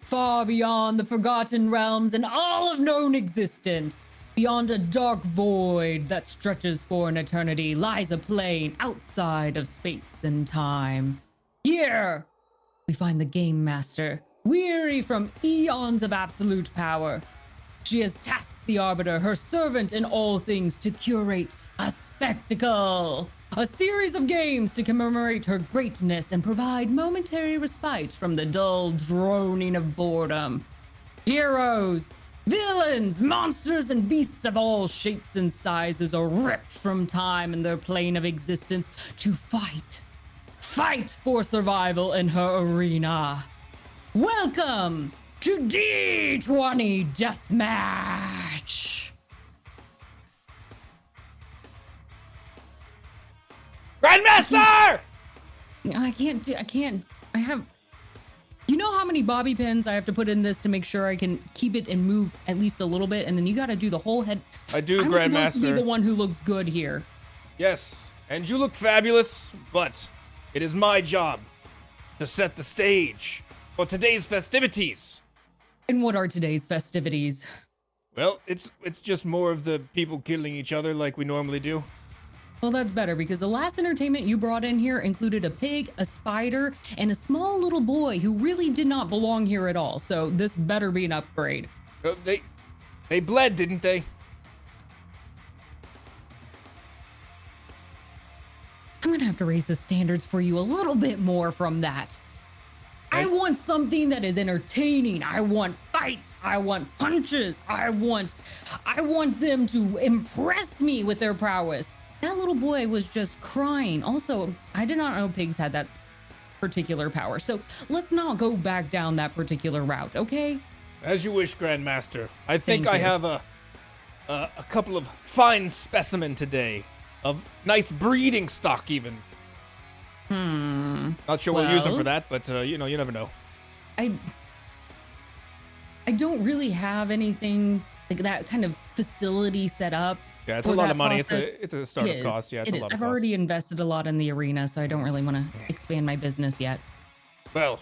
Far beyond the forgotten realms and all of known existence, beyond a dark void that stretches for an eternity, lies a plane outside of space and time. Here, we find the Game Master, weary from eons of absolute power. She has tasked the Arbiter, her servant in all things, to curate a spectacle. A series of games to commemorate her greatness and provide momentary respite from the dull droning of boredom. Heroes, villains, monsters, and beasts of all shapes and sizes are ripped from time and their plane of existence to fight. Fight for survival in her arena. Welcome to D20 Deathmatch. Grandmaster! I have, you know how many bobby pins I have to put in this to make sure I can keep it and move at least a little bit, and then you got to do the whole head. I do, I'm Grandmaster. supposed to be the one who looks good here. Yes, and you look fabulous, but it is my job to set the stage for today's festivities. And what are today's festivities? Well, it's just more of the people killing each other like we normally do. Well, that's better because the last entertainment you brought in here included a pig, a spider, and a small little boy who really did not belong here at all. So this better be an upgrade. They bled, didn't they? I'm gonna have to raise the standards for you a little bit more from that. I want something that is entertaining. I want fights. I want punches. I want them to impress me with their prowess. That little boy was just crying. Also, I did not know pigs had that particular power. So let's not go back down that particular route, okay? As you wish, Grandmaster. I think I you. have a couple of fine specimen today, of nice breeding stock even. Not sure we'll use them for that, but you never know. I don't really have anything like that kind of facility set up. Yeah, it's a lot of money. It's a startup cost. Yeah, it's a lot of I've cost. already invested a lot in the arena, so I don't really want to expand my business yet. Well,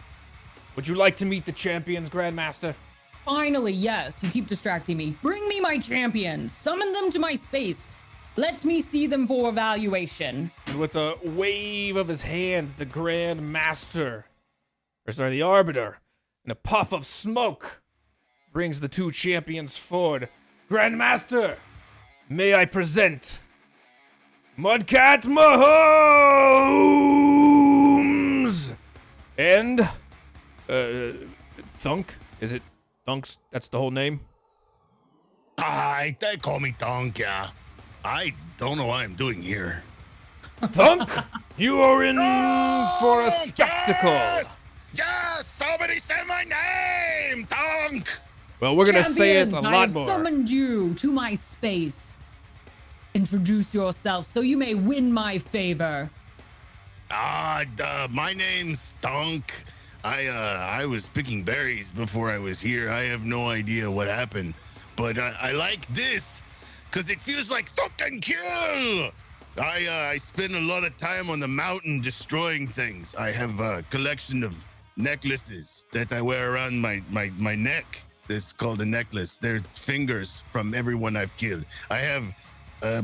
would you like to meet the champions, Grandmaster? Finally, yes. You keep distracting me. Bring me my champions. Summon them to my space. Let me see them for evaluation. And with a wave of his hand, the the Arbiter, and a puff of smoke, brings the two champions forward. Grandmaster, may I present Mudcat Mahomes and Thunk. Is it Thunks? That's the whole name. Hi, they call me Thunk. Yeah, I don't know what I'm doing here. Thunk, you are in for a spectacle. Yes, somebody say my name, Thunk. Well, we're gonna say it a lot I've more. summoned you to my space. Introduce yourself so you may win my favor. My name's Thunk. I was picking berries before I was here. I have no idea what happened, but I like this because it feels like Thunk and kill. I spend a lot of time on the mountain destroying things. I have a collection of necklaces that I wear around my neck. That's called a necklace. They're fingers from everyone I've killed. I have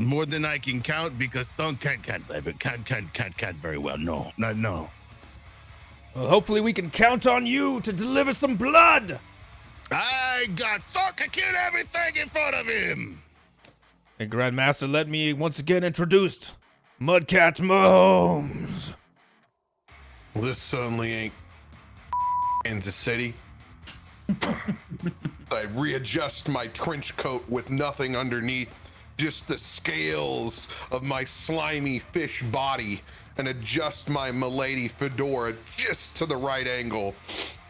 more than I can count because Thunk can't very well. No. Well, hopefully we can count on you to deliver some blood. I got Thunk to kill everything in front of him. And Grandmaster, let me once again introduce Mudcat Mahomes. Well, this certainly ain't Kansas City. I readjust my trench coat with nothing underneath, just the scales of my slimy fish body, and adjust my milady fedora just to the right angle.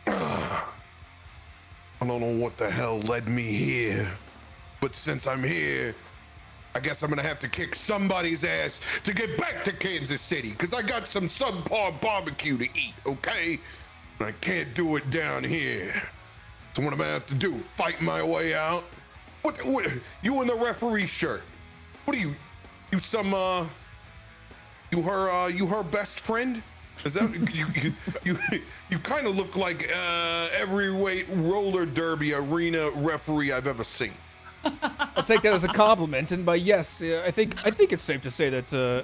I don't know what the hell led me here, but since I'm here, I guess I'm gonna have to kick somebody's ass to get back to Kansas City, because I got some subpar barbecue to eat, okay? And I can't do it down here. So what am I have to do? Fight my way out? What you in the referee shirt? What are you? You her best friend? Is that you kind of look like every weight roller derby arena referee I've ever seen. I'll take that as a compliment, and by yes, I think it's safe to say that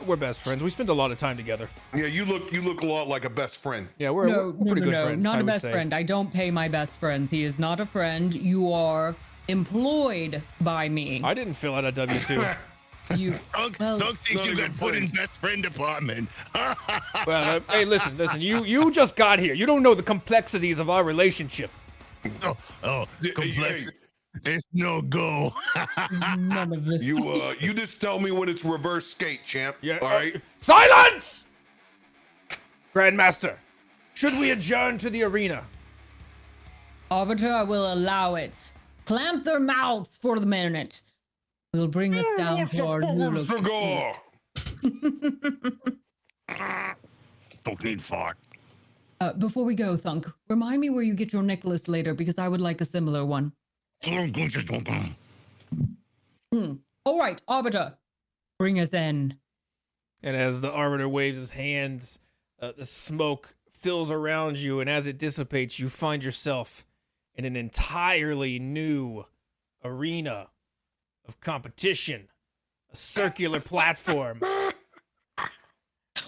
we're best friends. We spend a lot of time together. Yeah, you look a lot like a best friend. Yeah, we're pretty good friends. Not I a would best say. friend. I don't pay my best friends. He is not a friend. You are employed by me. I didn't fill out a W-2. You Don't think Not you a got good put in friend. best friend department. Well, hey, listen. You just got here. You don't know the complexities of our relationship. Complex. It's no go. none of this. You just tell me when it's reverse skate, champ. Yeah. All right. Silence! Grandmaster, should we adjourn to the arena? Arbiter, I will allow it. Clamp their mouths for the minute. We'll bring us down to our new location. Cigar. Don't need fart. Before we go, Thunk, remind me where you get your necklace later because I would like a similar one. All right, Arbiter, bring us in. And as the Arbiter waves his hands, the smoke fills around you, and as it dissipates, you find yourself in an entirely new arena of competition, a circular platform.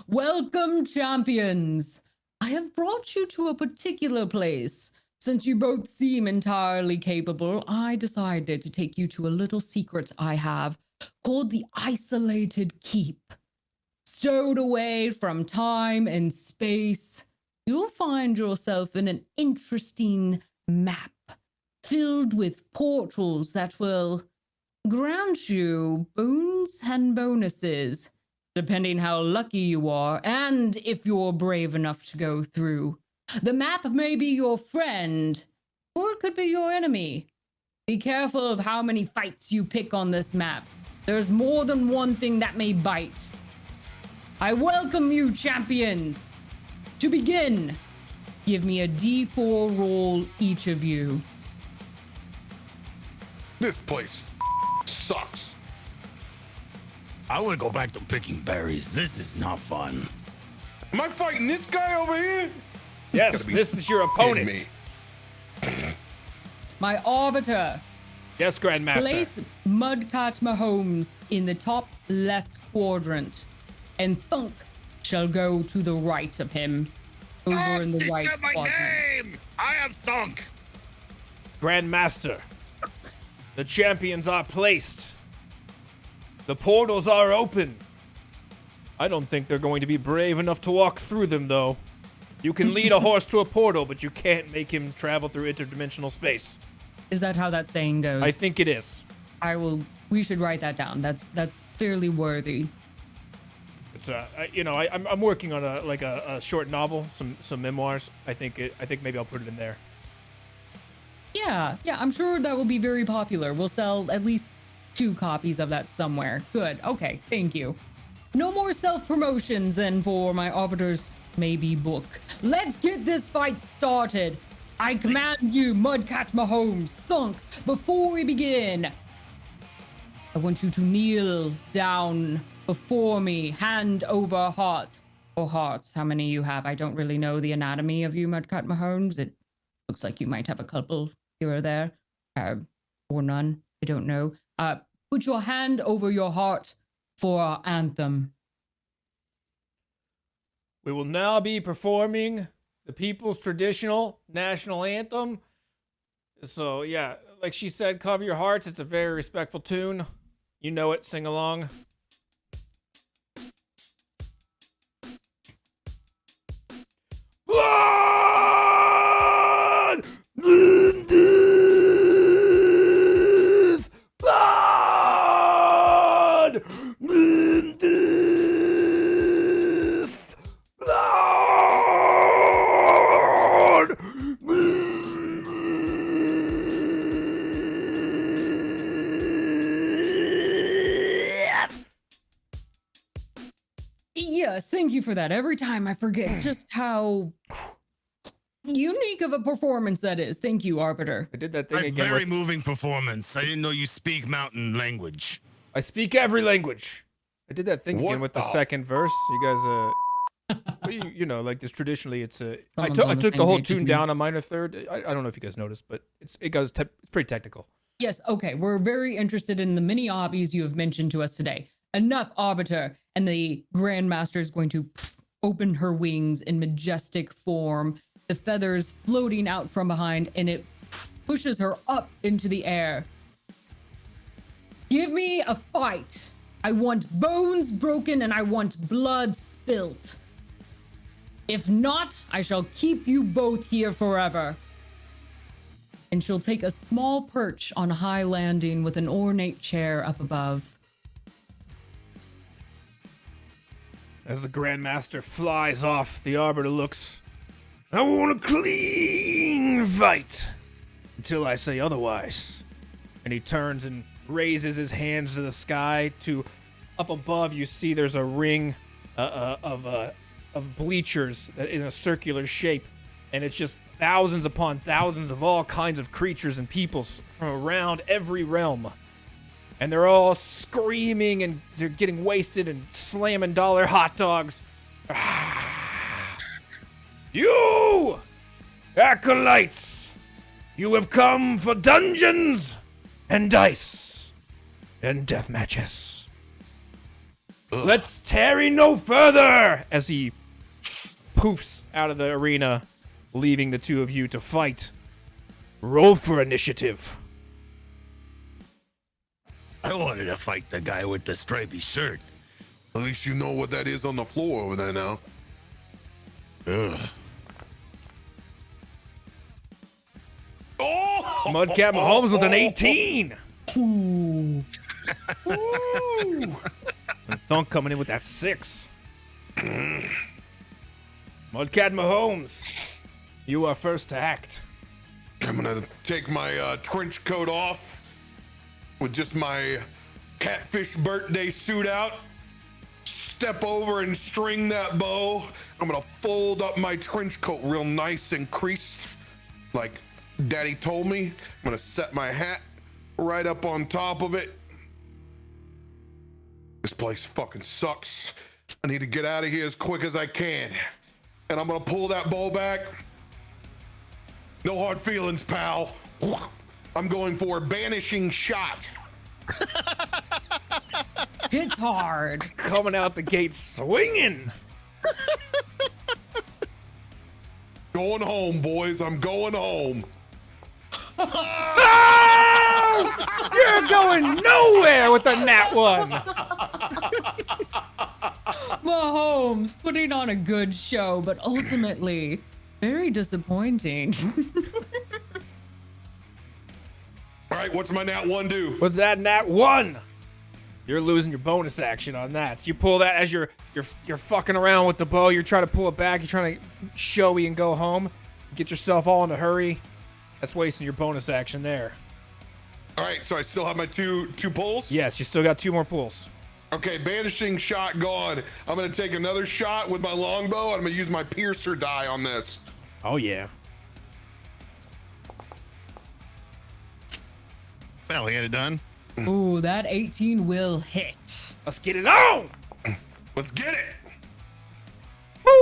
Welcome, champions. I have brought you to a particular place. Since you both seem entirely capable, I decided to take you to a little secret I have called the Isolated Keep. Stowed away from time and space, you'll find yourself in an interesting map filled with portals that will grant you boons and bonuses, depending how lucky you are and if you're brave enough to go through. The map may be your friend, or it could be your enemy. Be careful of how many fights you pick on this map. There's more than one thing that may bite. I welcome you, champions. To begin, give me a D4 roll, each of you. This place sucks. I want to go back to picking berries. This is not fun. Am I fighting this guy over here? Yes, this is your Kidding opponent. me. My Arbiter, Yes, Grandmaster. place Mudcat Mahomes in the top left quadrant, and Thunk shall go to the right of him, over in the He right said my quadrant. name. I am Thunk. Grandmaster, the champions are placed. The portals are open. I don't think they're going to be brave enough to walk through them, though. You can lead a horse to a portal, but you can't make him travel through interdimensional space. Is that how that saying goes? I think it is. We should write that down. That's fairly worthy. It's I'm working on a short novel, some memoirs. I think maybe I'll put it in there. Yeah, I'm sure that will be very popular. We'll sell at least 2 copies of that somewhere. Good. Okay, thank you. No more self-promotions then for my Arbiter's maybe book. Let's get this fight started. I command you, Mudcat Mahomes, Thunk, before we begin, I want you to kneel down before me, hand over heart, or hearts, how many you have. I don't really know the anatomy of you, Mudcat Mahomes. It looks like you might have a couple here or there, or none. I don't know. Put your hand over your heart for our anthem. We will now be performing the people's traditional national anthem. So, yeah, like she said, cover your hearts. It's a very respectful tune. You know it. Sing along. Blood! Blood! Blood! Yes, thank you for that. Every time I forget just how unique of a performance that is. Thank you, Arbiter. I did that thing A again. very With, moving performance. I didn't know you speak mountain language. I speak every language. I did that thing again What with the the second verse. You guys, But you know, like this traditionally, it's a. Someone's I on the took same the whole page as tune me. down a minor third. I don't know if you guys noticed, but it's pretty technical. Yes, okay. We're very interested in the mini obbies you have mentioned to us today. Enough, Arbiter. And the Grandmaster is going to open her wings in majestic form, the feathers floating out from behind, and it pushes her up into the air. Give me a fight. I want bones broken and I want blood spilt. If not, I shall keep you both here forever. And she'll take a small perch on a high landing with an ornate chair up above. As the Grandmaster flies off, the Arbiter looks. I want a clean fight until I say otherwise. And he turns and raises his hands to the sky. To up above, you see there's a ring of bleachers in a circular shape, and it's just thousands upon thousands of all kinds of creatures and peoples from around every realm. And they're all screaming and they're getting wasted and slamming dollar hot dogs. You, acolytes, you have come for dungeons and dice and death matches. Let's tarry no further, as he poofs out of the arena, leaving the two of you to fight. Roll for initiative. I wanted to fight the guy with the stripy shirt. At least you know what that is on the floor over there now. Ugh. Oh! Mudcat Mahomes with an 18. Ooh. And Thunk coming in with that 6. Mudcat Mahomes, you are first to act. I'm gonna take my trench coat off with just my catfish birthday suit out, step over and string that bow. I'm gonna fold up my trench coat real nice and creased, like Daddy told me. I'm gonna set my hat right up on top of it. This place fucking sucks. I need to get out of here as quick as I can. And I'm gonna pull that bow back. No hard feelings, pal. I'm going for a banishing shot. It's hard. Coming out the gate swinging. Going home, boys. I'm going home. Oh! You're going nowhere with the nat 1. Mahomes putting on a good show, but ultimately very disappointing. All right, what's my nat 1 do? With that nat 1, you're losing your bonus action on that. So you pull that as you're fucking around with the bow. You're trying to pull it back. You're trying to showy and go home. Get yourself all in a hurry. That's wasting your bonus action there. All right, so I still have my two pulls? Yes, you still got 2 more pulls. Okay, banishing shot gone. I'm going to take another shot with my longbow. I'm going to use my piercer die on this. Oh, yeah. Well, we got it done. Ooh, that 18 will hit. Let's get it on. Let's get it.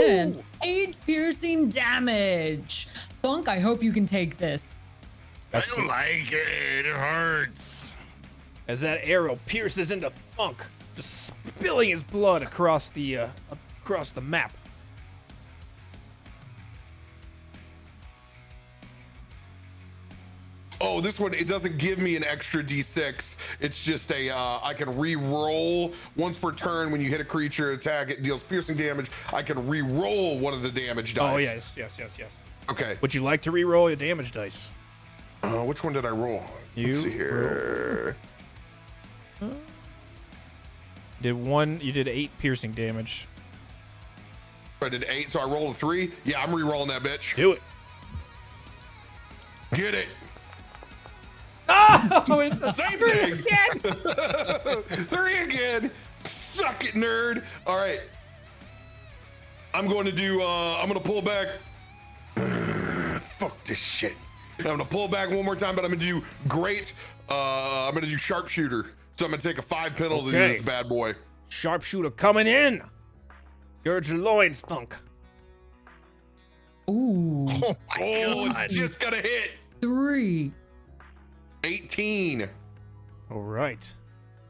And 8 piercing damage. Thunk, I hope you can take this. I don't like it. It hurts. As that arrow pierces into Thunk, just spilling his blood across the map. Oh, this one, it doesn't give me an extra d6. It's just a, I can re-roll once per turn. When you hit a creature attack, it deals piercing damage. I can re-roll one of the damage dice. Oh, yes. Okay. Would you like to re-roll your damage dice? Which one did I roll? Let's see here. You did 8 piercing damage. I did 8, so I rolled a 3. Yeah, I'm re-rolling that bitch. Do it. Get it. Oh, it's the Same thing. again. 3 again. Suck it, nerd. All right. I'm going to do, I'm going to pull back. Fuck this shit. I'm going to pull back one more time, but I'm going to do great. I'm going to do sharpshooter. So I'm going to take a 5 penalty to Okay. this bad boy. Sharpshooter coming in. Gird your loins, Thunk. Ooh. Oh my Oh, god. it's just gonna hit. 3. 18. All right.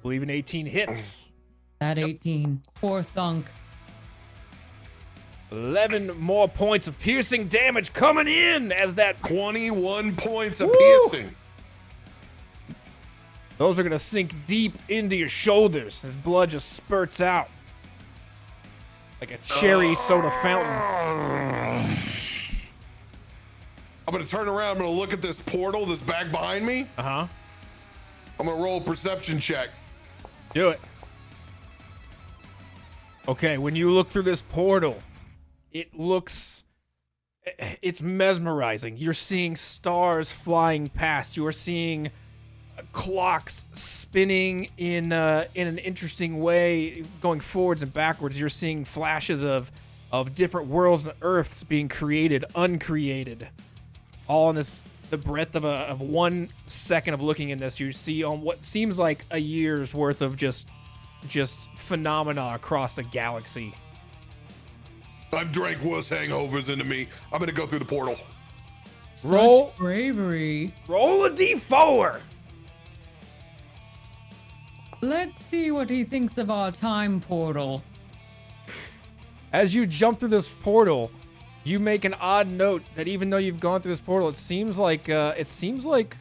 Believe in 18 hits. That 18. Poor Thunk. 11 more points of piercing damage coming in as that. 21 points of Woo! piercing. Those are going to sink deep into your shoulders as blood just spurts out like a cherry soda fountain. I'm gonna turn around. I'm gonna look at this portal that's back behind me. Uh-huh. I'm gonna roll a perception check. Do it. Okay, when you look through this portal, it's mesmerizing. You're seeing stars flying past. You are seeing clocks spinning in an interesting way, going forwards and backwards. You're seeing flashes of different worlds and Earths being created, uncreated, all in the breadth of 1 second of looking in this. You see on what seems like a year's worth of just phenomena across a galaxy. I've drank worse hangovers into me. I'm gonna go through the portal. Roll. Such bravery. Roll a d4. Let's see what he thinks of our time portal. As you jump through this portal, you make an odd note that even though you've gone through this portal, it seems like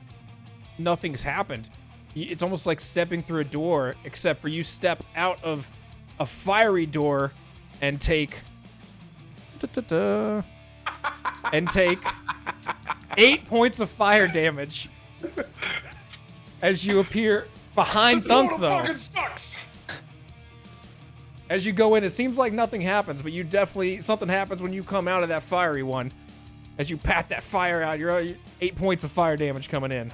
nothing's happened. It's almost like stepping through a door, except for you step out of a fiery door and take 8 points of fire damage as you appear behind Thunk, Portal though. fucking sucks. As you go in, it seems like nothing happens, but something happens when you come out of that fiery one. As you pat that fire out, you're 8 points of fire damage coming in.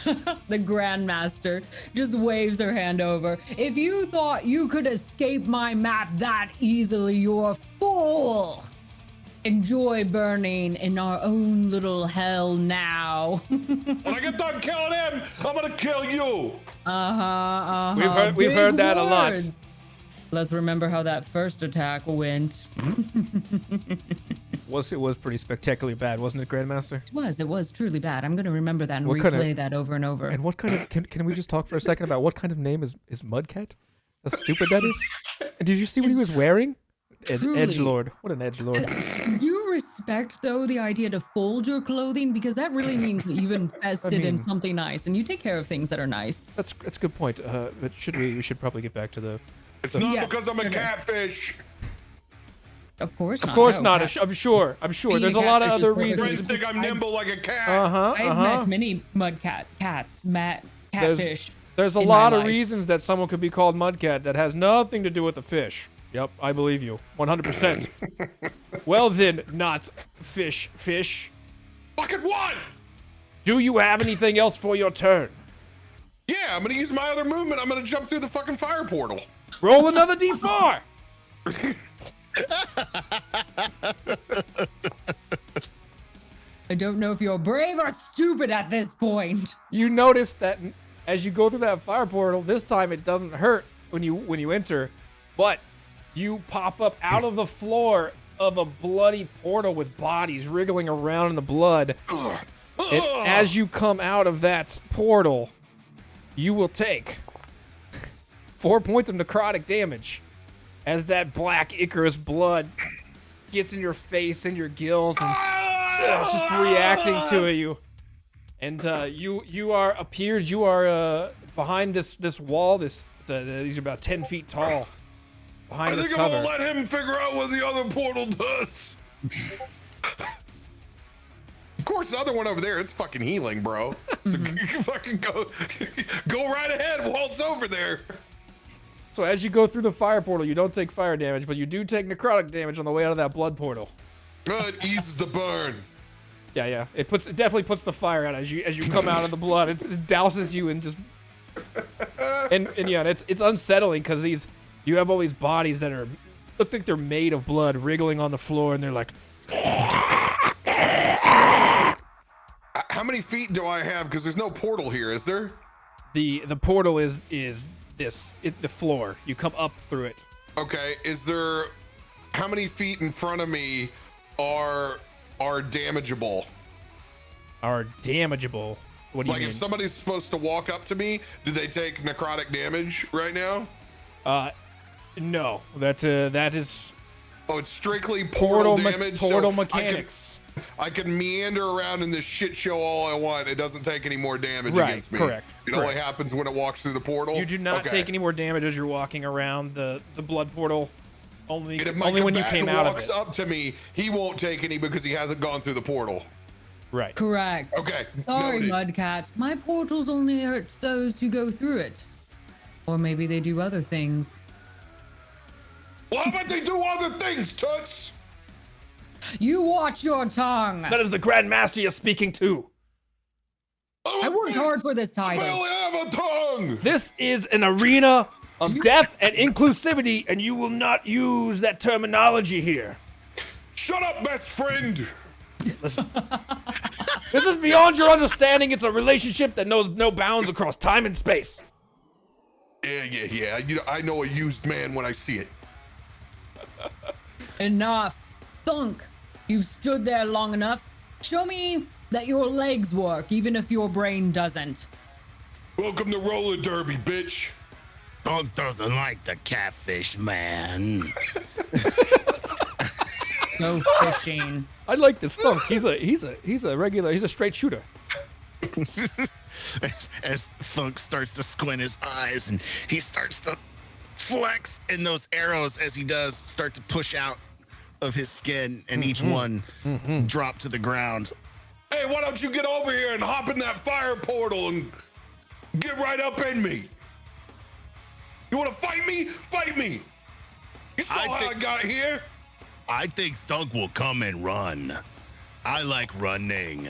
The Grandmaster just waves her hand over. If you thought you could escape my map that easily, you're a fool. Enjoy burning in our own little hell now. When I get done killing him, I'm gonna kill you. Uh-huh. We've heard that a lot. Words. Let's remember how that first attack went. It was pretty spectacularly bad, wasn't it, Grandmaster? It was truly bad. I'm gonna remember that and What replay kind of- that over and over. And what kind of can we just talk for a second about what kind of name is Mudcat? How stupid that is. And did you see what he was wearing? Truly. Edgelord. What an edgelord. Do you respect, though, the idea to fold your clothing? Because that really means that you've invested in something nice, and you take care of things that are nice. That's a good point. But we should probably get back to the. It's not Yes, because I'm a sure. catfish. Of course not. Of course no, not. cat- I'm sure. Being There's a a lot of catfish other is perfectly reasons. Friends think I'm nimble like a cat. I've met many catfish. There's a in lot my of life. reasons that someone could be called Mudcat that has nothing to do with the fish. Yep, I believe you. 100%. Well then, not fish. Fucking what? Do you have anything else for your turn? Yeah, I'm gonna use my other movement. I'm gonna jump through the fucking fire portal. Roll another d4. I don't know if you're brave or stupid at this point. You notice that as you go through that fire portal, this time it doesn't hurt when you enter, but you pop up out of the floor of a bloody portal with bodies wriggling around in the blood. And as you come out of that portal, you will take 4 points of necrotic damage as that black Icarus blood gets in your face and your gills and it's just reacting to you. And you are behind this wall. These are about 10 feet tall. I Behind this think I'm cover. gonna let him figure out what the other portal does. Of course, the other one over there, it's fucking healing, bro. So you fucking go right ahead while it's over there. So as you go through the fire portal, you don't take fire damage, but you do take necrotic damage on the way out of that blood portal. It eases the burn. Yeah. It definitely puts the fire out as you come out of the blood. It douses you and just and yeah, it's unsettling because you have all these bodies that look like they're made of blood wriggling on the floor, and they're like. How many feet do I have? Because there's no portal here, is there? The portal is the floor. You come up through it. Okay, is there how many feet in front of me are damageable? Are damageable. What do you Like mean? if somebody's supposed to walk up to me, do they take necrotic damage right now? No, that is Oh, it's strictly portal damage. portal so mechanics. I can meander around in this shit show all I want. It doesn't take any more damage Right, against me. correct, It only correct. happens when it walks through the portal. You do not take any more damage as you're walking around the blood portal. Only And if my when you came out of walks it. up to me, he won't take any because he hasn't gone through the portal. Right. Correct. Okay. Sorry, noted. Mudcat. My portals only hurt those who go through it. Or maybe they do other things. Well, how about they do other things, Toots? You watch your tongue. That is the Grand Master you're speaking to. I worked hard for this I title. barely have a tongue. This is an arena of death and inclusivity, and you will not use that terminology here. Shut up, best friend. Listen. This is beyond your understanding. It's a relationship that knows no bounds across time and space. Yeah. You know, I know a used man when I see it. Enough. Thunk. You've stood there long enough. Show me that your legs work, even if your brain doesn't. Welcome to roller derby, bitch. Thunk doesn't like the catfish, man. Go fishing. I like this Thunk. He's a straight shooter. As Thunk starts to squint his eyes and he starts to flex, and those arrows, as he does, start to push out of his skin, and each one drop to the ground. Hey, why don't you get over here and hop in that fire portal and get right up in me? You want to fight me? Fight me. You saw how I got here. I think Thunk will come and run. I like running.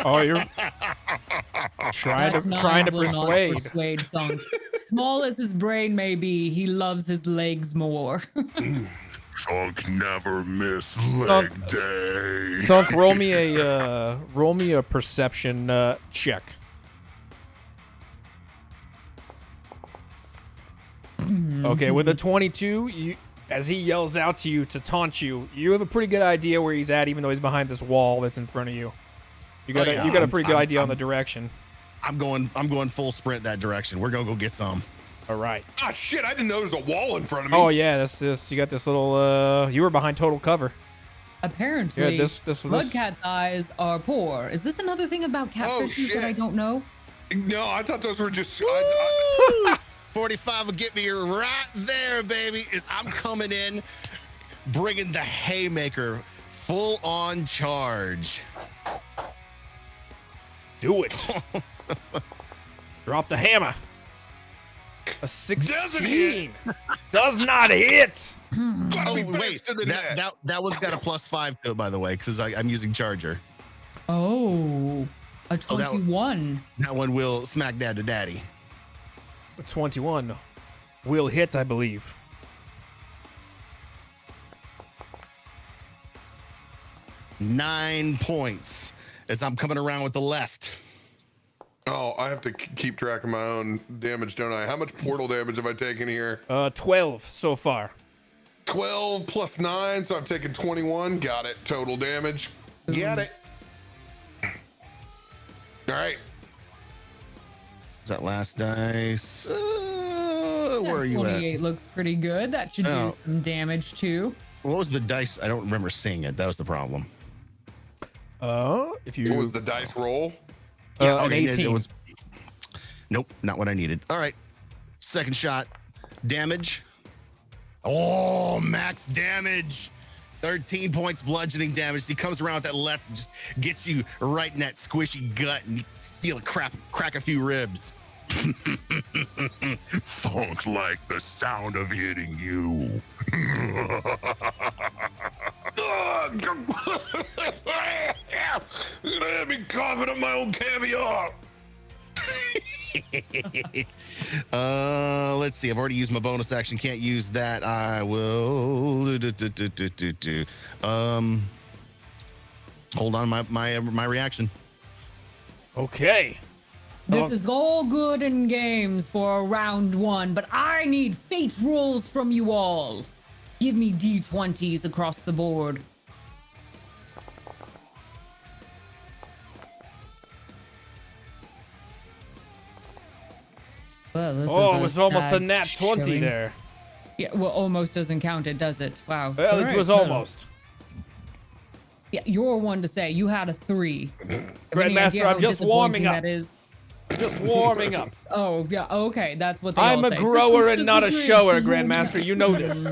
Oh, you're trying to Will not persuade. persuade Thunk. Small as his brain may be, he loves his legs more. Thunk never miss Thunk- leg day. Thunk, roll me a perception check. Okay, with a 22, as he yells out to you to taunt you, you have a pretty good idea where he's at, even though he's behind this wall that's in front of you. You got a pretty good idea on the direction. I'm going full sprint that direction. We're gonna go get some. All right. Ah, shit, I didn't know there's a wall in front of me. Oh yeah, that's this. You got this little. You were behind total cover. Apparently, Yeah, this- Mudcat's eyes are poor. Is this another thing about catfishes that I shit. don't know? No, I thought those were just... 45 will get me right there, baby. Is I'm coming in, bringing the haymaker, full on charge. Do it. Drop the hammer. A 16 does not hit. Gotta be Oh wait, faster than that. that one's got a +5 to it, by the way, because I'm using charger. Oh, a Oh, that one- 21. That one will smack dad to daddy. 21 will hit, I believe. Nine points as I'm coming around with the left. Oh, I have to keep track of my own damage, don't I? How much portal damage have I taken here? 12 so far. 12 plus 9, so I've taken 21. Got it. Total damage. Got it. All right. Is that last dice? Where are you at? 28 looks pretty good. That should Oh. do some damage too. What was the dice? I don't remember seeing it. That was the problem. If you What was the dice roll? an okay, it 18. was- Nope, not what I needed. All right. Second shot. Damage. Oh, max damage. 13 points bludgeoning damage. He comes around with that left and just gets you right in that squishy gut, and you feel it crack a few ribs. Funk like the sound of hitting you. Let me coughing up my own caviar. Let's see. I've already used my bonus action. Can't use that. I will. Hold on my reaction. Okay. This is all good in games for round 1, but I need fate rolls from you all. Give me D20s across the board. Well, this Oh, is it was almost a sad nat 20 showing. there. Yeah, well, almost doesn't count it, does it? Wow. Well, All it right, was well. almost. Yeah, you're one to say. You had a 3. Grandmaster, I'm just warming up. That is. Just warming up. Oh, yeah, okay, that's what they I'm all a say. grower and not a Disagree. shower, Grandmaster. You know this.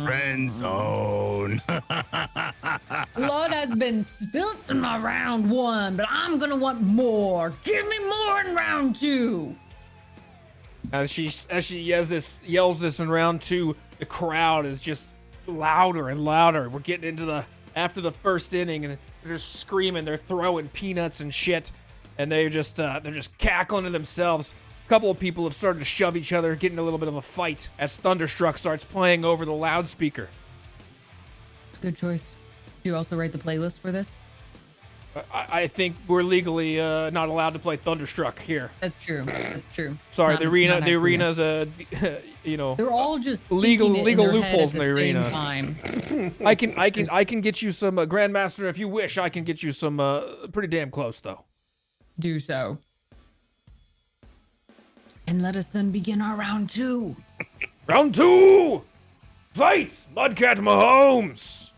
Friend zone. Blood has been spilt in my round 1, but I'm gonna want more. Give me more in round 2. As she yells this in round 2, the crowd is just louder and louder. We're getting into after the first inning, and they're just screaming. They're throwing peanuts and shit, and they're just cackling to themselves. A couple of people have started to shove each other, getting a little bit of a fight as Thunderstruck starts playing over the loudspeaker. It's a good choice. Do you also write the playlist for this? I think we're legally not allowed to play Thunderstruck here. That's true. That's true. Sorry, Not- the not accurate. arena's a They're all just legal thinking it in their loopholes head in at the same arena. Time. I can get you some Grandmaster if you wish. I can get you some pretty damn close though. Do so. And let us then begin our round 2. Round 2, fight, Mudcat Mahomes.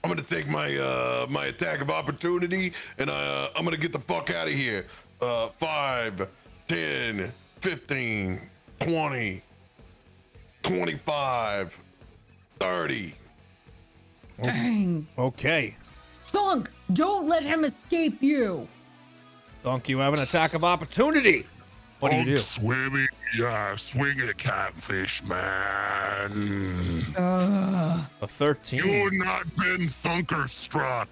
I'm gonna take my my attack of opportunity, and I'm gonna get the fuck out of here. 5, 10, 15, 20, 25, 30. Dang. Okay, Thunk, don't let him escape you. Thunk, you have an attack of opportunity. What do you do? Swimming, yeah, swing it, catfish man. A 13. You've not been thunderstruck.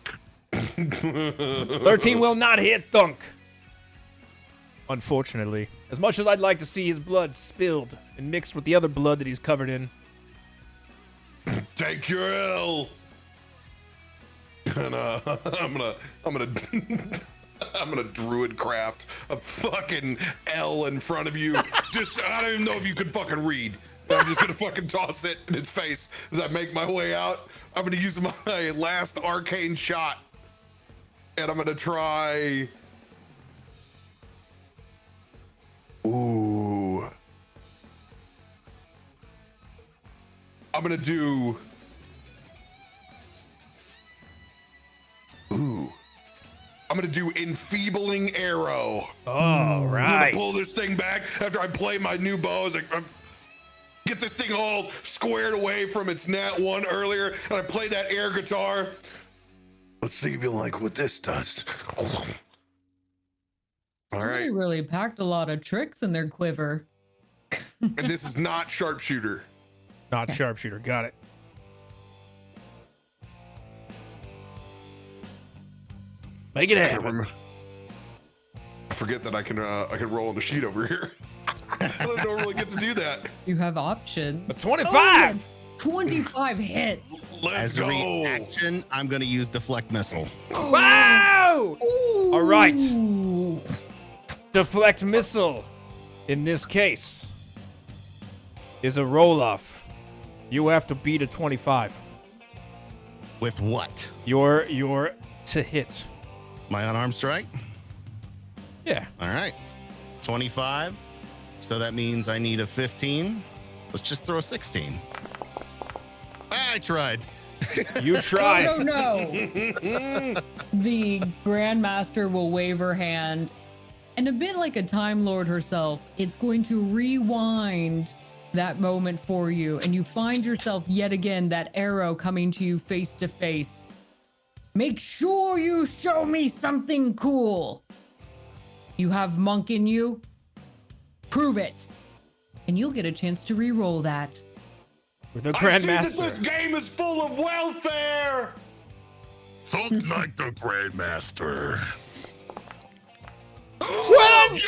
13 will not hit Thunk. Unfortunately, as much as I'd like to see his blood spilled and mixed with the other blood that he's covered in. Take your L. And I'm gonna druid craft a fucking L in front of you. Just I don't even know if you can fucking read. I'm just gonna fucking toss it in its face as I make my way out. I'm gonna use my last arcane shot, and I'm gonna try. Ooh. I'm gonna do. Ooh. I'm gonna do enfeebling arrow. All right. I'm gonna pull this thing back after I play my new bow. Get this thing all squared away from its nat 1 earlier, and I played that air guitar. Let's see if you like what this does. All Somebody right, really packed a lot of tricks in their quiver. and this is not sharpshooter. Not sharpshooter. Got it. Make it happen. I forget that I can roll on the sheet over here. I don't normally get to do that. You have options. A 25. 25 hits. Let's As a go. reaction, I'm gonna use Deflect Missile. Wow! All right. Ooh. Deflect Missile, in this case, is a roll-off. You have to beat a 25. With what? You're to hit. My unarmed strike? Yeah. All right. 25. So that means I need a 15. Let's just throw a 16. I tried. You try. No, no, no. The Grandmaster will wave her hand, and a bit like a Time Lord herself, it's going to rewind that moment for you, and you find yourself yet again that arrow coming to you face to face. Make sure you show me something cool. You have monk in you? Prove it. And you'll get a chance to re-roll that. With the I see that Grandmaster. this game is full of welfare. Thunk like the Grandmaster. Well,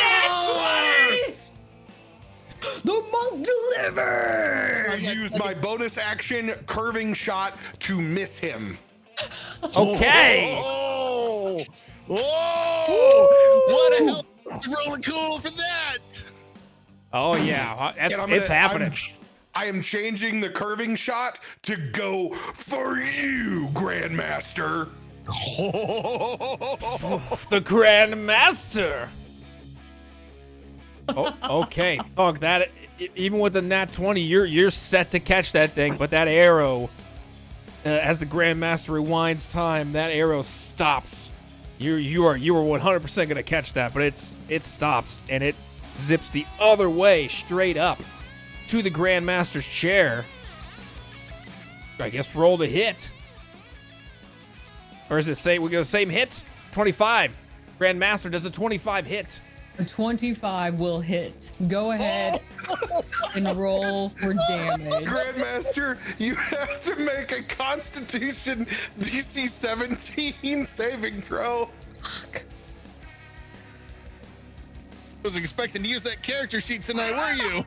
The monk delivered! I use my bonus action curving shot to miss him. Okay. Oh, what a hell roller cool for that. Oh yeah, And it's happening. I am changing the curving shot to go for you, Grandmaster. The Grand Master. Oh, okay, Thug. That even with the nat 20, you're set to catch that thing. But that arrow, as the Grand Master rewinds time, that arrow stops. You were 100% gonna catch that, but it stops and it zips the other way straight up to the Grand Master's chair. I guess roll the hit. Or is it we go same hit? 25. Grand Master does a 25 hit. A 25 will hit. Go ahead and roll for damage. Grandmaster, you have to make a Constitution DC 17 saving throw. Fuck. I was expecting to use that character sheet tonight, were you?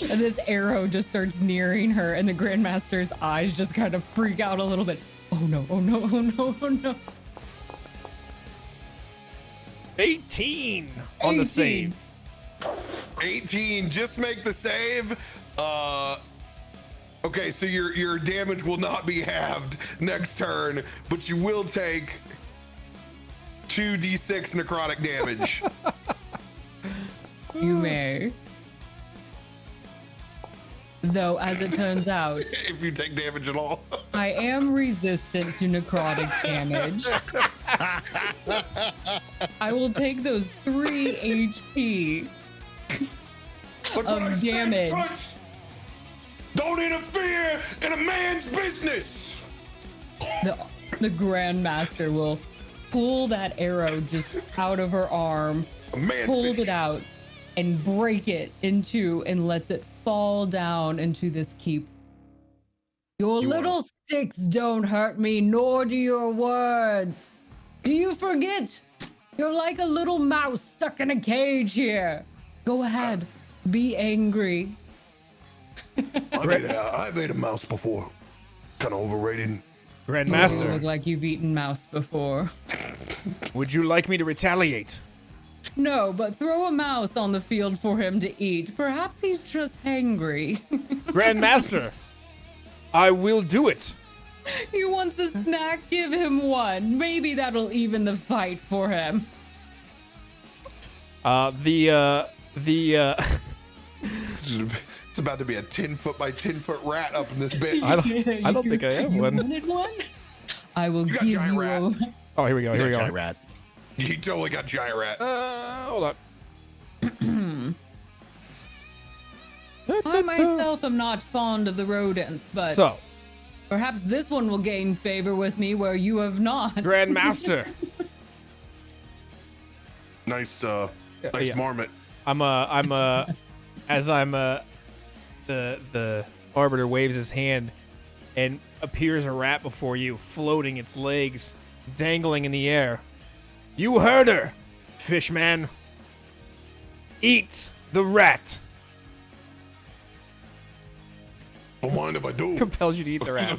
And this arrow just starts nearing her, and the Grandmaster's eyes just kind of freak out a little bit. Oh no, oh no, oh no, oh no. 18 on the save. 18, just make the save. Okay, so your damage will not be halved next turn, but you will take 2d6 necrotic damage. You may. Though, as it turns out, If you take damage at all. I am resistant to necrotic damage. I will take those 3 HP Look what I of said, damage. Toots. Don't interfere in a man's business. The Grandmaster will pull that arrow just out of her arm, A man's pulled business. it out, and break it in two and lets it fall down into this keep. Your little sticks don't hurt me, nor do your words. Do you forget? You're like a little mouse stuck in a cage here. Go ahead, be angry. I've ate a mouse before. Kind of overrated. Grand You Master, look like you've eaten mouse before. would you like me to retaliate? No, but throw a mouse on the field for him to eat. Perhaps he's just hangry. Grand Master, I will do it. He wants a snack, give him one. Maybe that'll even the fight for him. It's about to be a 10-foot by 10-foot rat up in this bitch. I don't think I have You one. wanted one? I will You got give giant you rat. a... Oh, here we go. Here we go. Giant rat. He totally got giant rat. Hold on. I myself am not fond of the rodents, but So, perhaps this one will gain favor with me where you have not. Grand Master, Nice yeah. marmot. the arbiter waves his hand and appears a rat before you, floating its legs, dangling in the air. You heard her, fishman. Eat the rat. Don't mind if I do. Compels you to eat the rat.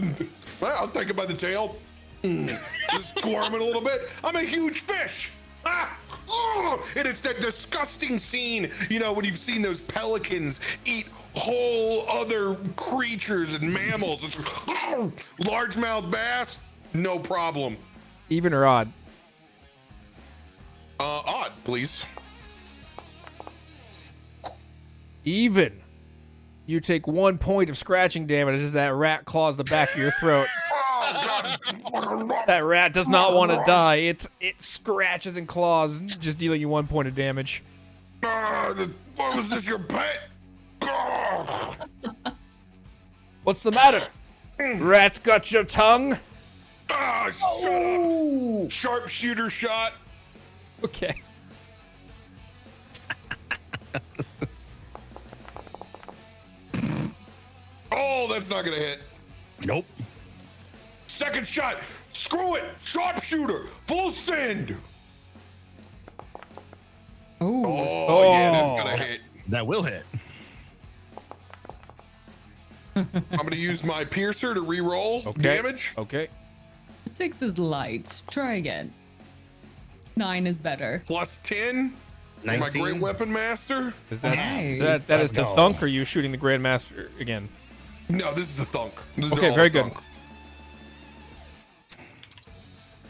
Well, I'll take it by the tail. Just squirming a little bit. I'm a huge fish. Ah! Oh! And it's that disgusting scene, you know, when you've seen those pelicans eat whole other creatures and mammals. It's largemouth bass, no problem. Even or odd? Odd, please. Even. You take 1 point of scratching damage as that rat claws the back of your throat. That rat does not want to die. It scratches and claws, just dealing you 1 point of damage. What was this, your pet? What's the matter? Rat's got your tongue? Shut up. Sharpshooter shot. Okay. Oh, that's not gonna hit. Nope. Second shot. Screw it. Sharpshooter. Full send. Ooh. Oh, yeah, that's gonna hit. That will hit. I'm gonna use my piercer to re-roll Okay. damage. Okay. 6 is light. Try again. 9 is better. Plus 10. My 19. great weapon master. Is that Nice. that is to Let's go. thunk, or are you shooting the Grandmaster again? No, this is the thunk. This is Okay, all very the good. thunk.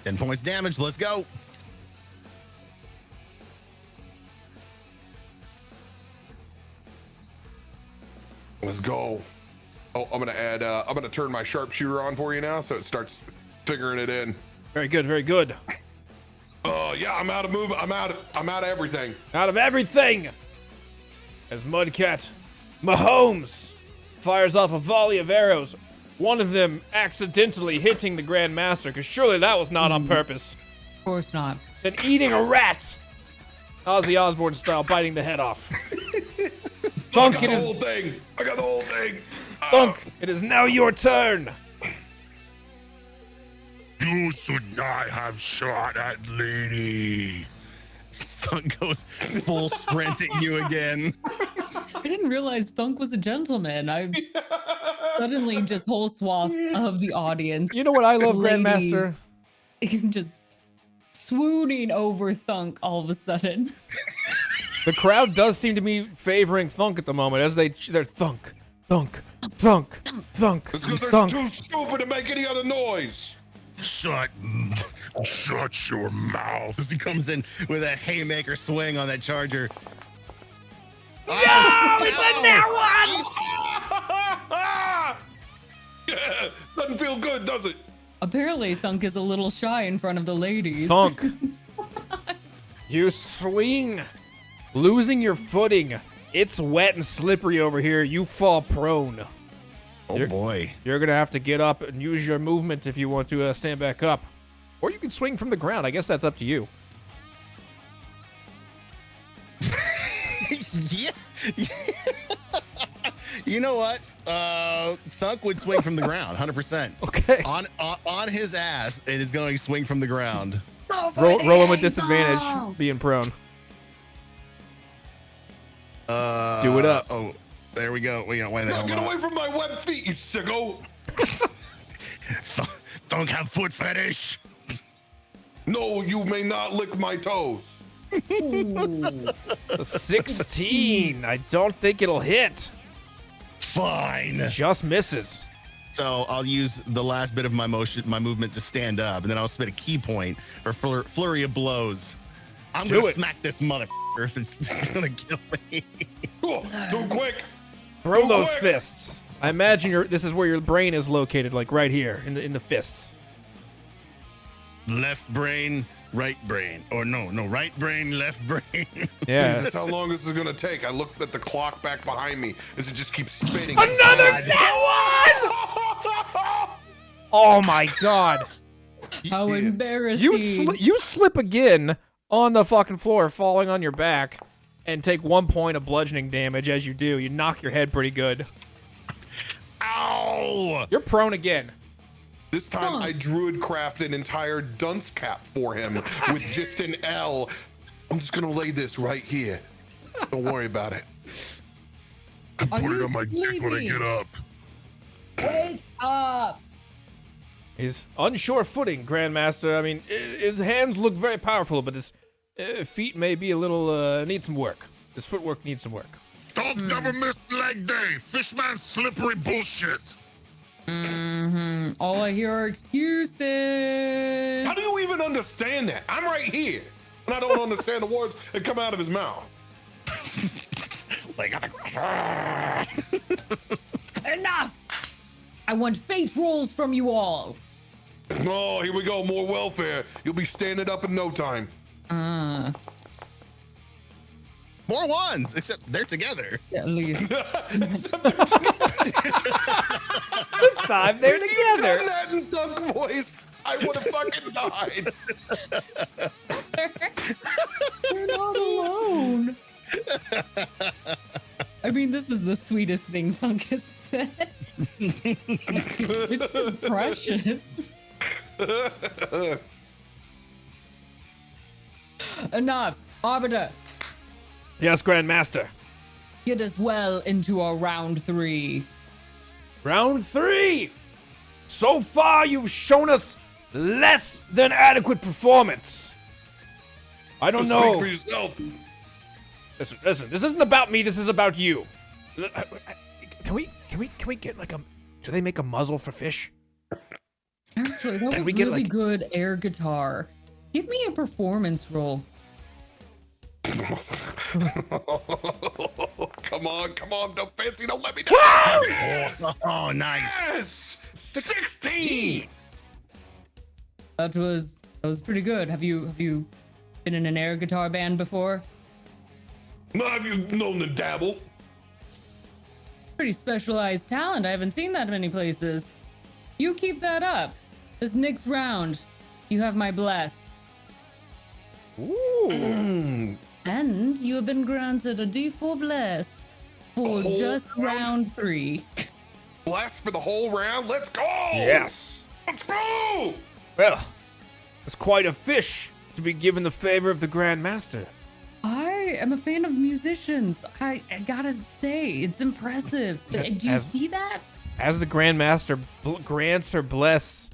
10 points damage. Let's go. Let's go. Oh, I'm gonna turn my sharpshooter on for you now, so it starts figuring it in. Very good. Very good. Yeah, I'm out of move. I'm out of everything. Out of everything, as Mudcat Mahomes fires off a volley of arrows, one of them accidentally hitting the Grandmaster, because surely that was not on purpose. Of course not. Then eating a rat, Ozzy Osbourne style, biting the head off. Thunk, it The is whole thing. I got the whole thing. Thunk. It is now your turn. You should not have shot at lady. Thunk goes full sprint at you again. I didn't realize Thunk was a gentleman. I suddenly just whole swaths of the audience. You know what I love, Ladies. Grandmaster? Just swooning over Thunk all of a sudden. The crowd does seem to be favoring Thunk at the moment, as they're thunk, thunk, thunk, thunk, It's because they're thunk. too stupid to make any other noise. Shut your mouth. As he comes in with a haymaker swing on that charger. No, it's a nat one! Doesn't feel good, does it? Apparently, Thunk is a little shy in front of the ladies. Thunk. You swing, losing your footing. It's wet and slippery over here. You fall prone. Oh boy. You're gonna have to get up and use your movement if you want to stand back up. Or you can swing from the ground. I guess that's up to you. Yeah. You know what? Thunk would swing from the ground, 100%. Okay. On his ass, it is going to swing from the ground. Roll him with disadvantage, being prone. Do it up. Oh, there we go. Wait, why the No, hell get not? away from my web feet, you sicko! Thunk have foot fetish. No, you may not lick my toes. A 16. I don't think it'll hit. Fine. Just misses. So I'll use the last bit of my movement to stand up, and then I'll spend a key point for flurry of blows. I'm Do gonna it. smack this motherfucker if it's gonna kill me. Oh, too quick. Throw Go those quick. fists. I imagine this is where your brain is located, like right here in the fists. Left brain, right brain, or no, right brain, left brain. Yeah. This is how long this is gonna take. I looked at the clock back behind me as it just keeps spinning. Another nat one! Oh my god. How embarrassing. You slip again on the fucking floor, falling on your back, and take 1 point of bludgeoning damage as you do. You knock your head pretty good. Ow! You're prone again. This time I druid craft an entire dunce cap for him with just an L. I'm just gonna lay this right here. Don't worry about it. Are Put it you on my dick when I sleeping? get up. Wake up. He's unsure footing, Grandmaster. I mean, his hands look very powerful, but his feet may be a little, need some work. His footwork needs some work. Don't never miss leg day. Fishman slippery bullshit. All I hear are excuses. How do you even understand that? I'm right here, and I don't understand the words that come out of his mouth. Like, Enough! I want fate rolls from you all. Oh, here we go. More welfare. You'll be standing up in no time. more ones, except they're together. At least. This time they're Done together. that in Dunk voice. I would have fucking died. You're not alone. I mean, this is the sweetest thing Thunk has said. It's just precious. Enough. Arbiter, Yes, Grandmaster. get us well into our round 3. Round 3. So far, you've shown us less than adequate performance. I don't know. Speak for yourself. Listen. This isn't about me. This is about you. Can we get like a? Do they make a muzzle for fish? Actually, that Can was we get, really like- good air guitar. Give me a performance roll. Come on, don't fancy, don't let me down. Yes! Oh, nice. Yes! 16! That was pretty good. Have you been in an air guitar band before? Have you known to dabble? Pretty specialized talent. I haven't seen that many places. You keep that up. This next round, you have my bless. Ooh. And you have been granted a D4 bless for whole just round? round 3. Bless for the whole round? Let's go! Yes. Let's go! Well, it's quite a fish to be given the favor of the Grand Master. I am a fan of musicians. I gotta say, it's impressive. Do you see that? As the Grand Master grants her bless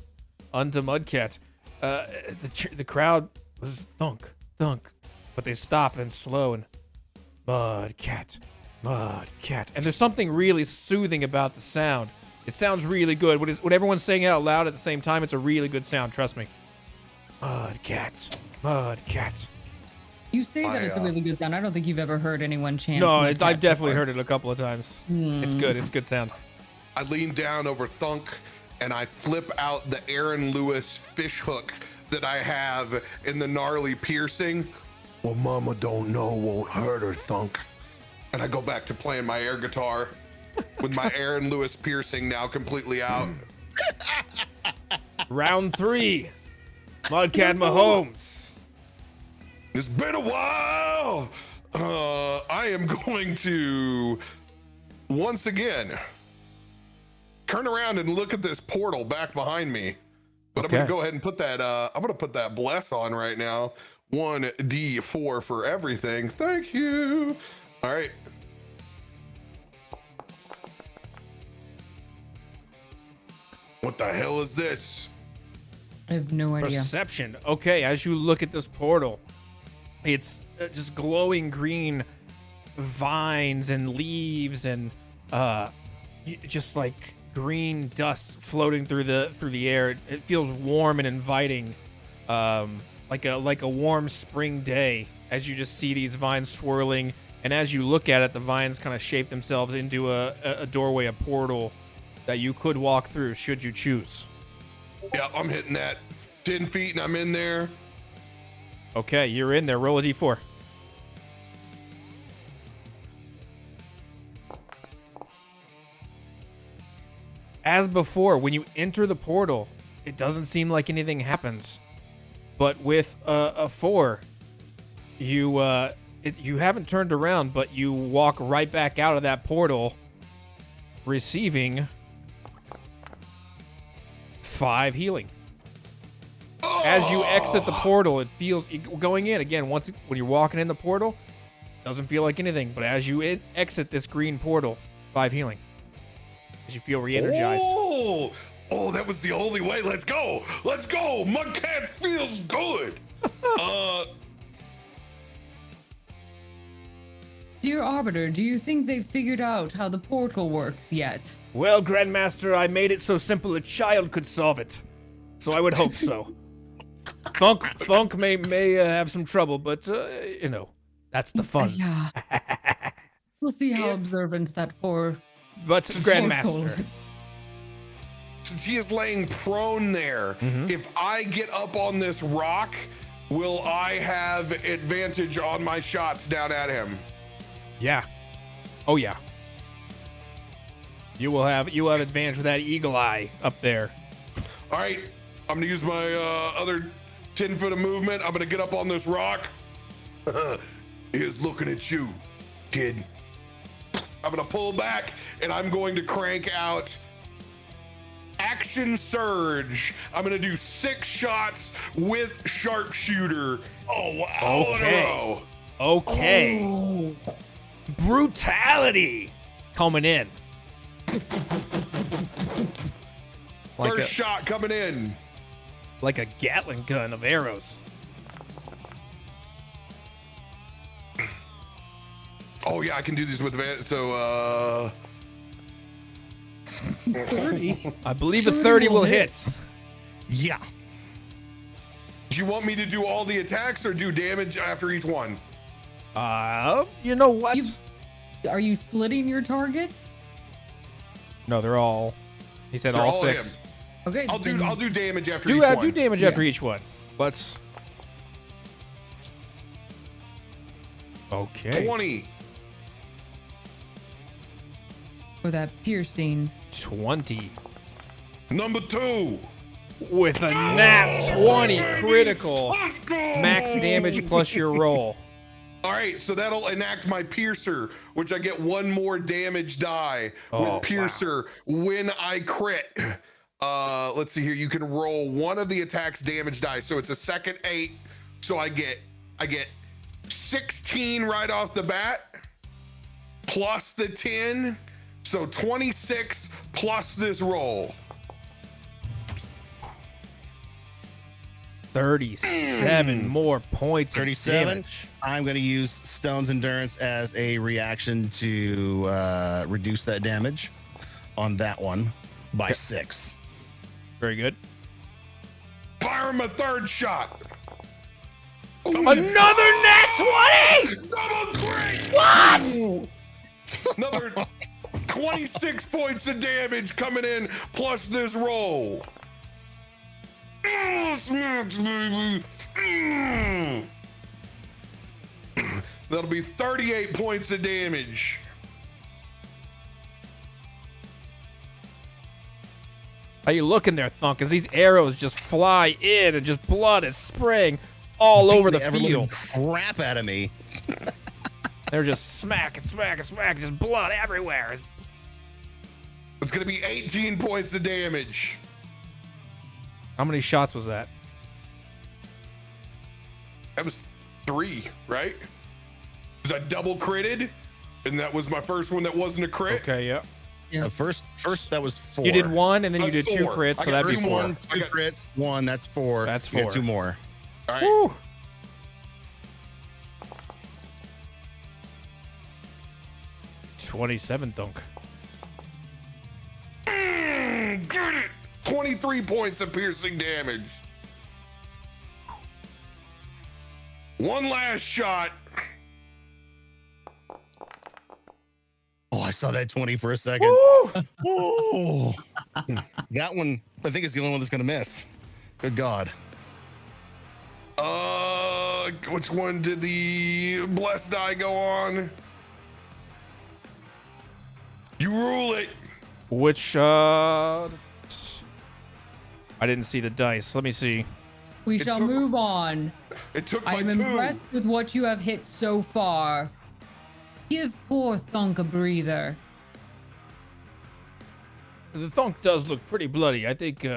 unto Mudcat, the crowd was thunk, but they stop and slow and Mudcat, and there's something really soothing about the sound. It sounds really good. When everyone's saying it out loud at the same time, it's a really good sound. Trust me. Mudcat. You say that it's a really good sound. I don't think you've ever heard anyone chant. No, Mudcat I've definitely before. heard it a couple of times. It's good. It's good sound. I lean down over Thunk and I flip out the Aaron Lewis fish hook that I have in the gnarly piercing. Well, mama don't know won't hurt her, Thunk. And I go back to playing my air guitar with my Aaron Lewis piercing now completely out. Round 3. Mudcat Mahomes. It's been a while. I am going to once again turn around and look at this portal back behind me. But I'm gonna go ahead and put that. I'm gonna put that bless on right now. 1d4 for everything. Thank you. All right. What the hell is this? I have no idea. Perception. Okay, as you look at this portal, it's just glowing green vines and leaves and just like green dust floating through the air. It feels warm and inviting, like a warm spring day. As you just see these vines swirling, and as you look at it, the vines kind of shape themselves into a doorway, a portal that you could walk through should you choose. Yeah, I'm hitting that 10 feet and I'm in there. Okay, you're in there. Roll a d4. As before, when you enter the portal, it doesn't seem like anything happens. But with a 4, you haven't turned around, but you walk right back out of that portal, receiving 5 healing. As you exit the portal, it feels going in again. When you're walking in the portal, doesn't feel like anything. But as you exit this green portal, 5 healing. As you feel re-energized. Oh, that was the only way. Let's go. Mudcat feels good. Dear Arbiter, do you think they've figured out how the portal works yet? Well, Grandmaster, I made it so simple a child could solve it. So I would hope so. Thunk may have some trouble, but that's the fun. Yeah. We'll see how observant that poor But soul Grandmaster, is. Since he is laying prone there, if I get up on this rock, will I have advantage on my shots down at him? yeah, oh yeah, you will have advantage with that eagle eye up there. All right, I'm gonna use my other 10 foot of movement. I'm gonna get up on this rock. He's looking at you, kid. I'm gonna pull back and I'm going to crank out Action Surge. I'm gonna do 6 shots with Sharpshooter. Oh wow! Okay. In a row. Okay. Oh. Brutality coming in. First shot coming in. Like a Gatling gun of arrows. Oh yeah, I can do these with advantage. So 30. I believe a 30 will hit. Yeah. do you want me to do all the attacks or do damage after each one? You know what? Are you splitting your targets? No, they're all. He said They're all all 6. him. Okay. I'll then do damage after each one. Do damage after each one. Let's. Okay. 20. for that piercing. 20. Number 2. With a nat 20 critical. Max damage plus your roll. All right, so that'll enact my piercer, which I get 1 more damage die with piercer when I crit. Let's see here. You can roll 1 of the attack's damage die, so it's a second 8. So I get 16 right off the bat, plus the 10, so 26 plus this roll. 37 more points. 37. Of damage. I'm going to use Stone's Endurance as a reaction to reduce that damage on that one by 6. Very good. Fire him a 3rd shot. Another nat 20! Double crit! What? Another 26 points of damage coming in plus this roll. That'll be 38 points of damage. How you looking there, Thunk? As these arrows just fly in and just blood is spraying all over the field. Crap out of me. They're just smacking, just blood everywhere. It's gonna be 18 points of damage. How many shots was that? That was 3, right? Because I double critted, and that was my first one that wasn't a crit. Okay, yeah. Yeah. First that was 4. You did 1, and then you That's did 2 4. crits, I so got that'd be 4. 1, 2 crits, 1. That's 4. That's You got 4. 2 more. All right. Woo. 27, Thunk. Get it! 23 points of piercing damage. 1 last shot. Oh, I saw that 20 for a second. Oh. That one, I think, is the only one that's going to miss. Good God. Which one did the blessed die go on? You rule it. Which, I didn't see the dice. Let me see. We It shall took- move on. It took my I am 2. impressed with what you have hit so far. Give poor Thunk a breather. The Thunk does look pretty bloody. I think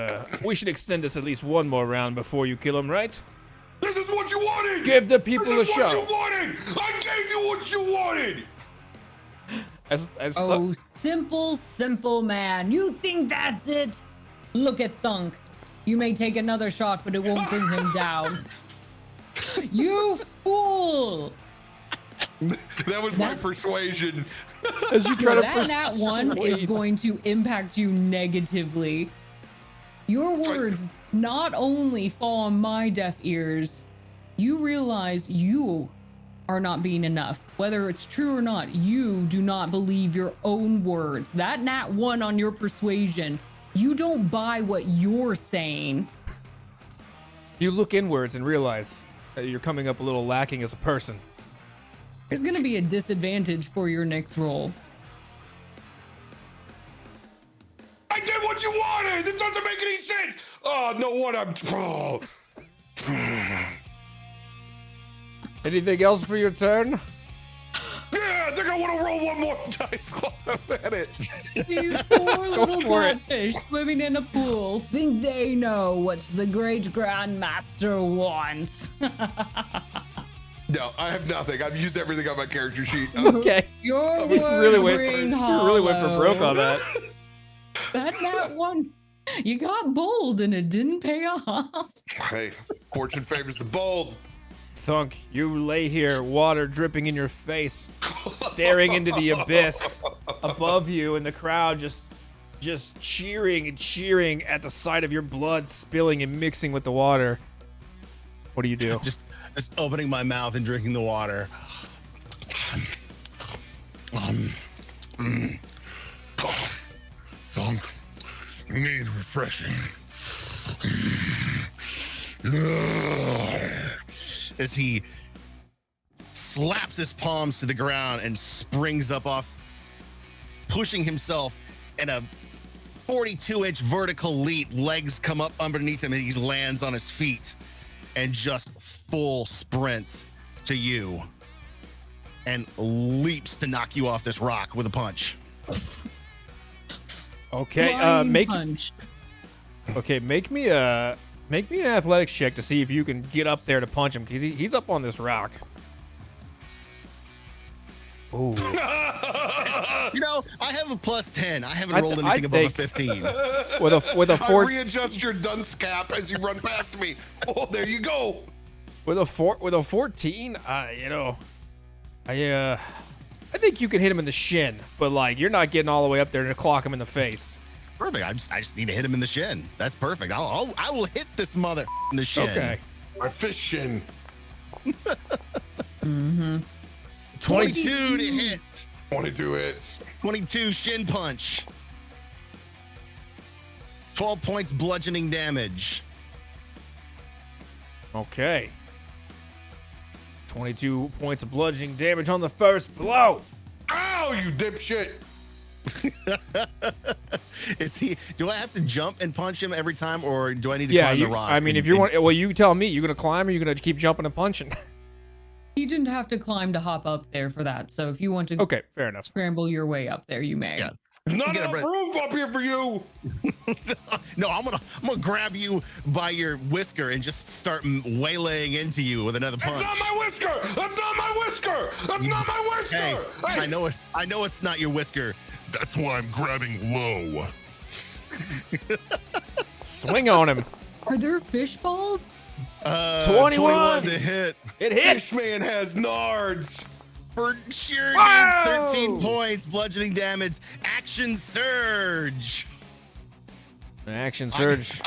we should extend this at least 1 more round before you kill him, right? This is what you wanted. Give the people a This is what show. you wanted. I gave you what you wanted. As Oh, simple man. You think that's it? Look at Thunk. You may take another shot, but it won't bring him down. You fool! That was my persuasion. as you try to That nat 1 is persuade- going to impact you negatively. Your words not only fall on my deaf ears, you realize you are not being enough. Whether it's true or not, you do not believe your own words. That nat 1 on your persuasion, you don't buy what you're saying. You look inwards and realize that you're coming up a little lacking as a person. There's going to be a disadvantage for your next roll. I did what you wanted. This doesn't make any sense. Oh, no, what I'm. Oh. Anything else for your turn? Yeah, I think I want to roll 1 more dice while I'm at it. These poor little for it. catfish swimming in a pool think they know what the great grandmaster wants. No, I have nothing. I've used everything on my character sheet. Okay. Your You really went for hollow. broke on that. That nat one. You got bold and it didn't pay off. Hey, fortune favors the bold. Thunk, you lay here, water dripping in your face, staring into the abyss above you, and the crowd just cheering and cheering at the sight of your blood spilling and mixing with the water. What do you do? Just opening my mouth and drinking the water. Thunk, need refreshing. As he slaps his palms to the ground and springs up off, pushing himself in a 42-inch vertical leap. Legs come up underneath him and he lands on his feet and just full sprints to you and leaps to knock you off this rock with a punch. Okay, Flying punch. make me an athletics check to see if you can get up there to punch him, because he's up on this rock. Ooh. You know, I have a +10. I haven't rolled anything above a 15. With a I readjust your dunce cap as you run past me. Oh, there you go. With a 14, I think you can hit him in the shin, but like you're not getting all the way up there to clock him in the face. Perfect. I just need to hit him in the shin. That's perfect. I will hit this mother in the shin. Okay. My fish shin. 22 to hit. 22 hits. 22 shin punch. 12 points bludgeoning damage. Okay. 22 points of bludgeoning damage on the first blow. Ow, you dipshit. Do I have to jump and punch him every time, or do I need to climb the rock? I mean, if you want, well, you tell me. You gonna climb, or you gonna keep jumping and punching? You didn't have to climb to hop up there for that. So if you want to Okay, fair enough. scramble your way up there, you may. Yeah. Not enough room up here for you. No, I'm gonna grab you by your whisker and just start waylaying into you with another punch. That's not my whisker. That's not my whisker. That's not my whisker. Hey, Hey. I know it's not your whisker. That's why I'm grabbing low. Swing on him. Are there fish balls? 21 to hit. It hits. This man has nards. For sure, Wow! dude. 13 points, bludgeoning damage. Action surge. Action surge.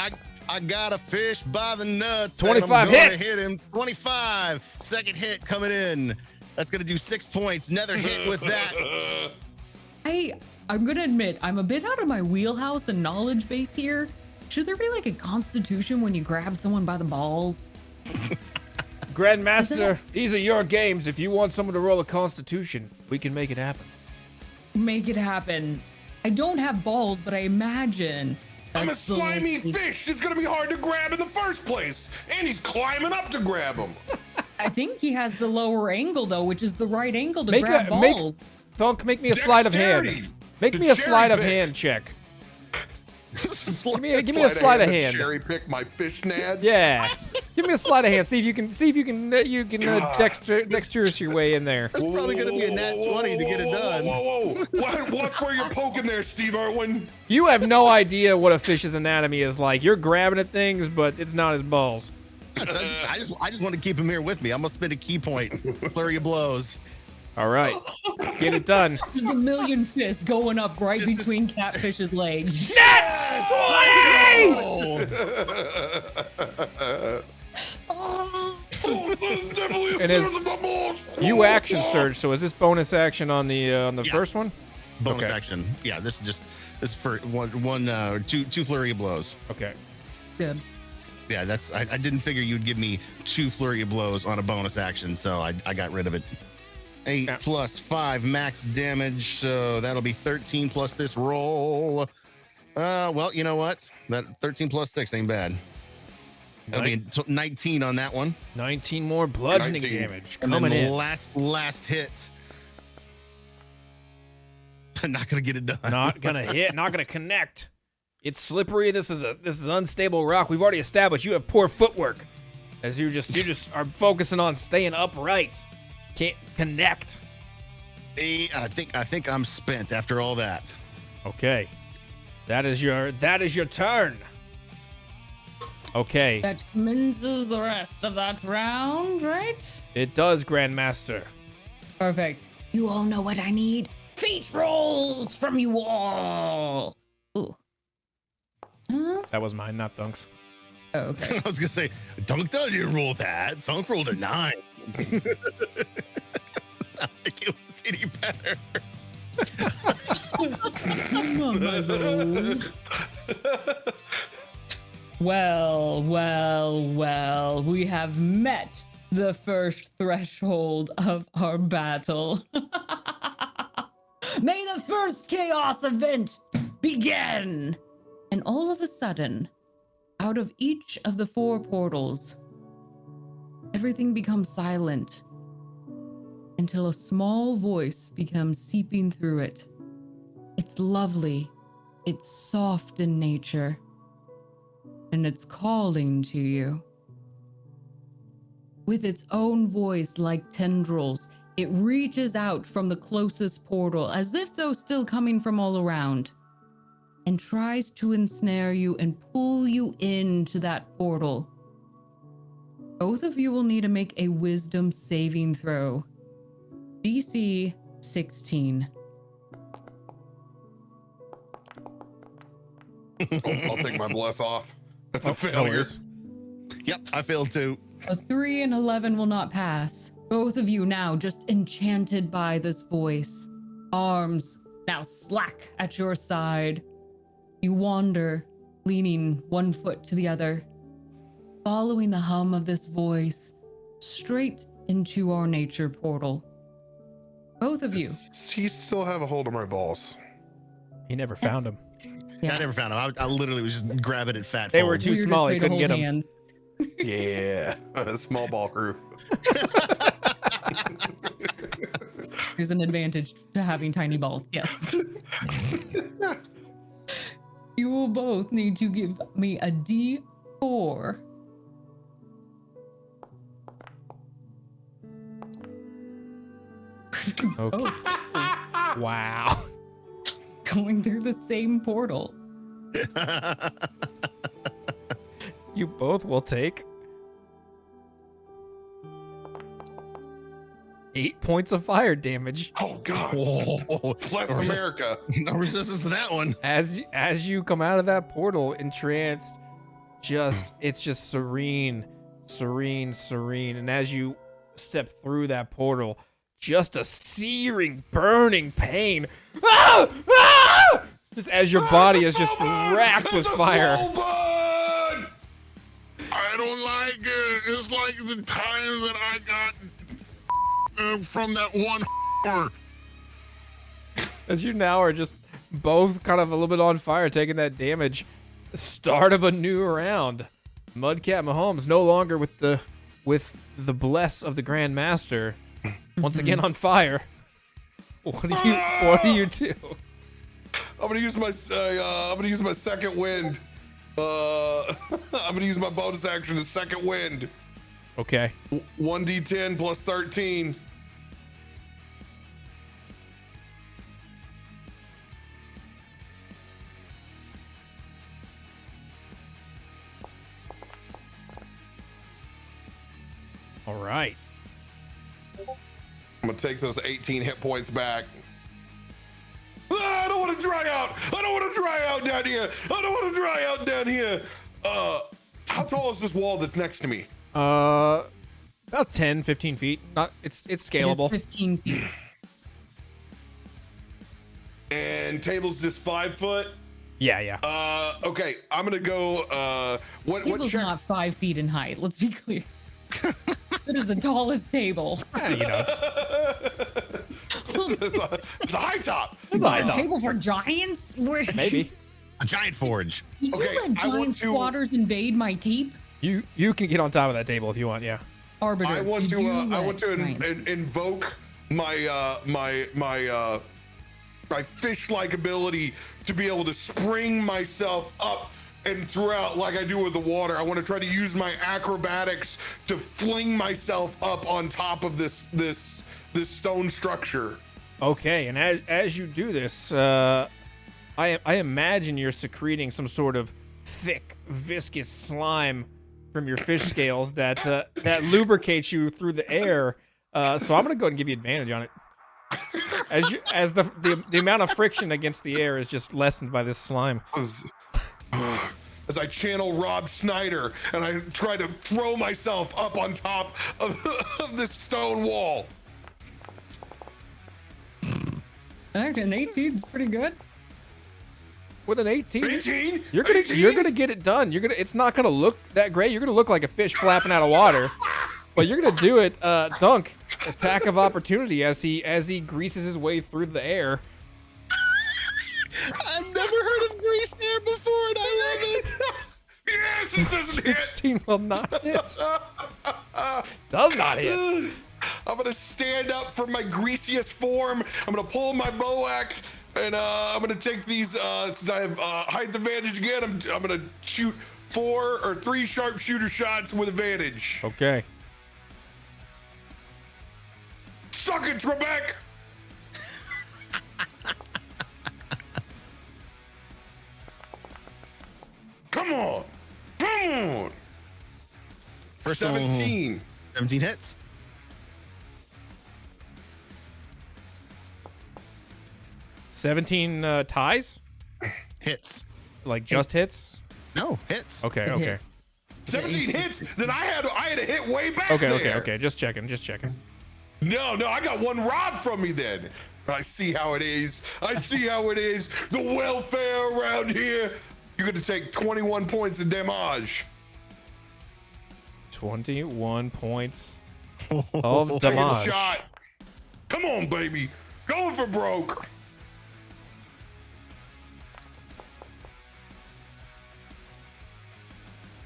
I got a fish by the nuts. 25 and I'm gonna hits. Hit him. 25. Second hit coming in. That's gonna do 6 points. Another hit with that. I'm gonna admit I'm a bit out of my wheelhouse and knowledge base here. Should there be like a constitution when you grab someone by the balls? Grandmaster, these are your games. If you want someone to roll a constitution, we can make it happen. Make it happen. I don't have balls, but I imagine. I'm a that's the slimy way- fish. It's gonna be hard to grab in the first place, and he's climbing up to grab him. I think he has the lower angle though, which is the right angle to grab balls. Thunk, make me a sleight of hand. Dexterity. Make The me a cherry sleight of pick. hand check. Give Give me a sleight of to hand. Cherry pick my fish nads. Yeah. Give me a sleight of hand. See if you can dexterous your way in there. That's probably gonna be a nat 20 to get it done. Whoa. Watch where you're poking there, Steve Irwin. You have no idea what a fish's anatomy is like. You're grabbing at things, but it's not his balls. I just want to keep him here with me. I'm gonna spend a key point. Flurry of blows. All right. Get it done. There's a million fists going up right Just- between Catfish's legs. Yes! And you action surge. So is this bonus action on the first one? Bonus Okay. action. Yeah, this is for two flurry of blows. Okay. Good. Yeah, I didn't figure you'd give me 2 flurry of blows on a bonus action, so I got rid of it. 8 Yeah. plus 5 max damage, so that'll be 13 plus this roll. Well, you know what? That 13 plus 6 ain't bad. That'll be 19 on that one. 19 more bludgeoning 19. damage And then coming the in. last hit. Not gonna get it done. Not gonna hit. Not gonna connect. It's slippery. This is unstable rock. We've already established you have poor footwork. As you just are focusing on staying upright. Can't connect. I think I'm spent after all that. Okay. That is your turn. Okay. That commences the rest of that round, right? It does, Grandmaster. Perfect. You all know what I need. Feet rolls from you all. Ooh. Huh? That was mine, not Thunk's. Oh, okay. I was gonna say, Dunk didn't roll that. Thunk rolled a 9. I think it was any better. Well, we have met the first threshold of our battle. May the first chaos event begin! And all of a sudden, out of each of the 4 portals, everything becomes silent until a small voice becomes seeping through it. It's lovely, it's soft in nature, and it's calling to you. With its own voice like tendrils, it reaches out from the closest portal as if though still coming from all around, and tries to ensnare you and pull you into that portal. Both of you will need to make a wisdom saving throw. DC 16. I'll take my bless off. That's a No failure. worries. Yep, I failed too. A 3 and 11 will not pass. Both of you now just enchanted by this voice. Arms now slack at your side. You wander, leaning one foot to the other, following the hum of this voice straight into our nature portal. Both of you. Does he still have a hold of my balls? He never found him. I never found him. I literally was just grabbing at fat They were folds. too Weirdest small, way he to couldn't hold get 'em. hands. Yeah, a small ball crew. There's an advantage to having tiny balls. Yes. You will both need to give me a D4. Okay. Wow. Going through the same portal. You both will take 8 points of fire damage Oh God! Whoa. Bless America. No resistance to that one. as you come out of that portal, entranced. It's just serene, and as you step through that portal, just a searing, burning pain. Ah! Ah! Just as your body is just racked with fire. I don't like it. It's like the time that I got from that one. As you now are just both kind of a little bit on fire, taking that damage. Start of a new round. Mudcat Mahomes no longer with the bless of the Grand Master. Once again on fire. What do you do? I'm gonna use my second wind. I'm gonna use my bonus action, the second wind. Okay. 1d10 plus 13. All right. I'm gonna take those 18 hit points back. I don't want to dry out. I don't want to dry out down here. I don't want to dry out down here. How tall is this wall that's next to me? About 10, 15 feet. It's scalable. It is 15 feet. And table's just 5 foot. Yeah. Okay, I'm gonna go. What Table's check? not 5 feet in height. Let's be clear. It is the tallest table. It's a high top. It's a high top. Table for giants? Where Maybe. A giant forge. Did Okay, you let I want giant to- squatters invade my keep? You can get on top of that table if you want. Yeah. Arbiter. I want did to. you I want to let- invoke my fish-like ability to be able to spring myself up and throughout, like I do with the water, I want to try to use my acrobatics to fling myself up on top of this stone structure. Okay, and as you do this, I imagine you're secreting some sort of thick, viscous slime from your fish scales that lubricates you through the air. So I'm gonna go ahead and give you advantage on it. As the amount of friction against the air is just lessened by this slime. As I channel Rob Snyder and I try to throw myself up on top of this stone wall. Okay, an 18's pretty good. With an 18, 18? you're gonna get it done. It's not gonna look that great. You're gonna look like a fish flapping out of water, but you're gonna do it. Thunk, attack of opportunity as he greases his way through the air. I've never heard of grease air before, and I love it. Yes, it doesn't hit. 16 will not hit. Does not hit. I'm gonna stand up from my greasiest form. I'm gonna pull my boac, and I'm gonna take these. Since I have height advantage again, I'm gonna shoot 4 or 3 sharpshooter shots with advantage. Okay. Suck it, Trebek! Come on! Come on! First of all, 17. 17 hits. Ties? Hits. Like just hits? No, hits. Okay, It okay. hits. 17 hits? Then I had to hit way back Okay, there. okay. Just checking. No, I got one robbed from me then. I see how it is. The welfare around here. You're gonna take 21 points of damage. 21 points of Take a damage. shot. Come on, baby. Going for broke.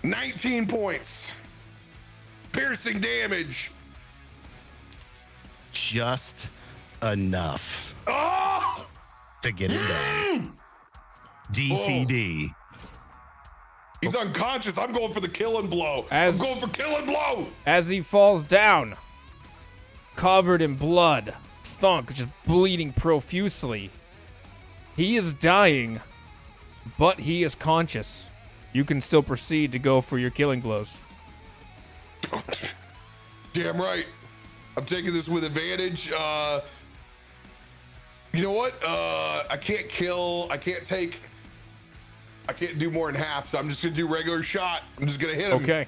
$19 points. Piercing damage. Just enough Oh! to get it done. DTD. He's unconscious. I'm going for the killing blow. I'm going for killing blow. As he falls down, covered in blood, Thunk just bleeding profusely. He is dying, but he is conscious. You can still proceed to go for your killing blows. Damn right. I'm taking this with advantage. You know what? I can't do more than half, so I'm just gonna do regular shot. I'm just gonna hit him. Okay.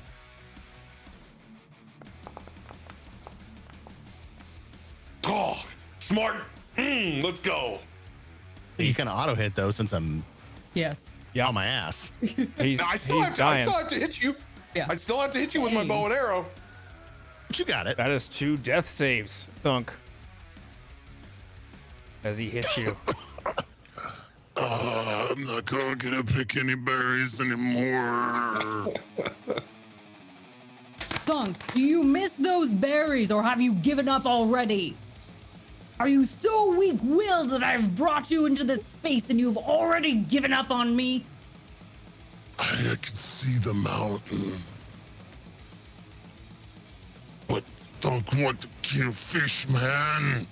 Oh, smart. Let's go. You can auto hit though, since I'm Yes. on my ass. He's I still dying. have to hit you. Yeah. I still have to hit you with my bow and arrow. But you got it. That is 2 death saves, Thunk. As he hits you. I'm not gonna get to pick any berries anymore. Thunk, do you miss those berries or have you given up already? Are you so weak-willed that I've brought you into this space and you've already given up on me? I can see the mountain. But don't want to kill fish, man.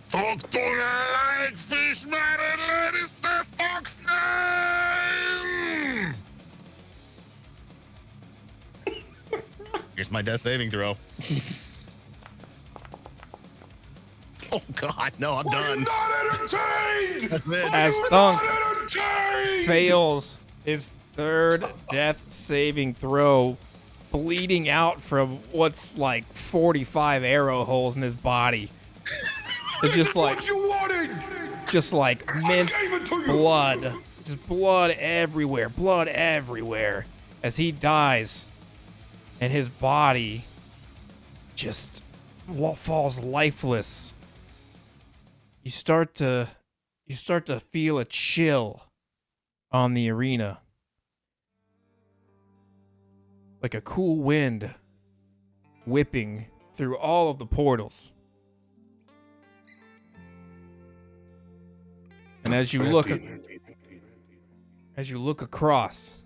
Folk don't like fish, man, and it's their fox name! Here's my death saving throw. Oh God, no, I'm Are you done. not entertained? That's it. As You Thunk not entertained? fails his 3rd death saving throw, bleeding out from what's like 45 arrow holes in his body. It's just like What you wanted? minced gave it to you. blood. Just blood everywhere. As he dies and his body just falls lifeless. You start to feel a chill on the arena. Like a cool wind whipping through all of the portals. And as you look as you look across,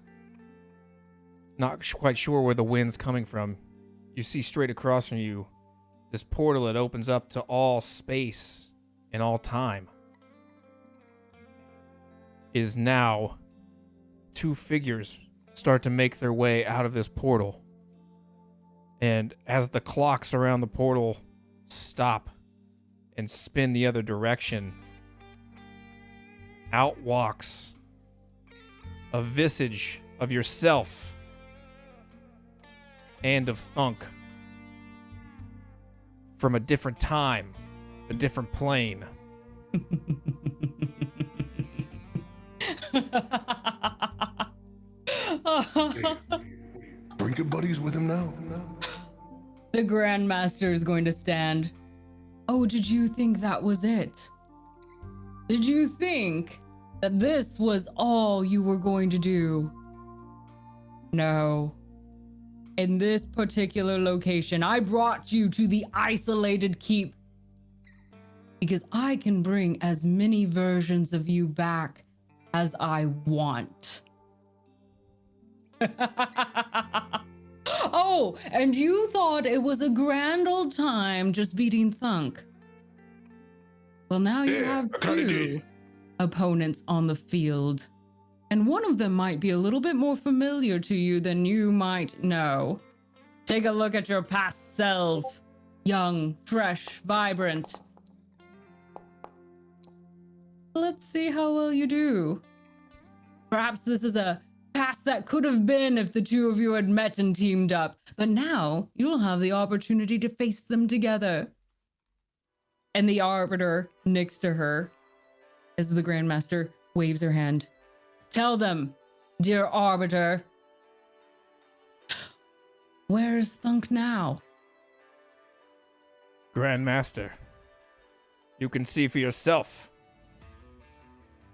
not quite sure where the wind's coming from, you see straight across from you this portal that opens up to all space and all time. Is now two figures start to make their way out of this portal. And as the clocks around the portal stop and spin the other direction, out walks a visage of yourself and of Thunk from a different time, a different plane. Drinking buddies with him now? The Grandmaster is going to stand. Oh, did you think that was it? Did you think that this was all you were going to do? No. In this particular location, I brought you to the isolated keep because I can bring as many versions of you back as I want. Oh, and you thought it was a grand old time just beating Thunk. Well, now you have two opponents on the field. And one of them might be a little bit more familiar to you than you might know. Take a look at your past self. Young, fresh, vibrant. Let's see how well you do. Perhaps this is a past that could have been if the two of you had met and teamed up. But now you'll have the opportunity to face them together. And the Arbiter next to her, as the Grandmaster waves her hand. Tell them, dear Arbiter, where is Thunk now? Grandmaster, you can see for yourself.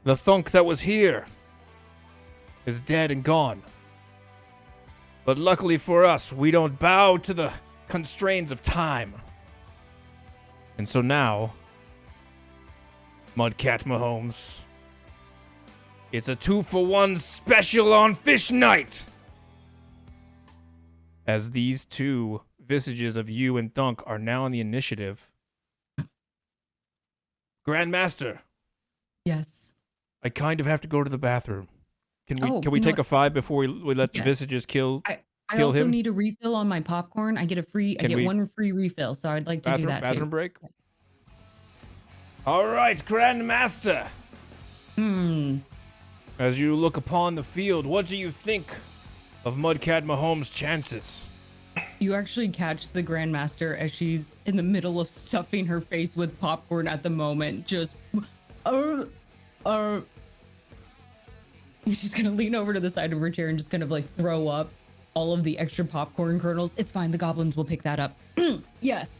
The Thunk that was here is dead and gone. But luckily for us, we don't bow to the constraints of time. And so now, Mudcat Mahomes, it's a 2-for-1 special on Fish Night! As these two visages of you and Thunk are now in the initiative. Grandmaster. Yes. I kind of have to go to the bathroom. Can we Oh, take a 5 before we let the Yes. visages kill I kill also him? need a refill on my popcorn. I get one free refill, so I'd like to do that bathroom too. break? All right, Grandmaster. As you look upon the field, what do you think of Mudcat Mahomes' chances? You actually catch the Grandmaster as she's in the middle of stuffing her face with popcorn at the moment. Just, she's gonna lean over to the side of her chair and just kind of like throw up all of the extra popcorn kernels. It's fine, the goblins will pick that up. Yes.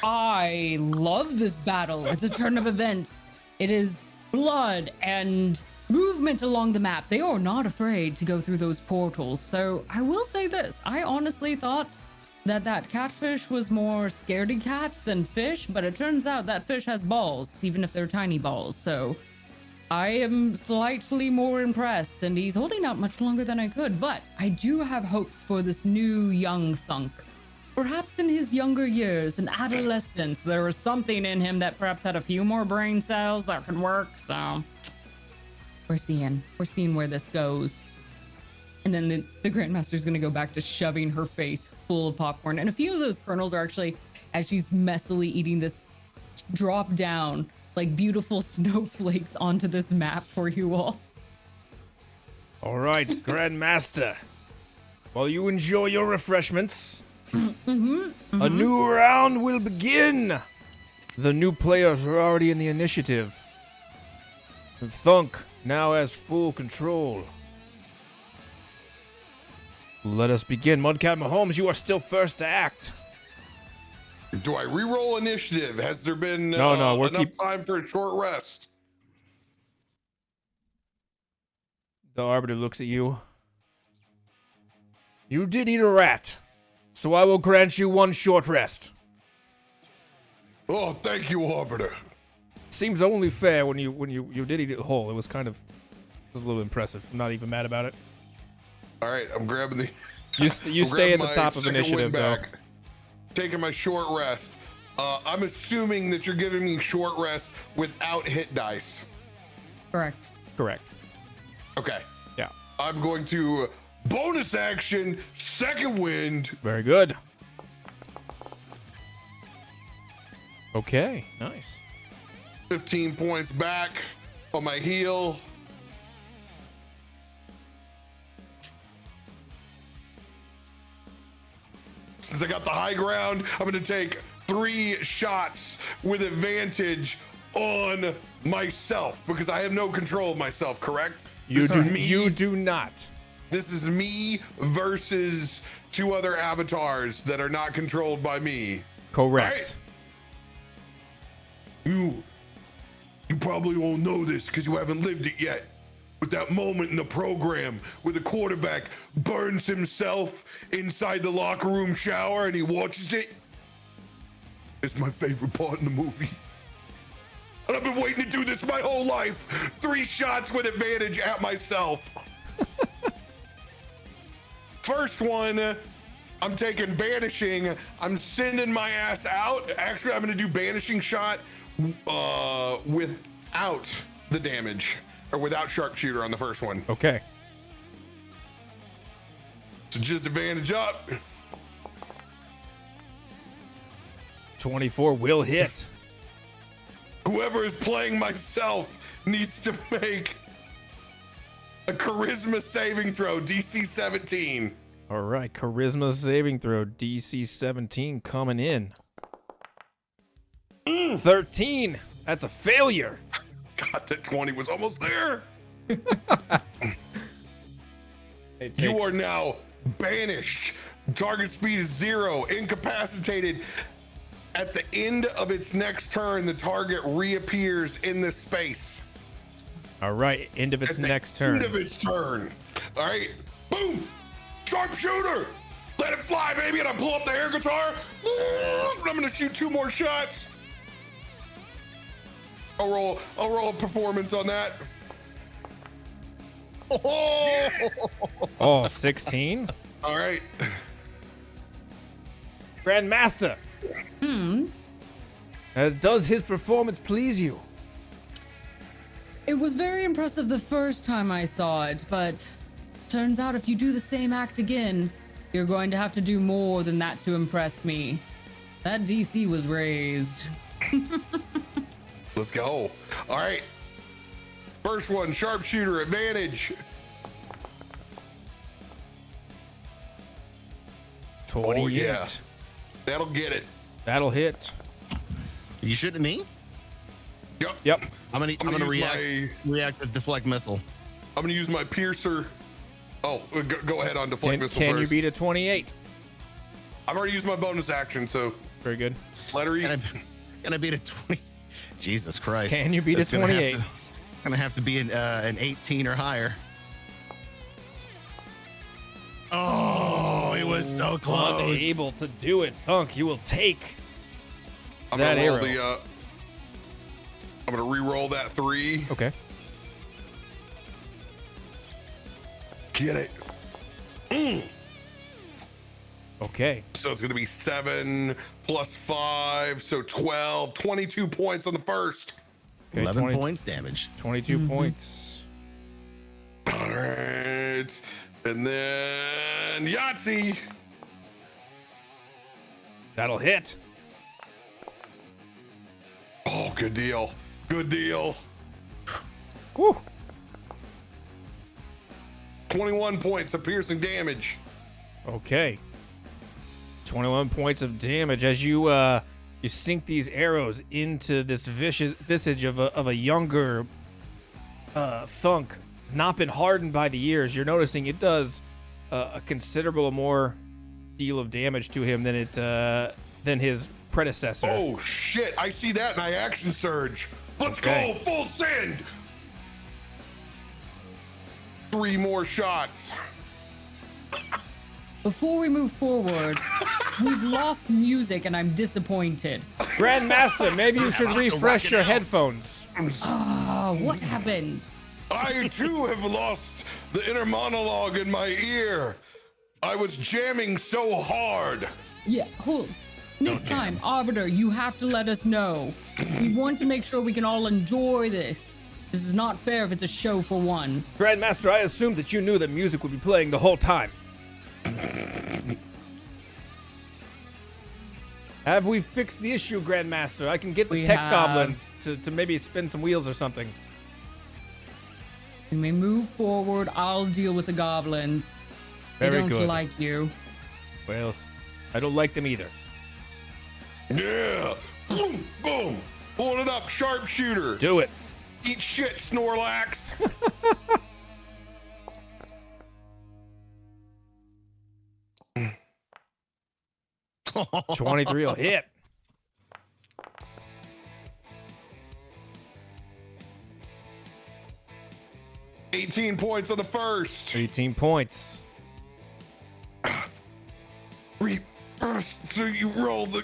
I love this battle. It's a turn of events. It is blood and movement along the map. They are not afraid to go through those portals. So I will say this. I honestly thought that catfish was more scaredy cat than fish, but it turns out that fish has balls, even if they're tiny balls. So I am slightly more impressed, and he's holding out much longer than I could, but I do have hopes for this new young Thunk. Perhaps in his younger years, in adolescence, there was something in him that perhaps had a few more brain cells that could work, so we're seeing where this goes. And then the Grandmaster's gonna go back to shoving her face full of popcorn, and a few of those kernels are actually, as she's messily eating this, drop down like beautiful snowflakes onto this map for you all. All right, Grandmaster. While you enjoy your refreshments, a new round will begin. The new players are already in the initiative. Thunk now has full control. Let us begin. Mudcat Mahomes, you are still first to act. Do I re-roll initiative? Has there been No, we're enough time for a short rest? The Arbiter looks at you. You did eat a rat, so I will grant you one short rest. Oh, thank you, Arbiter. Seems only fair when you did eat it whole. It was kind of It was a little impressive. I'm not even mad about it. All right, I'm grabbing the. You I'm stay at grabbing the my top of second initiative, wind though. back, taking my short rest. I'm assuming that you're giving me short rest without hit dice. Correct. Correct. Okay. Yeah. I'm going to bonus action, second wind. Very good. Okay, nice. 15 points back on my heal. Since I got the high ground, I'm going to take 3 shots with advantage on myself because I have no control of myself, correct? You This do. is me. You do not. This is me versus 2 other avatars that are not controlled by me. Correct. You probably won't know this because you haven't lived it yet. But that moment in the program where the quarterback burns himself inside the locker room shower and he watches it, it's my favorite part in the movie. And I've been waiting to do this my whole life. 3 shots with advantage at myself. First one, I'm taking banishing. I'm sending my ass out. Actually, I'm gonna do banishing shot without the damage, or without sharpshooter on the first one. Okay. So just advantage up. 24 will hit. Whoever is playing myself needs to make a charisma saving throw, DC 17. All right, charisma saving throw, DC 17 coming in. 13. That's a failure. God, that 20 was almost there. It You takes- are now banished. Target speed is 0, incapacitated. At the end of its next turn, the target reappears in this space. All right, end of its At the next turn. End of its turn. All right, boom, sharpshooter. Let it fly, baby. And I pull up the air guitar. I'm gonna shoot 2 more shots. I'll roll a performance on that. Oh, 16. All right. Grandmaster. Does his performance please you? It was very impressive the first time I saw it, but turns out if you do the same act again, you're going to have to do more than that to impress me. That DC was raised. Let's go. All right. First one, sharpshooter advantage. 28. Oh, yeah. That'll get it. That'll hit. You shooting at me? Yep. I'm gonna use react with deflect missile. I'm gonna use my piercer. Oh, go ahead on deflect missile Can first. you beat a 28? I've already used my bonus action, so Very good. lettery. Can I beat a 20? Jesus Christ. Can you beat That's a 28? Gonna have to be an 18 or higher. Oh, it was so close. Unable to do it. Thunk, you will take I'm that gonna roll arrow. I'm gonna re-roll that 3. Okay. Get it. Okay. So it's gonna be 7 plus 5, so 12, 22 points on the first. Okay, 11 20 points damage. 22 points. All right, and then Yahtzee. That'll hit. Oh, good deal. Good deal. Woo. 21 points of piercing damage. Okay. 21 points of damage as you you sink these arrows into this visage of a younger Thunk. It's not been hardened by the years. You're noticing it does a considerable more deal of damage to him than his predecessor. Oh shit! I see that and I action surge. Let's Okay. go full send. 3 more shots. Before we move forward, we've lost music and I'm disappointed. Grandmaster, maybe you should refresh your headphones. Oh, what happened? I too have lost the inner monologue in my ear. I was jamming so hard. Yeah, hold. Next time, Arbiter, you have to let us know. We want to make sure we can all enjoy this. This is not fair if it's a show for one. Grandmaster, I assumed that you knew that music would be playing the whole time. Have we fixed the issue, Grandmaster? I can get the tech goblins to maybe spin some wheels or something. You may move forward. I'll deal with the goblins. Very they don't good. like you. Well, I don't like them either. Yeah. Boom, boom. Pull it up, sharpshooter. Do it. Eat shit, Snorlax. 23 will hit. $18 points on the first. 18 points. So you rolled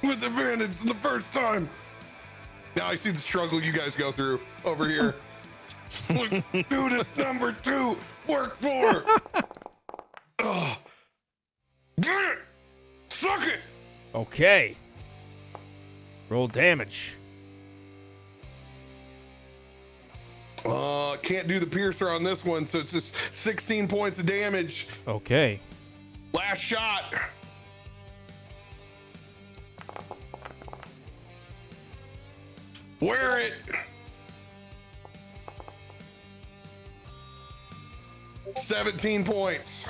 with advantage the first time. Now I see the struggle you guys go through over here. Look, who does number 2 work for? Get it! Suck it! Okay. Roll damage. Can't do the piercer on this one, so it's just 16 points of damage. Okay. Last shot. Wear it. 17 points.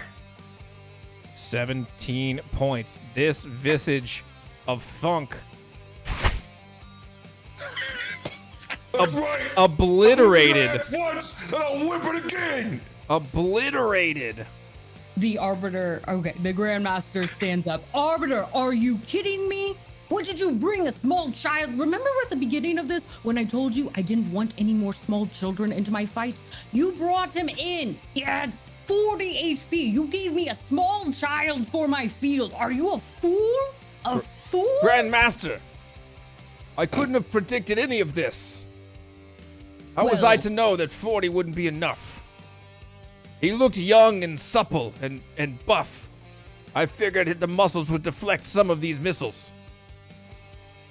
17 points. This visage of Thunk That's right. obliterated. I'll whip your ass once, and I'll whip it again. Obliterated. The Arbiter, okay, the Grandmaster stands up. Arbiter, are you kidding me? What did you bring, a small child? Remember at the beginning of this when I told you I didn't want any more small children into my fight? You brought him in. He had 40 HP. You gave me a small child for my field. Are you a fool? A fool? Grandmaster, I couldn't have predicted any of this. How was I to know that 40 wouldn't be enough? He looked young and supple and buff. I figured the muscles would deflect some of these missiles.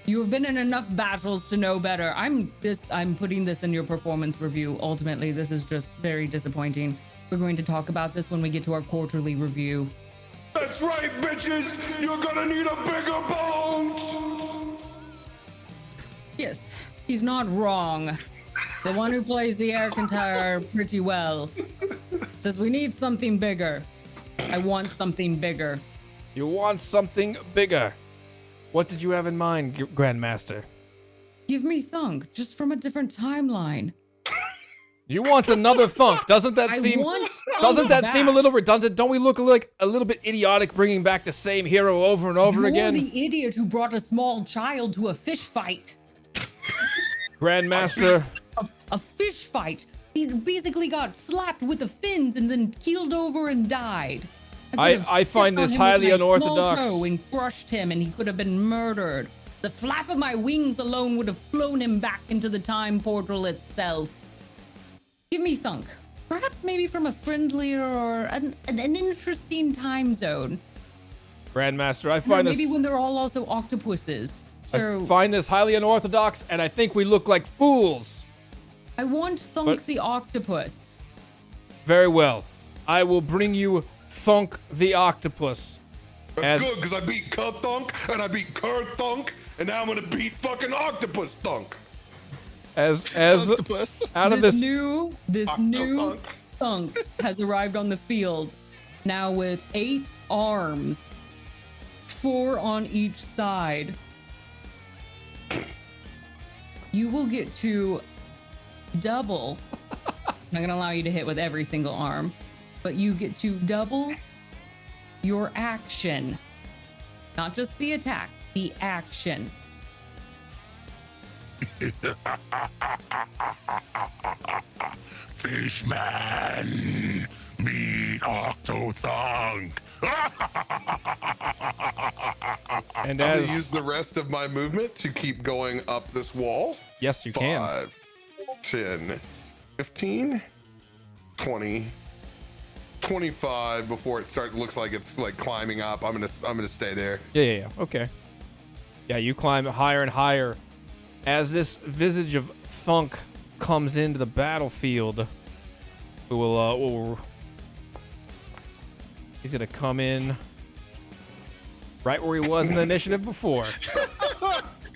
You have been in enough battles to know better. I'm putting this in your performance review. Ultimately, this is just very disappointing. We're going to talk about this when we get to our quarterly review. That's right, bitches. You're gonna need a bigger bones. Yes, he's not wrong. The one who plays the air guitar pretty well says we need something bigger. I want something bigger. You want something bigger. What did you have in mind, Grandmaster? Give me Thunk, just from a different timeline. You want another Thunk? Doesn't that seem a little redundant? Don't we look like a little bit idiotic bringing back the same hero over and over again? You're the idiot who brought a small child to a fish fight. Grandmaster. A fish fight. He basically got slapped with the fins and then keeled over and died. I find this highly unorthodox. Small toe and crushed him, and he could have been murdered. The flap of my wings alone would have flown him back into the time portal itself. Give me Thunk. Perhaps maybe from a friendlier or an interesting time zone. Grandmaster, I find maybe when they're all also octopuses. So I find this highly unorthodox, and I think we look like fools. I want Thunk the octopus. Very well. I will bring you Thunk the octopus. That's good, because I beat Thunk, and I beat Thunk, and now I'm gonna beat fucking Octopus Thunk. As out of this new Thunk has arrived on the field, now with 8 arms, 4 on each side. You will get to double. I'm not gonna allow you to hit with every single arm, but you get to double your action. Not just the attack, the action. Fishman, meet Octothunk. and I'm as gonna use the rest of my movement to keep going up this wall. yes, you can. 5, 10, 15, 20, 25 before it looks like it's like climbing up. I'm gonna stay there. Yeah. Okay. Yeah, you climb higher and higher as this visage of Thunk comes into the battlefield. He's gonna come in right where he was in the initiative before.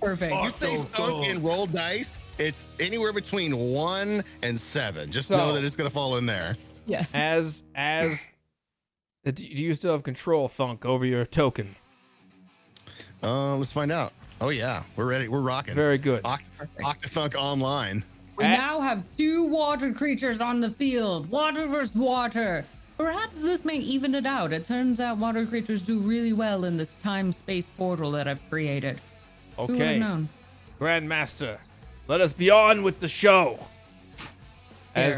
Perfect. You say Thunk and roll dice, it's anywhere between 1 and 7. Just know that it's gonna fall in there. Yes. Do you still have control, Thunk, over your token? Let's find out. Oh yeah, we're ready. We're rocking. Very good. Octathunk online. We now have 2 water creatures on the field. Water versus water. Perhaps this may even it out. It turns out water creatures do really well in this time-space portal that I've created. Who would have Okay, known? Grandmaster, let us be on with the show. Fair.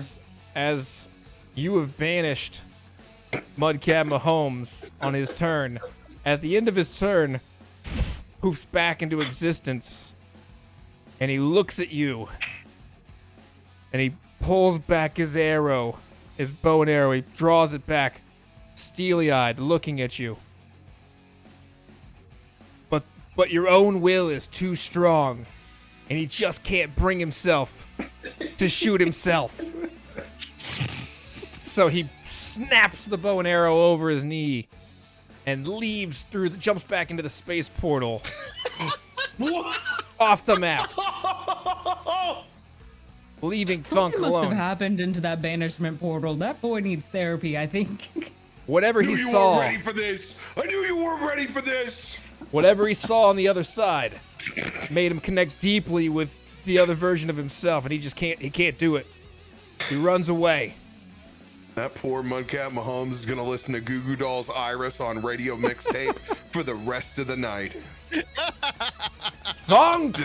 As you have banished Mudcat Mahomes on his turn, at the end of his turn, poofs back into existence, and he looks at you, and he pulls back his arrow, his bow and arrow. He draws it back, steely-eyed, looking at you. But your own will is too strong, and he just can't bring himself to shoot himself. So he snaps the bow and arrow over his knee and jumps back into the space portal off the map, leaving Thunk Something must have alone. happened into that banishment portal. That boy needs therapy, I think. Whatever he saw, Weren't ready for this. I knew you weren't ready for this. whatever he saw on the other side, made him connect deeply with the other version of himself, and he can't do it. He runs away. That poor Mudcat Mahomes is gonna listen to Goo Goo Dolls' Iris on radio mixtape for the rest of the night. Thunk!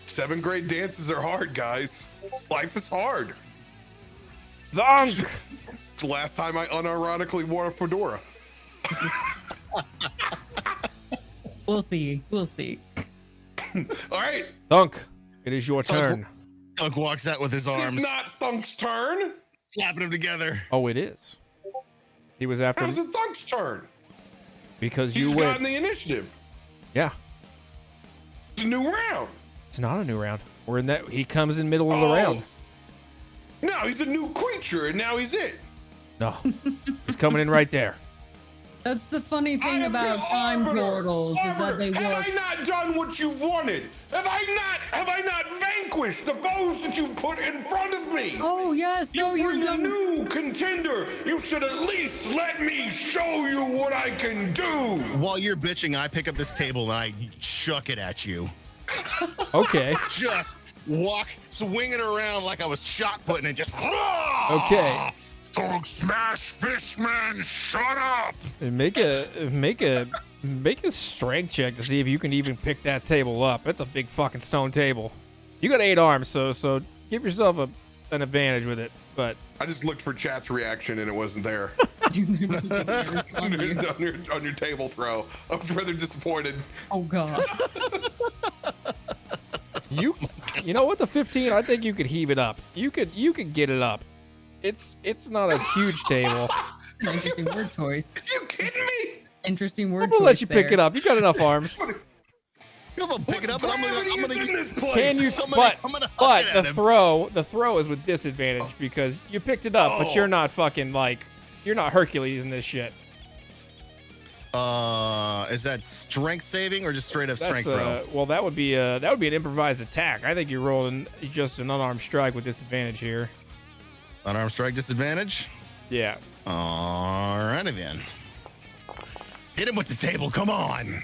7th grade dances are hard, guys. Life is hard. Thunk! It's the last time I unironically wore a fedora. We'll see. We'll see. All right. Thunk, it is your turn. Thunk walks out with his arms, It's not Thunk's turn. slapping them together. Oh, it is. He was after How's it Thunk's turn? because He's you gotten went. the initiative. Yeah, It's a new round. it's not a new round. We're in that. He comes in middle of the round. No, he's a new creature, and now he's it. No, he's coming in right there. That's the funny I thing am about the time arbiter. portals is that they Arbiter, work. Have I not done what you've wanted? Have I not vanquished the foes that you put in front of me? Oh yes, no, You're you've the done. new contender. You should at least let me show you what I can do. While you're bitching, I pick up this table and I chuck it at you. Okay. Just walk, swinging around like I was shot putting and just. Okay. Thunk smash fishman, shut up! And make a strength check to see if you can even pick that table up. That's a big fucking stone table. You got 8 arms, so give yourself an advantage with it. But I just looked for chat's reaction, and it wasn't there. on your table throw. I was rather disappointed. Oh god. you know what, the 15, I think you could heave it up. You could get it up. It's not a huge table. Interesting word choice. You kidding me? Interesting word I'm choice. gonna let you pick there. it up. You got enough arms. I'm gonna pick it up and I'm Gravity gonna is in this place. Can you? I'm But gonna huck it at him. the throw is with disadvantage because you picked it up, but you're not fucking you're not Hercules in this shit. Is that strength saving or just straight up That's strength throw? well, that would be an improvised attack. I think you're rolling just an unarmed strike with disadvantage here. Unarmed strike disadvantage? Yeah. Alrighty then. Hit him with the table, come on.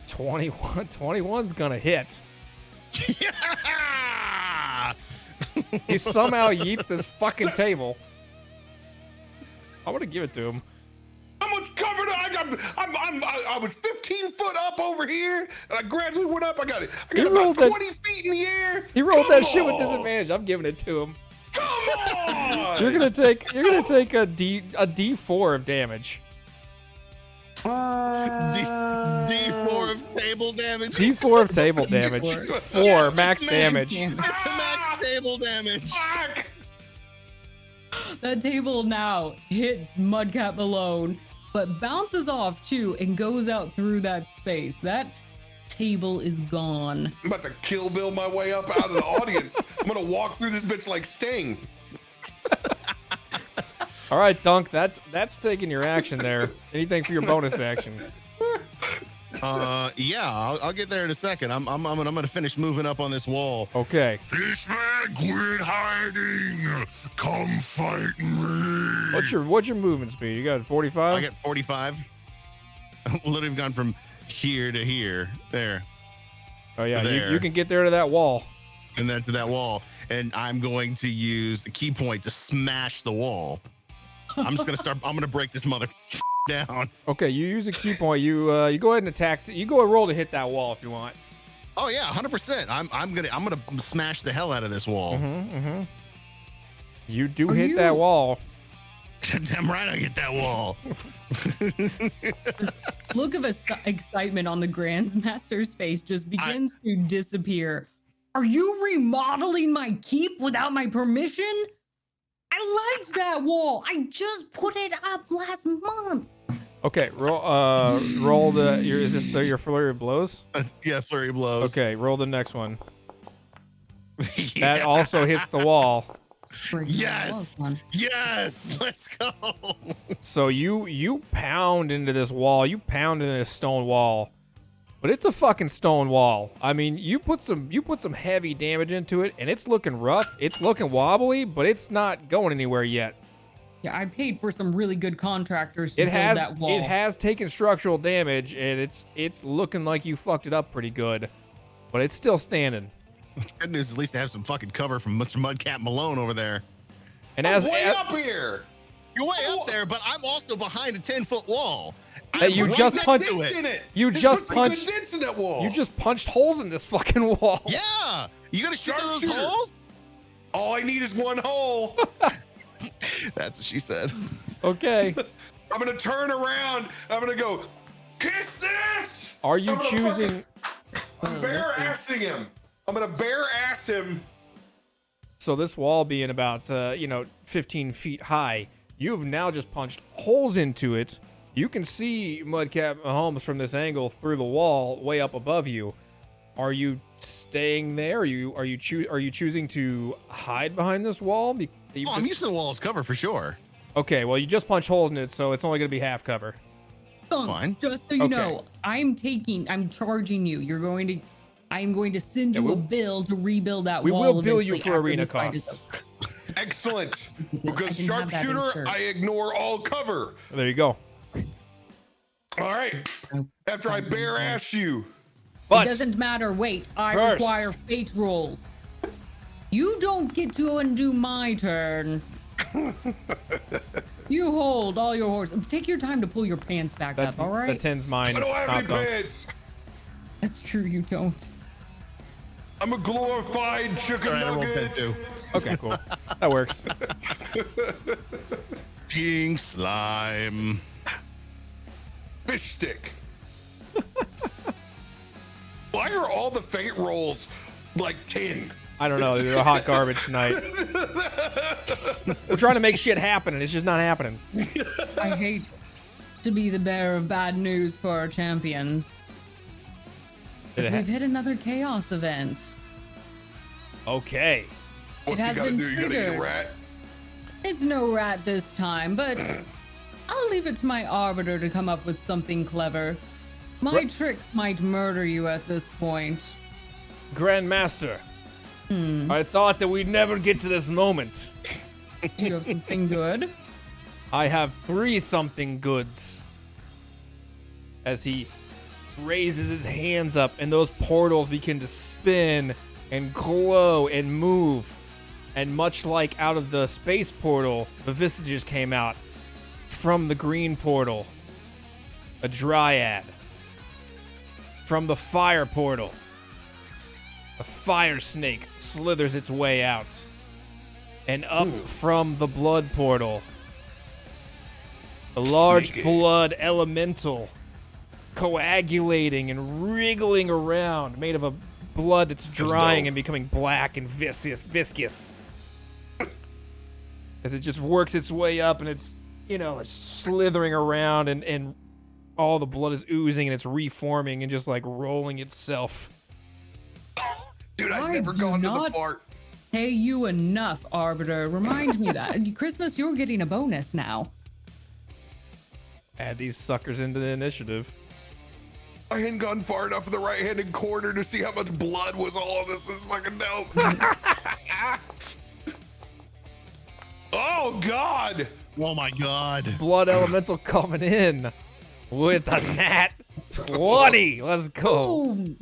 21's gonna hit. Yeah! He somehow yeets this fucking table. I'm gonna give it to him. How much cover do I got? I was 15 foot up over here, and I gradually went up. I got He about rolled that- 20 feet in the air. He rolled Come that shit with on. disadvantage. I'm giving it to him. Come on! You're gonna take a D4 of damage. D4 of table damage. D4 of table damage. 4 max Max damage. damage. It's a max Table damage. Fuck! That table now hits Mudcat Malone, but bounces off too and goes out through that space. That table is gone. I'm about to Kill Bill my way up out of the audience. I'm gonna walk through this bitch like Sting. All right, Dunk, that's taking your action there. Anything for your bonus action? Yeah, I'll get there in a second. I'm gonna finish moving up on this wall. Okay. Fishman, quit hiding. Come fight me. What's your movement speed? You got 45? I got 45. Literally gone from here to here. There. Oh yeah, there. you can get there to that wall. And then to that wall. And I'm going to use a key point to smash the wall. I'm gonna break this mother down. Okay, you use a key point. You go ahead and attack. You go and roll to hit that wall if you want. Oh yeah, 100%. I'm gonna smash the hell out of this wall. You do hit that wall. Damn right I get that wall. This look of excitement on the Grandmaster's face just begins to disappear. Are you remodeling my keep without my permission? I liked that wall. I just put it up last month. Okay, roll is this your flurry of blows? Yeah, flurry of blows. Okay, roll the next one. Yeah. That also hits the wall. Yes. Yes. Let's go. So you pound into this wall. You pound into this stone wall. But it's a fucking stone wall. I mean, you put some heavy damage into it, and it's looking rough. It's looking wobbly, but it's not going anywhere yet. Yeah, I paid for some really good contractors to build that wall. It has taken structural damage, and it's looking like you fucked it up pretty good, but it's still standing. Good news, at least to have some fucking cover from Mr. Mudcat Malone over there. And I'm way up here. You're way up there, but I'm also behind a 10-foot wall. That you just punched. You just punched. In that wall. You just punched holes in this fucking wall. Yeah, you gonna shoot through those Sharpshooter. holes? All I need is one hole. That's what she said. Okay. I'm gonna turn around. I'm gonna go. Kiss this. Are you I'm gonna choosing? I'm bare assing him. I'm gonna bare ass him. So this wall being about 15 feet high, you've now just punched holes into it. You can see Mudcat Mahomes from this angle through the wall, way up above you. Are you staying there? Are you choosing to hide behind this wall? I'm using the wall as cover for sure. Okay, well you just punched holes in it, so it's only gonna be half cover. Fine. Just so you know, I'm charging you. I'm going to send you a bill to rebuild that We wall. will bill you eventually for after arena this fight is costs. over. Excellent. Because I can have that sharpshooter, insured. I ignore all cover. There you go. All right. After I bare ass you. It But doesn't matter. Wait, I first- require fate rolls. You don't get to undo my turn. You hold all your horses. Take your time to pull your pants back up, all right? That 10's mine. I don't have not any Dunk's. pants. That's true, you don't. I'm a glorified chicken All right, I rolled 10 nugget. too. Okay, cool. That works. King slime. Fish stick. Why are all the fate rolls like 10? I don't know. They're hot garbage tonight. We're trying to make shit happen, and it's just not happening. I hate to be the bearer of bad news for our champions. Did it We've hit another chaos event. Okay. What's has you gotta been do? You gotta eat a triggered. rat? It's no rat this time, but I'll leave it to my arbiter to come up with something clever. My tricks might murder you at this point. Grandmaster. I thought that we'd never get to this moment. Do you have something good? I have 3 something goods. As he raises his hands up and those portals begin to spin and glow and move. And much like out of the space portal, the Visages came out. From the green portal, a Dryad. From the fire portal, a fire snake slithers its way out. And up from the blood portal, a large Snake. blood elemental coagulating and wriggling around, made of a blood that's drying dope. and becoming black and viscous. As it just works its way up and it's, it's slithering around and all the blood is oozing and it's reforming and just like rolling itself. Dude, I've I never do gone to the not- part. Pay you enough, Arbiter. Remind me that. Christmas, you're getting a bonus now. Add these suckers into the initiative. I hadn't gone far enough in the right-handed corner to see how much blood was all of this. This is fucking dope. Oh, God. Oh my God. Blood elemental coming in with a nat 20. Let's go. Ooh.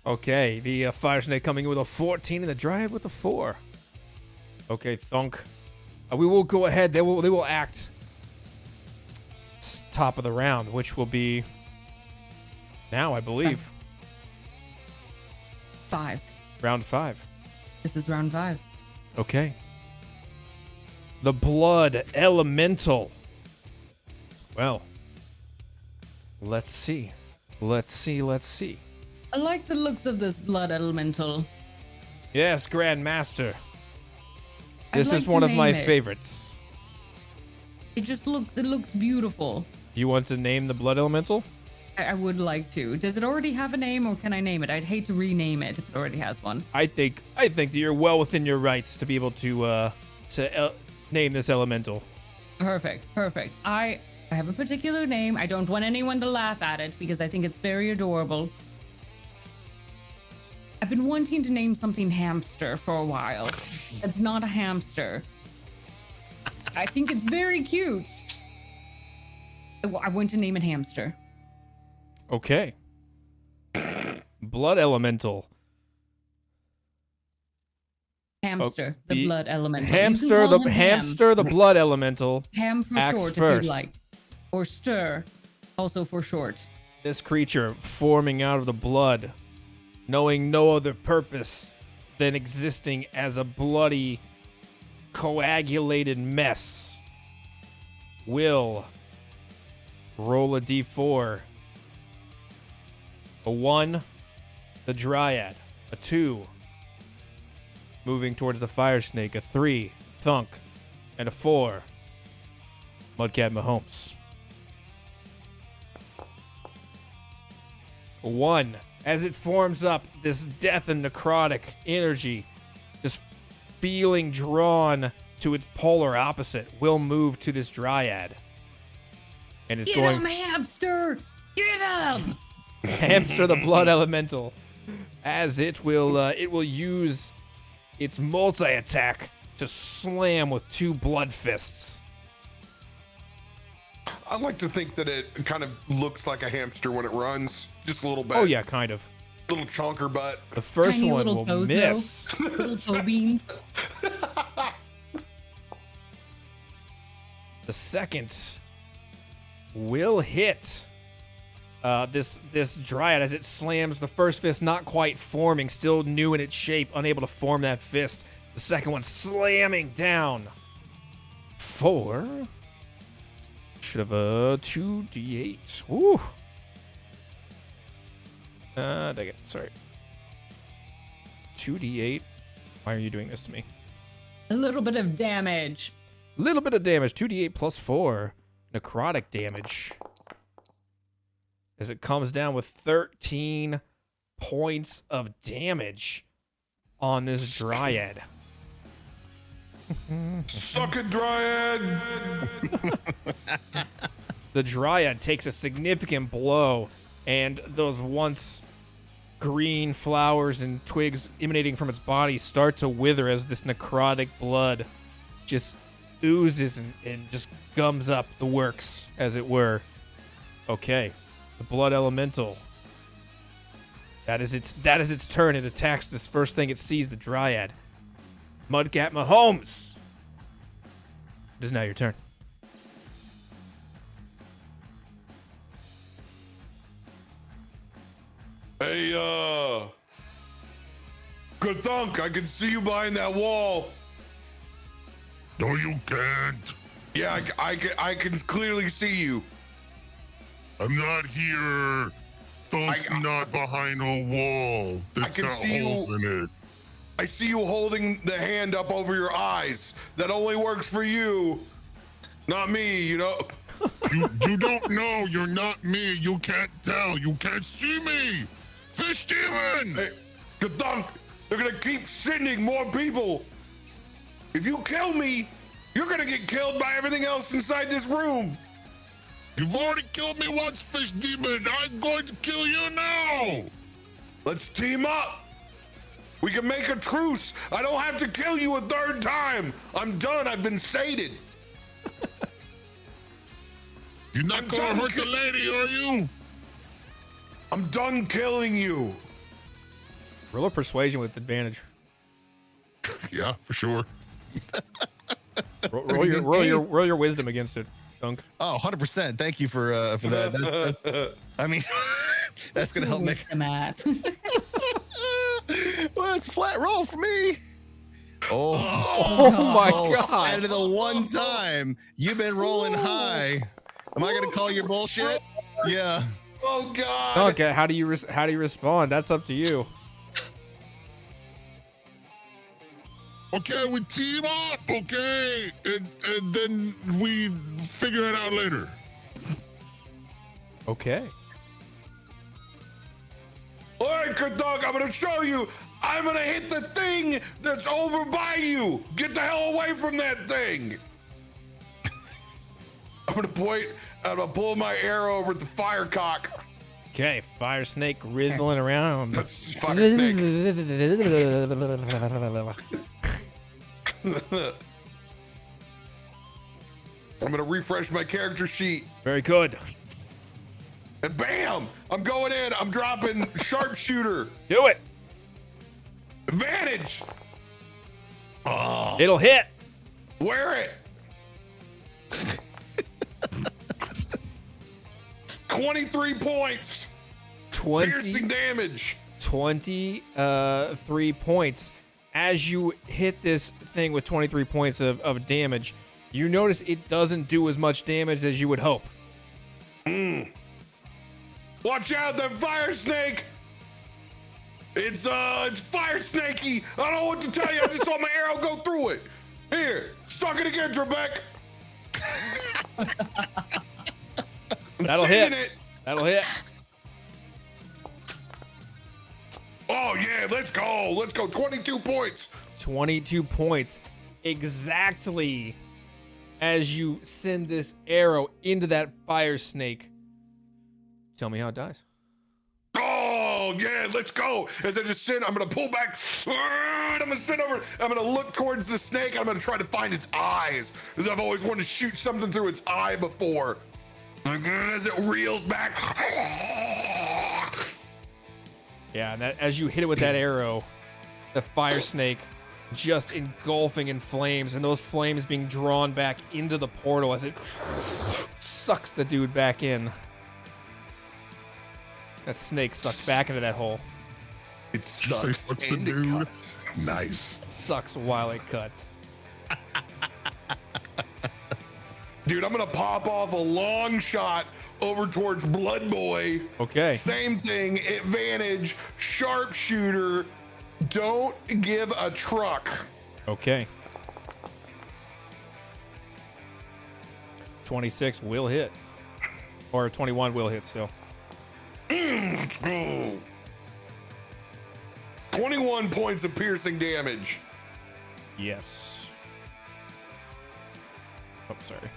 Okay, the fire snake coming in with a 14 and the dryad with a 4. Okay, Thunk. We will go ahead. They will act top of the round, which will be now, I believe. 5. Round 5. This is round 5. Okay. The blood elemental. Well, let's see. Let's see. I like the looks of this blood elemental. Yes, Grandmaster. I'd This like is to one of name my it. favorites. It looks beautiful. You want to name the blood elemental? I would like to. Does it already have a name, or can I name it? I'd hate to rename it if it already has one. I think that you're well within your rights to be able to name this elemental. Perfect. I have a particular name. I don't want anyone to laugh at it because I think it's very adorable. I've been wanting to name something hamster for a while. It's not a hamster. I think it's very cute. I want to name it Hamster. Okay. Blood elemental. Hamster, the the blood elemental. Hamster, the blood elemental. Ham for acts short, first. if you'd like. Or stir, also for short. This creature forming out of the blood, knowing no other purpose than existing as a bloody, coagulated mess, will roll a d4. A 1, the dryad. A 2, moving towards the fire snake. A 3, Thunk. And a 4, Mudcat Mahomes. A 1, as it forms up this death and necrotic energy, just feeling drawn to its polar opposite, will move to this dryad. And it's Get going him, Hamster! Get him! Hamster the blood elemental, as it will use its multi-attack to slam with 2 blood fists. I like to think that it kind of looks like a hamster when it runs, just a little bit. Oh yeah, kind of. Little chonker butt. The first Tiny one little will toes, though. miss. Little toe beans. The second will hit this dryad as it slams the first fist, not quite forming, still new in its shape, unable to form that fist. The second one slamming down. 4. Should have a 2d8. Woo. Dang it. Sorry. 2d8. Why are you doing this to me? A little bit of damage. Little bit of damage. 2d8 plus 4. Necrotic damage. As it comes down with 13 points of damage on this dryad. Suck it, Dryad! The dryad takes a significant blow, and those once green flowers and twigs emanating from its body start to wither as this necrotic blood just oozes and just gums up the works, as it were. Okay, the blood elemental. That is its turn. It attacks this first thing it sees, the dryad. Mudcat Mahomes. It is now your turn. Hey, good thunk. I can see you behind that wall. No, you can't. Yeah, I can clearly see you. I'm not here. Thunk not behind a wall that's can got see holes you. in it. I see you holding the hand up over your eyes. That only works for you, not me, you know? You don't know. You're not me. You can't tell. You can't see me. Fish demon. Hey, Gadunk, they're gonna keep sending more people. If you kill me, you're gonna get killed by everything else inside this room. You've already killed me once, fish demon. I'm going to kill you now. Let's team up. We can make a truce. I don't have to kill you a third time. I'm done. I've been sated. You're not gonna hurt the lady, are you? I'm done killing you. Roll a persuasion with advantage. Yeah, for sure. Roll your wisdom against it, Dunk. Oh, 100%. Thank you for that. I mean, that's gonna help make. Matt. Well, it's a flat roll for me. Oh my god! And the one time you've been rolling high, am I gonna call your bullshit? Yeah. Oh God. Okay, how do you respond? That's up to you. Okay, we team up, okay? And then we figure it out later. Okay. All right, good dog, I'm gonna show you. I'm gonna hit the thing that's over by you. Get the hell away from that thing. I'm gonna pull my arrow over at the fire cock. Okay, fire snake wriggling around. That's fire snake. I'm gonna refresh my character sheet. Very good. And bam! I'm going in. I'm dropping sharpshooter. Do it. Advantage. Oh. It'll hit. Wear it. 23 points. 20. Piercing damage. 23 points. As you hit this thing with 23 points of damage, you notice it doesn't do as much damage as you would hope. Watch out, that fire snake. It's fire snaky. I don't know what to tell you. I just saw my arrow go through it. Here, suck it again, Trebek. That'll hit. That'll hit. Oh yeah, let's go. Let's go. 22 points. 22 points. Exactly as you send this arrow into that fire snake. Tell me how it dies. Oh yeah, let's go. As I just send, I'm gonna pull back. I'm gonna send over. I'm gonna look towards the snake. I'm gonna try to find its eyes, because I've always wanted to shoot something through its eye before. As it reels back. Yeah, and that as you hit it with that arrow, the fire snake just engulfing in flames, and those flames being drawn back into the portal as it sucks the dude back in. That snake sucks back into that hole. It Say sucks. what's the and it dude? cuts. Nice. Sucks while it cuts. Dude, I'm gonna pop off a long shot over towards Blood Boy. Okay. Same thing, advantage, sharpshooter, don't give a truck. Okay. 26 will hit. Or 21 will hit still. Let's go. 21 points of piercing damage. Yes. Oh, sorry.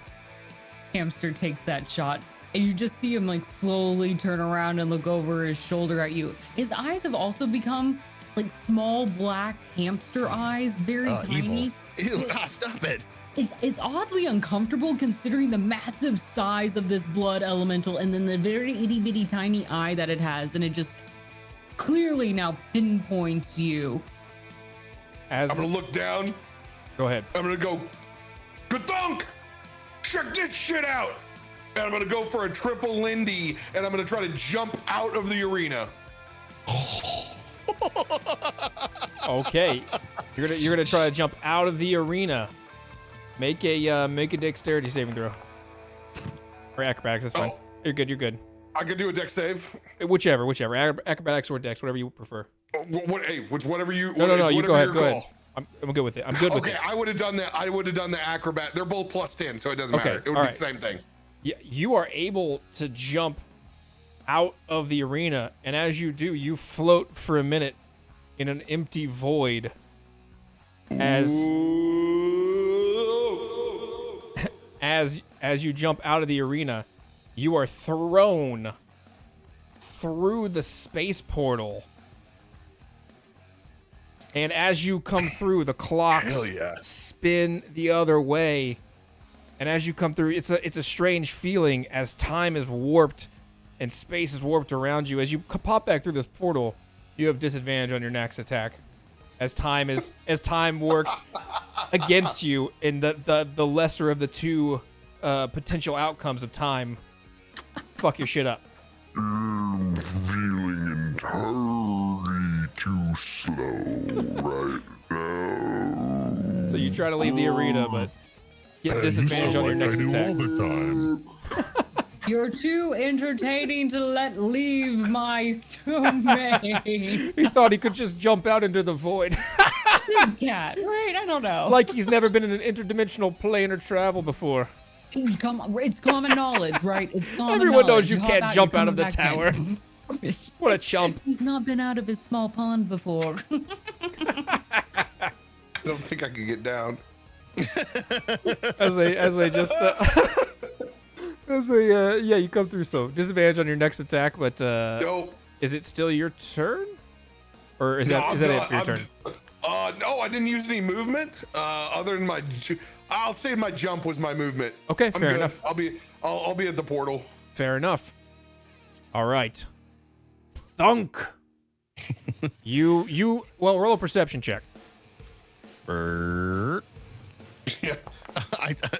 Hamster takes that shot, and you just see him like slowly turn around and look over his shoulder at you. His eyes have also become like small black hamster eyes, very tiny. Evil. Ew, stop it. It's oddly uncomfortable considering the massive size of this blood elemental and then the very itty bitty tiny eye that it has, and it just clearly now pinpoints you. As I'm gonna look down. Go ahead. I'm gonna go, Gadunk! Check this shit out! And I'm gonna go for a triple Lindy, and I'm gonna try to jump out of the arena. Okay. You're gonna try to jump out of the arena. Make a dexterity saving throw. Or acrobatics, that's fine. Oh. You're good. I could do a dex save. Whichever. Acrobatics or dex, whatever you prefer. Whatever you. No. You go ahead. Go ahead. I'm good with it. I'm good with it. Okay, I would have done the acrobat. They're both +10, so it doesn't matter. It would be the same thing. Yeah, you are able to jump out of the arena, and as you do, you float for a minute in an empty void. As you jump out of the arena, you are thrown through the space portal. And as you come through, the clocks spin the other way. And as you come through, it's a strange feeling as time is warped and space is warped around you. As you pop back through this portal, you have disadvantage on your next attack. As time works against you, and the lesser of the two potential outcomes of time fuck your shit up. I'm feeling entirely too slow right now. So you try to leave the arena, but get disadvantage on your next attack. All the time. You're too entertaining to let leave my domain. He thought he could just jump out into the void. This cat, right? I don't know. Like he's never been in an interdimensional plane or travel before. It's common knowledge, right? It's common Everyone knows knowledge. you hop can't out, jump you're out of the coming back tower. in. What a chump. He's not been out of his small pond before. I don't think I could get down. You come through. So disadvantage on your next attack, but Nope. is it still your turn, or is that it for your turn? No, I didn't use any movement. Other than I'll say my jump was my movement. Okay, I'm fair good. enough. I'll be at the portal. Fair enough. All right. Thunk. Well, roll a perception check. Bert. Yeah.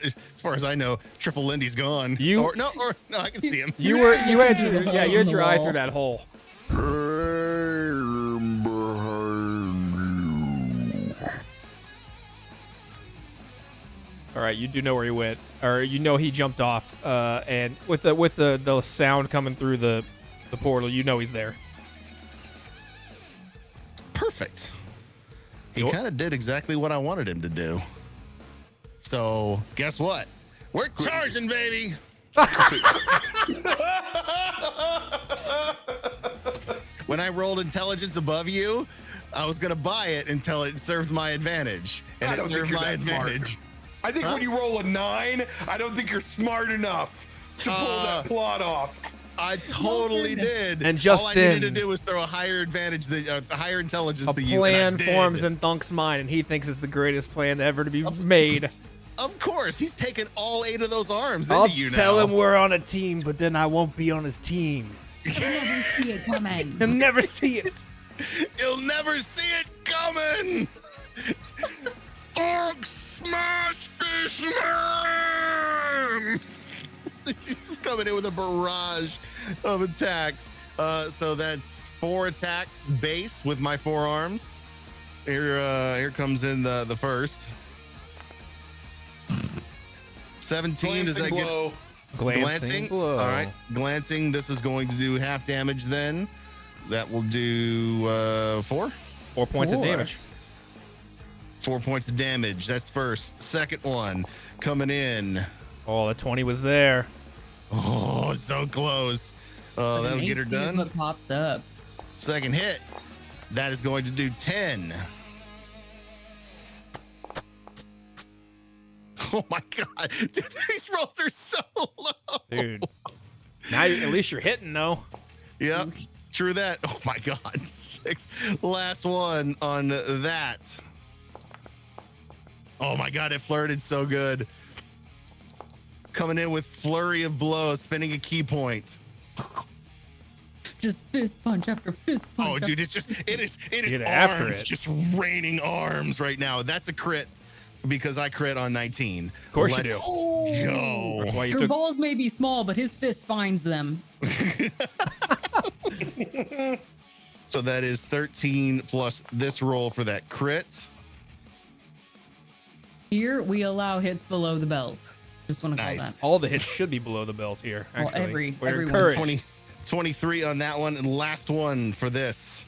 As far as I know, Triple Lindy's gone. You- no, I can see him. You had your eye through that hole. I'm behind you. All right, you do know where he went, or you know he jumped off, and with the sound coming through the portal, you know he's there. Perfect. He Nope. kind of did exactly what I wanted him to do. So guess what? We're charging, baby. When I rolled intelligence above you, I was gonna buy it until it served my advantage, and I it don't think served you're my that smart. advantage. I think when you roll a 9, I don't think you're smart enough to pull that plot off. I totally did. And just all I then- needed to do was throw a higher advantage, a higher intelligence A than you. plan and I did. forms in Thunk's mind, and he thinks it's the greatest plan ever to be made. Of course, he's taken all 8 of those arms I'll into you tell now. him we're on a team, but then I won't be on his team. You'll never see it coming. He'll never see it. You'll never see it coming. Fuck smash fishman! He's coming in with a barrage of attacks. So that's 4 attacks base with my 4 arms. Here comes in the first. 17. Does that blow. Glancing blow. All right, glancing. This is going to do half damage. Then that will do 4. 4 points of 4. damage. 4 points of damage. That's first. Second one coming in. Oh, the 20 was there. Oh, so close. That'll get her done. What pops up? Second hit. That is going to do 10. Oh my god. Dude, these rolls are so low. Dude. Now at least you're hitting, though. Yep. True that. Oh my god. 6. Last one on that. Oh my god, it flirted so good. Coming in with flurry of blows, spinning a key point. Just fist punch after fist punch. Oh, dude, it is Get arms, after it. just raining arms right now. That's a crit because I crit on 19. Of course you Let's do. go. That's why you Your took. balls may be small, but his fist finds them. So that is 13 plus this roll for that crit. Here, we allow hits below the belt. Just want to call Nice. that. All the hits should be below the belt here. Well, Actually, every we're one. encouraged. 23 on that one. And last one for this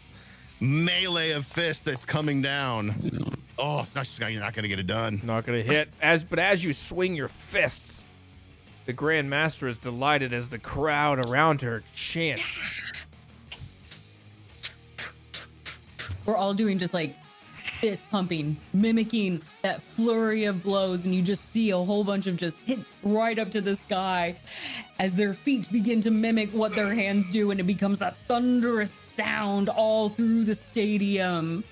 melee of fists that's coming down. Oh, it's not just you're not going to get it done. Not gonna hit. But as you swing your fists, the Grand Master is delighted as the crowd around her chants. We're all doing just like fist pumping, mimicking that flurry of blows, and you just see a whole bunch of just hits right up to the sky as their feet begin to mimic what their hands do, and it becomes a thunderous sound all through the stadium.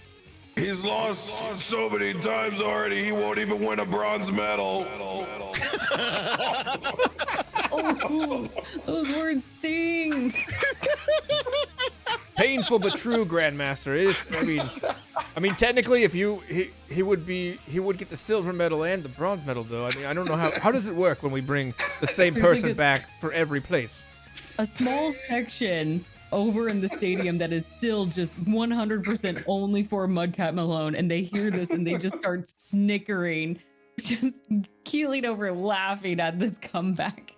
He's lost so many times already, he won't even win a bronze medal. Oh, those words sting. Painful but true, Grandmaster. It is. I mean, technically, if he would get the silver medal and the bronze medal, though. I mean, I don't know how does it work when we bring the same person back for every place. A small section over in the stadium that is still just 100% only for Mudcat Malone, and they hear this and they just start snickering, just keeling over laughing at this comeback.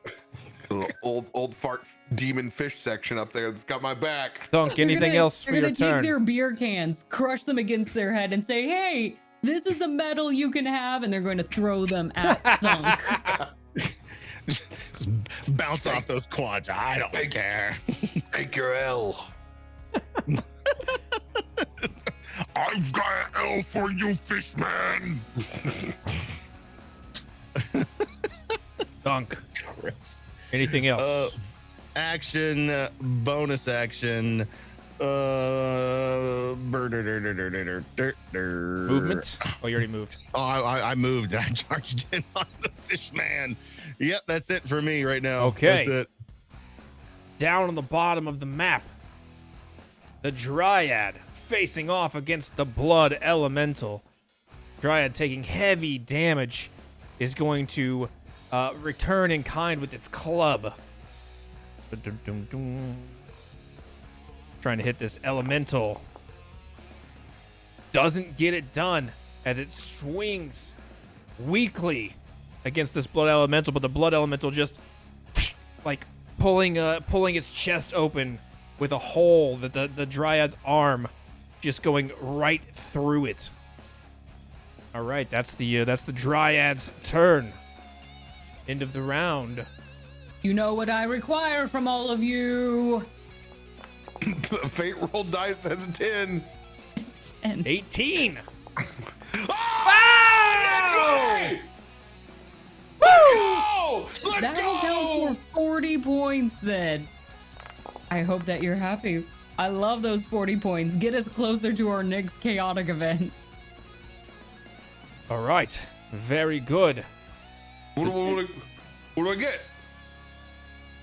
Old fart demon fish section up there that's got my back. Thunk, anything else for your They're gonna turn? take their beer cans, crush them against their head, and say, "Hey, this is a medal you can have," and they're going to throw them at Thunk. Just bounce off those quads. I don't care. Take your L. I've got an L for you, fish man. Thunk. Anything else? Action, bonus action. Movement? Oh, you already moved. Oh, I moved. I charged in on the fish man. Yep, that's it for me right now. Okay. That's it. Down on the bottom of the map, the Dryad facing off against the Blood Elemental. Dryad taking heavy damage is going to return in kind with its club. Trying to hit this Elemental. Doesn't get it done as it swings weakly against this Blood Elemental, but the Blood Elemental just like pulling its chest open with a hole that the Dryad's arm just going right through it. All right, that's the Dryad's turn. End of the round. You know what I require from all of you. Fate roll dice has a 10. 10. 18. Oh! Woo! That'll count for 40 points then. I hope that you're happy. I love those 40 points. Get us closer to our next chaotic event. All right, very good. What do I get?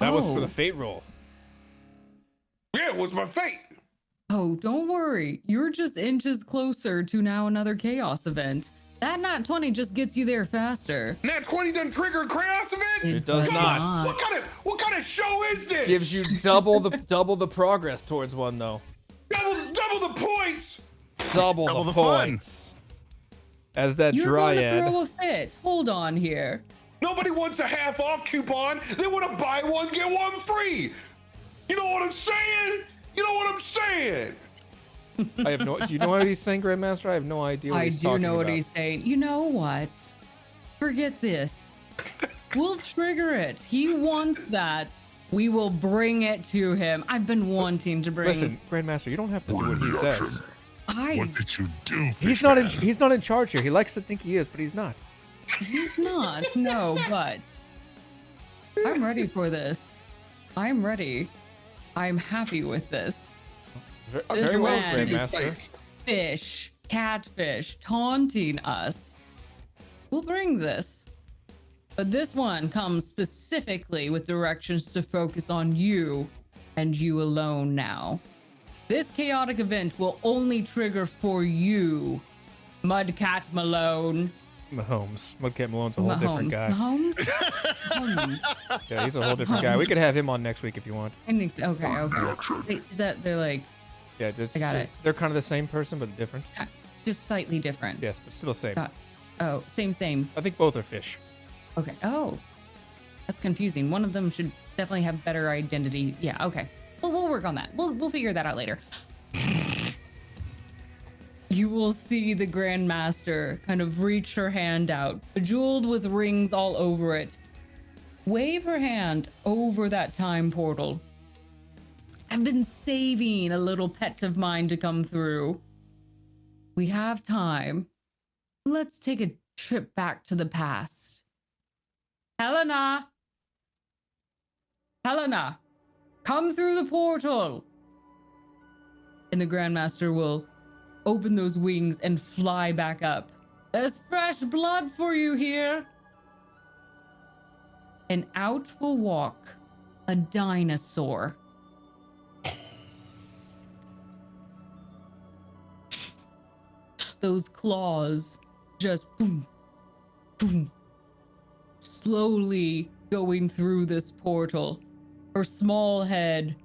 That was for Oh. the fate roll. Yeah, what's my fate? Oh, don't worry. You're just inches closer to now another chaos event. That nat 20 just gets you there faster. Nat 20 doesn't trigger a chaos event? It does does not. What kind of show is this? Gives you double the progress towards one though. double the points. Double Double the the fun. points. As that You're going to Dryad. throw a fit. Hold on here. Nobody wants a half off coupon. They want to buy one, get one free. You know what I'm saying? I have no. Do you know what he's saying, Grandmaster? I have no idea what I he's do talking know what about. he's saying. You know what? Forget this. We'll trigger it. He wants that. We will bring it to him. I've been wanting to bring. Listen, Grandmaster, you don't have to do what he says. What did you do, fish He's not in. man? He's not in charge here. He likes to think he is, but he's not. He's not. No, but I'm ready for this. I'm ready. I'm happy with this. This Very well, man- Grandmaster. Fish, catfish, taunting us. We'll bring this. But this one comes specifically with directions to focus on you and you alone now. This chaotic event will only trigger for you, Mudcat Malone. Mahomes. Mudcat Malone's a whole different guy. Mahomes? Mahomes? Yeah, he's a whole different guy. We could have him on next week if you want. I think so. Okay. Wait, is that they're like Yeah, I got it. They're kind of the same person, but different. just slightly different? Yes, but still the same. Got- Oh, same. I think both are fish. Okay. Oh, that's confusing. One of them should definitely have better identity. Yeah. Okay. But we'll work on that. We'll figure that out later. You will see the Grandmaster kind of reach her hand out, bejeweled with rings all over it. Wave her hand over that time portal. I've been saving a little pet of mine to come through. We have time. Let's take a trip back to the past. Helena! Helena! Come through the portal! And the Grandmaster will open those wings and fly back up. There's fresh blood for you here. And out will walk a dinosaur. Those claws just boom, boom, slowly going through this portal. Her small head,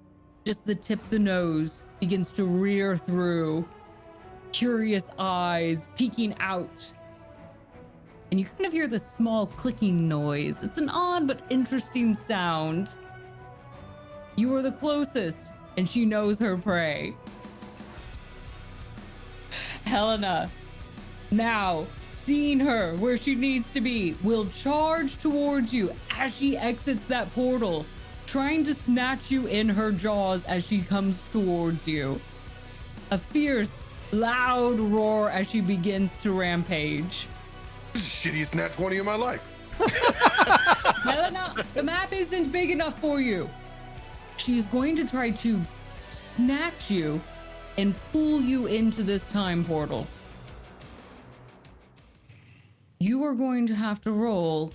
just the tip of the nose, begins to rear through. Curious eyes peeking out. And you kind of hear this small clicking noise. It's an odd but interesting sound. You are the closest, and she knows her prey. Helena, now, seeing her where she needs to be, will charge towards you as she exits that portal, trying to snatch you in her jaws as she comes towards you. A fierce, loud roar as she begins to rampage. This is the shittiest nat 20 of my life. Helena, the map isn't big enough for you. She's going to try to snatch you and pull you into this time portal. You are going to have to roll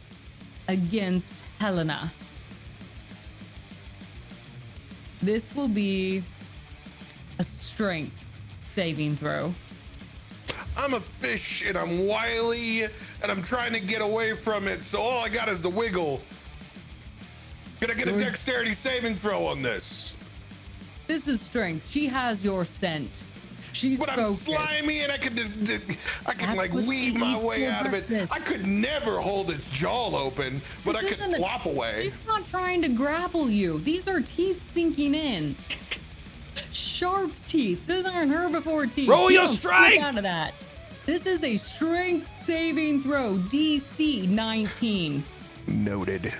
against Helena. This will be a strength saving throw. I'm a fish and I'm wily and I'm trying to get away from it, so all I got is the wiggle. Can I get a dexterity saving throw on this? This is strength. She has your scent. She's But focused. I'm slimy and I can That's like what she weave my eats way for out of it. breakfast. I could never hold its jaw open, but This I could isn't a- flop away. She's not trying to grapple you. These are teeth sinking in. Sharp teeth. These aren't herbivore teeth. Roll You your don't stick strength! out of that. This is a strength saving throw. DC 19. Noted.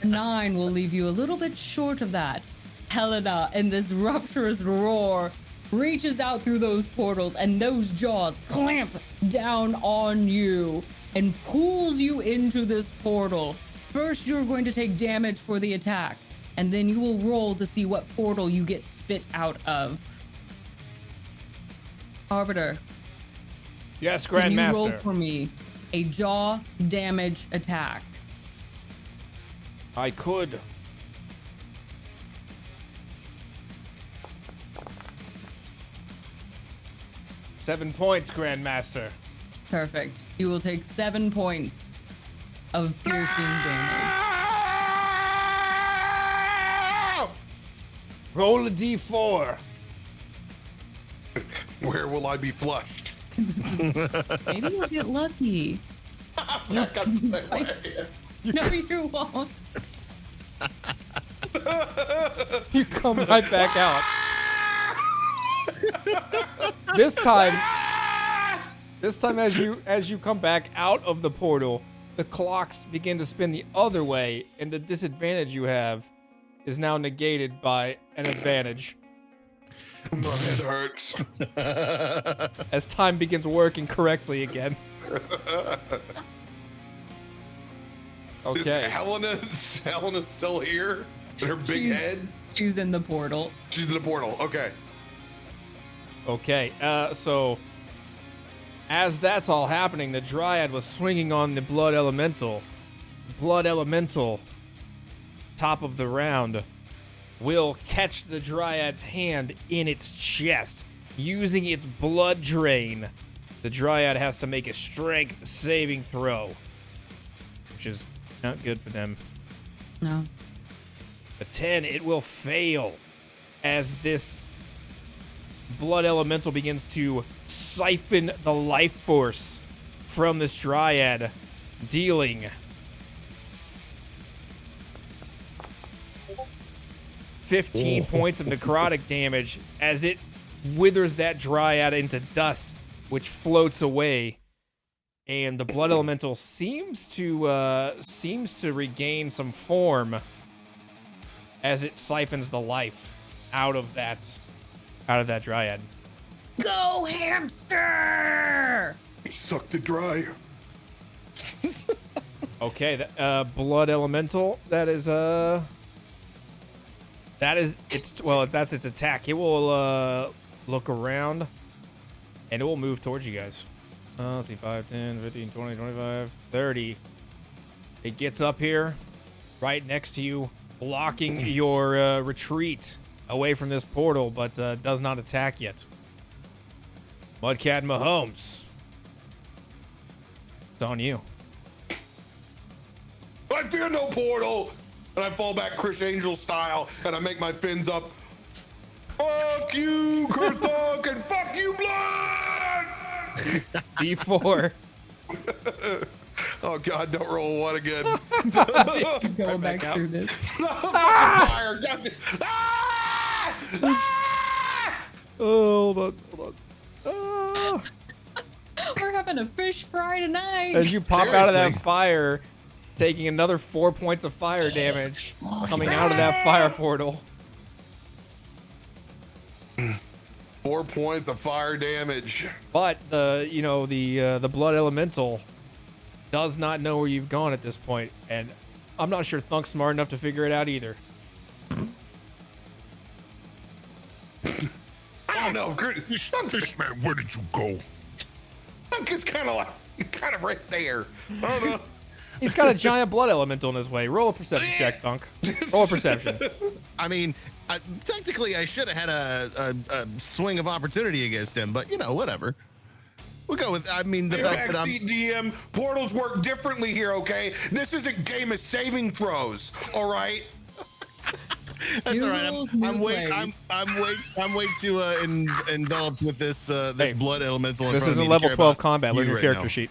A 9 will leave you a little bit short of that. Helena, in this rapturous roar, reaches out through those portals, and those jaws clamp down on you and pulls you into this portal. First, you're going to take damage for the attack, and then you will roll to see what portal you get spit out of. Arbiter, Yes, can you roll Grandmaster. for me a jaw damage attack? I could. Seven points, Grandmaster. Perfect. You will take 7 points of piercing damage. Roll a d4. Where will I be flushed? Maybe you'll get lucky. Back up the way. No, you won't. You come right back out. This time as you come back out of the portal, the clocks begin to spin the other way, and the disadvantage you have is now negated by an advantage My head hurts. as time begins working correctly again. Okay. Is Helena still here? With her big She's- head? She's in the portal. She's in the portal. Okay. Okay, so as that's all happening, the Dryad was swinging on the Blood Elemental. Blood Elemental, top of the round, will catch the Dryad's hand in its chest. Using its blood drain, the Dryad has to make a strength saving throw, which is not good for them. No. A 10, it will fail as this blood elemental begins to siphon the life force from this Dryad, dealing 15 points of necrotic damage as it withers that dryad into dust, which floats away. And the blood elemental seems to regain some form as it siphons the life out of that dryad. Go, hamster! Suck the dry. Okay, that blood elemental. That's its attack. It will look around and it will move towards you guys. Let's see, 5, 10, 15, 20, 25, 30. It gets up here right next to you, blocking your retreat away from this portal, but does not attack yet. Mudcat Mahomes, it's on you. I fear no portal, and I fall back Chris Angel style, and I make my fins up. Fuck you, Kurthok, and fuck you, blood! D4. Oh God, don't roll a 1 again. Going back through this. Fire. Ah! Ah! Oh, hold on. Ah. We're having a fish fry tonight. As you pop out of that Seriously. fire, taking another 4 points of fire damage coming out of that fire portal. 4 points of fire damage. But the blood elemental does not know where you've gone at this point, and I'm not sure Thunk's smart enough to figure it out either. I don't know. Fish man, where did you go? Thunk is kind of right there. I don't know. He's got a giant blood elemental in his way. Roll a perception check, Thunk. Roll a perception. I mean, technically, I should have had a swing of opportunity against him, but whatever. We'll go with. I mean, the fact that I'm. Backseat DM, portals work differently here. Okay, this isn't game of saving throws. All right. That's New all right. rules, new I'm way play. too enveloped with this Hey, blood elemental. In This front is of a me to level care 12 about combat. Learn you your right character now. sheet.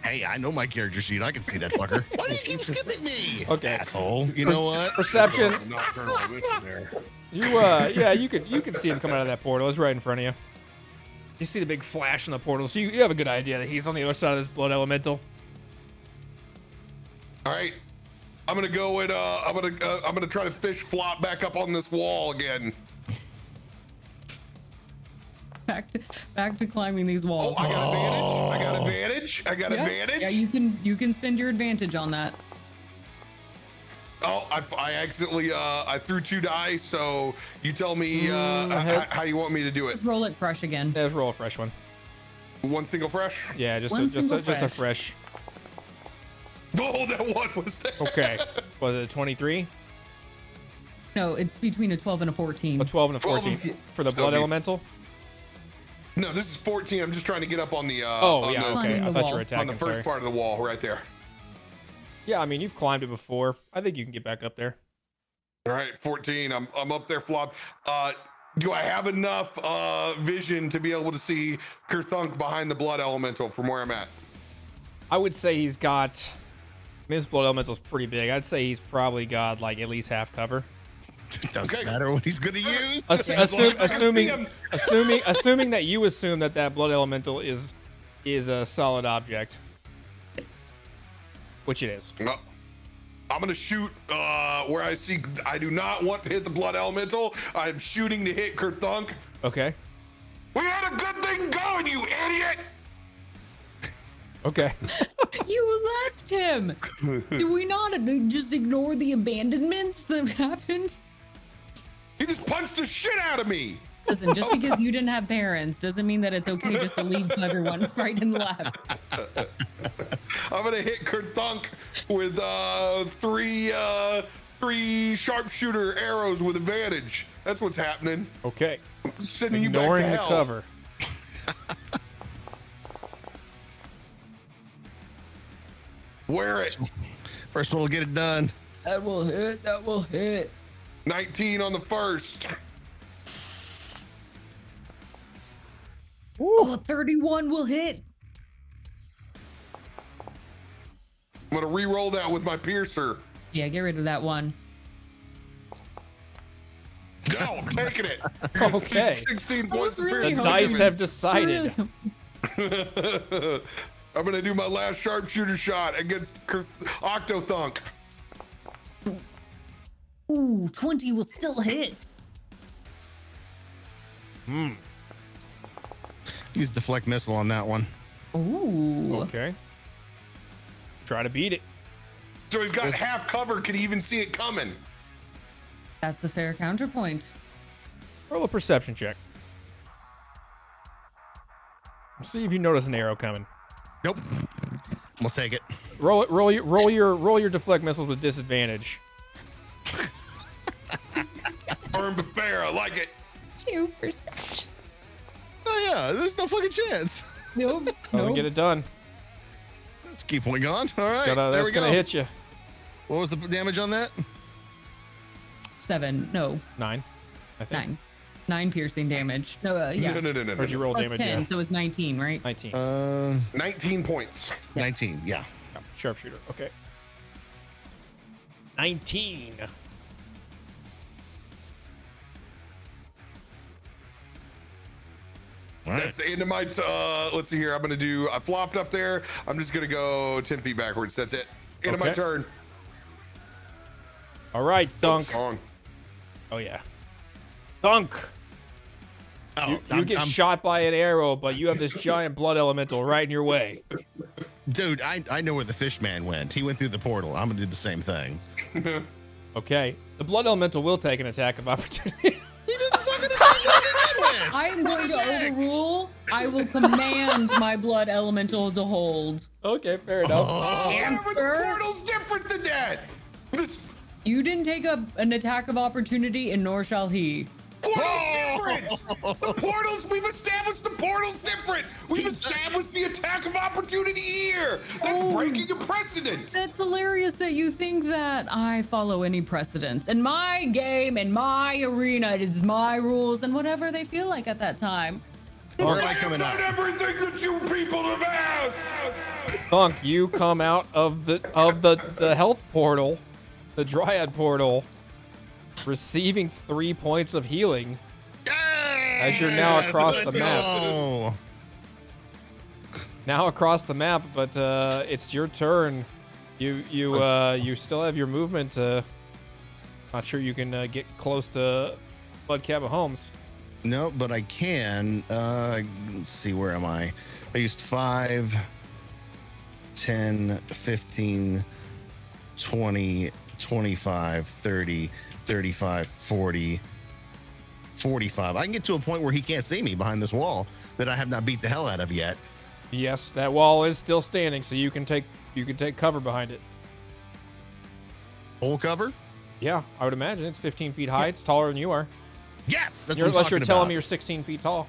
Hey, I know my character sheet. I can see that fucker. Why do you keep skipping me? Okay. Asshole. You know what? Perception. Nocturnal vision there. You can see him coming out of that portal. It's right in front of you. You see the big flash in the portal, so you have a good idea that he's on the other side of this blood elemental. All right. I'm gonna go and I'm gonna try to fish flop back up on this wall again. Back to climbing these walls. Oh, I got advantage. I got advantage. Yeah, you can spend your advantage on that. Oh, I accidentally I threw 2 dice. So you tell me how you want me to do it. Just roll it fresh again. Yeah, let's roll a fresh one. 1 single fresh. Yeah, just One single a fresh. Oh, that 1 was there. Okay. Was it a 23? No, it's between a 12 and a 14. A 12 and a 12 14 and for the still blood be- elemental? No, this is 14. I'm just trying to get up on the Oh, on yeah, the, okay. Climbing I the thought you wall. were on attacking, the first sorry. part of the wall right there. Yeah, I mean, you've climbed it before. I think you can get back up there. All right, 14. I'm up there, Flop. Do I have enough vision to be able to see Kurthunk behind the blood elemental from where I'm at? I would say he's got... I mean, his blood elemental's pretty big. I'd say he's probably got, like, at least half cover. Doesn't Okay. matter what he's gonna use. Assuming him. that you assume that blood elemental is a solid object, Yes. which it is. No. I'm gonna shoot where I see. I do not want to hit the blood elemental. I'm shooting to hit Kurthunk. Okay. We had a good thing going, you idiot! Okay. You left him. Do we not just ignore the abandonments that happened? He just punched the shit out of me. Listen, just because you didn't have parents doesn't mean that it's okay just to leave everyone right and left. I'm gonna hit Kurthunk with three sharpshooter arrows with advantage. That's what's happening. Okay. Sending you back to Ignoring the hell. cover. Wear it. First one will get it done. That will hit. That will hit. 19 on the first. Oh, 31 will hit. I'm gonna re-roll that with my piercer. Yeah, get rid of that one. No, I'm taking it. Okay. 16 points of really The piercing. dice have decided. I'm gonna do my last sharpshooter shot against Octothunk. Ooh, 20 will still hit. Use deflect missile on that one. Ooh. Okay. Try to beat it. So he's got half cover. Can he even see it coming? That's a fair counterpoint. Roll a perception check. See if you notice an arrow coming. Nope. We'll take it. Roll your deflect missiles with disadvantage. Burn but fair. I like it. 2%. Oh yeah, there's no fucking chance. Nope. Doesn't get it done. Let's keep going on. All right, there That's we go. gonna hit you. What was the damage on that? 7. No, 9. I think. 9. 9 piercing damage. No, yeah. No. Where'd you roll Plus damage? 10, Yeah. so it's 19, right? 19. 19 points. 19. Yeah. Yeah, sharpshooter. Okay. 19. All right. That's the end of my. Let's see here. I'm gonna do. I flopped up there. I'm just gonna go 10 feet backwards. That's it. End of my Okay. turn. All right, Thunk. Song. Oh yeah. Thunk. Oh, You get shot by an arrow, but you have this giant blood elemental right in your way. dude. I know where the fish man went. He went through the portal. I'm gonna do the same thing. Okay. The blood elemental will take an attack of opportunity. I am going to overrule. I will command my blood elemental to hold. Okay, fair enough. Oh, the Hamster? portal's different than that. This You didn't take an attack of opportunity, and nor shall he. portal's different. The portals. We've established the portal's different. We've established the attack of opportunity here. That's Oh. breaking a precedent. That's hilarious that you think that I follow any precedents. In my game, in my arena, it is my rules and whatever they feel like at that time. Where am I coming Not out? everything that you people have asked. Thunk, you come out of the health portal, the Dryad portal, receiving 3 points of healing as you're now across the map. Oh. Now across the map, but it's your turn. You still have your movement. Not sure you can get close to Mudcat Mahomes. No, but I can. Let's see, where am I? I used 5, 10, 15, 20, 25, 30, 35, 40, 45. I can get to a point where he can't see me behind this wall that I have not beat the hell out of yet. Yes, that wall is still standing, so you can take cover behind it. Full cover? Yeah, I would imagine it's 15 feet high. It's taller than you are. Yes, that's Unless what you're I'm telling talking me you're 16 feet tall.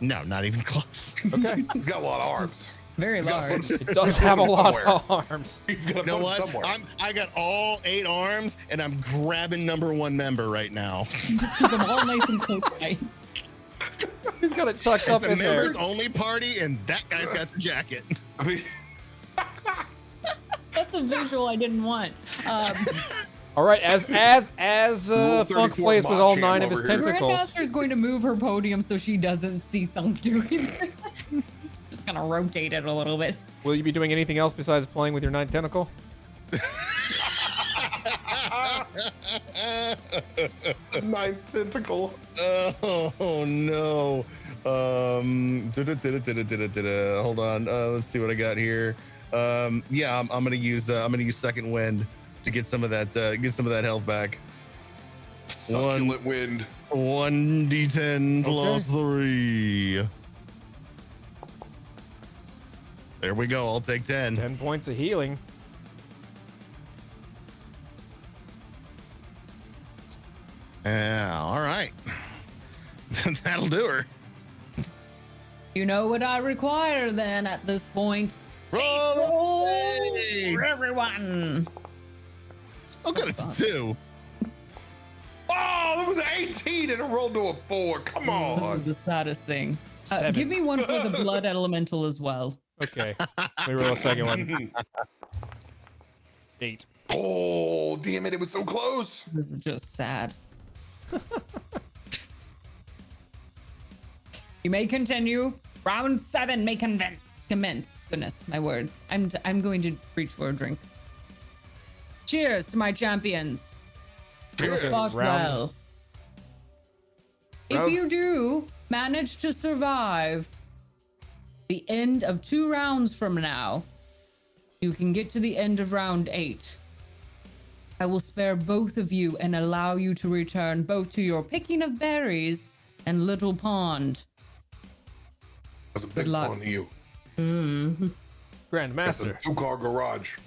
No, not even close. Okay. He's got a lot of arms. Very large. It does have a lot of arms. He's gonna You know put what? them somewhere. I got all 8 arms, and I'm grabbing number 1 member right now. Keep them all nice and close tight. He's got it tucked up It's a in there. members only party, and that guy's got the jacket. I mean, That's a visual I didn't want. All right, as Rule Thunk 34 plays with all Machamp 9 of his over here. tentacles. Grandmaster's going to move her podium so she doesn't see Thunk doing this. Just gonna rotate it a little bit. Will you be doing anything else besides playing with your 9th tentacle? ninth tentacle. Oh no. Hold on. Let's see what I got here. Yeah, I'm gonna use second wind to get some of that health back. Succulent wind. 1d10 plus 3. There we go. I'll take 10. 10 points of healing. Yeah, all right. That'll do her. You know what I require then at this point. Roll! For everyone. Oh, good. It's 2. Oh, that was an 18 and it rolled to a 4. Come This on. is the saddest thing. 7. Give me one for the blood elemental as well. Okay. Let me roll a second one. 8. Oh, damn it. It was so close. This is just sad. You may continue. Round 7 may commence. Goodness, my words. I'm going to reach for a drink. Cheers to my champions. Cheers. Fought well. If you do manage to survive the end of 2 rounds from now, you can get to the end of round 8. I will spare both of you and allow you to return both to your picking of berries and little pond. That's a big luck. one to you. Grandmaster, 2-car garage.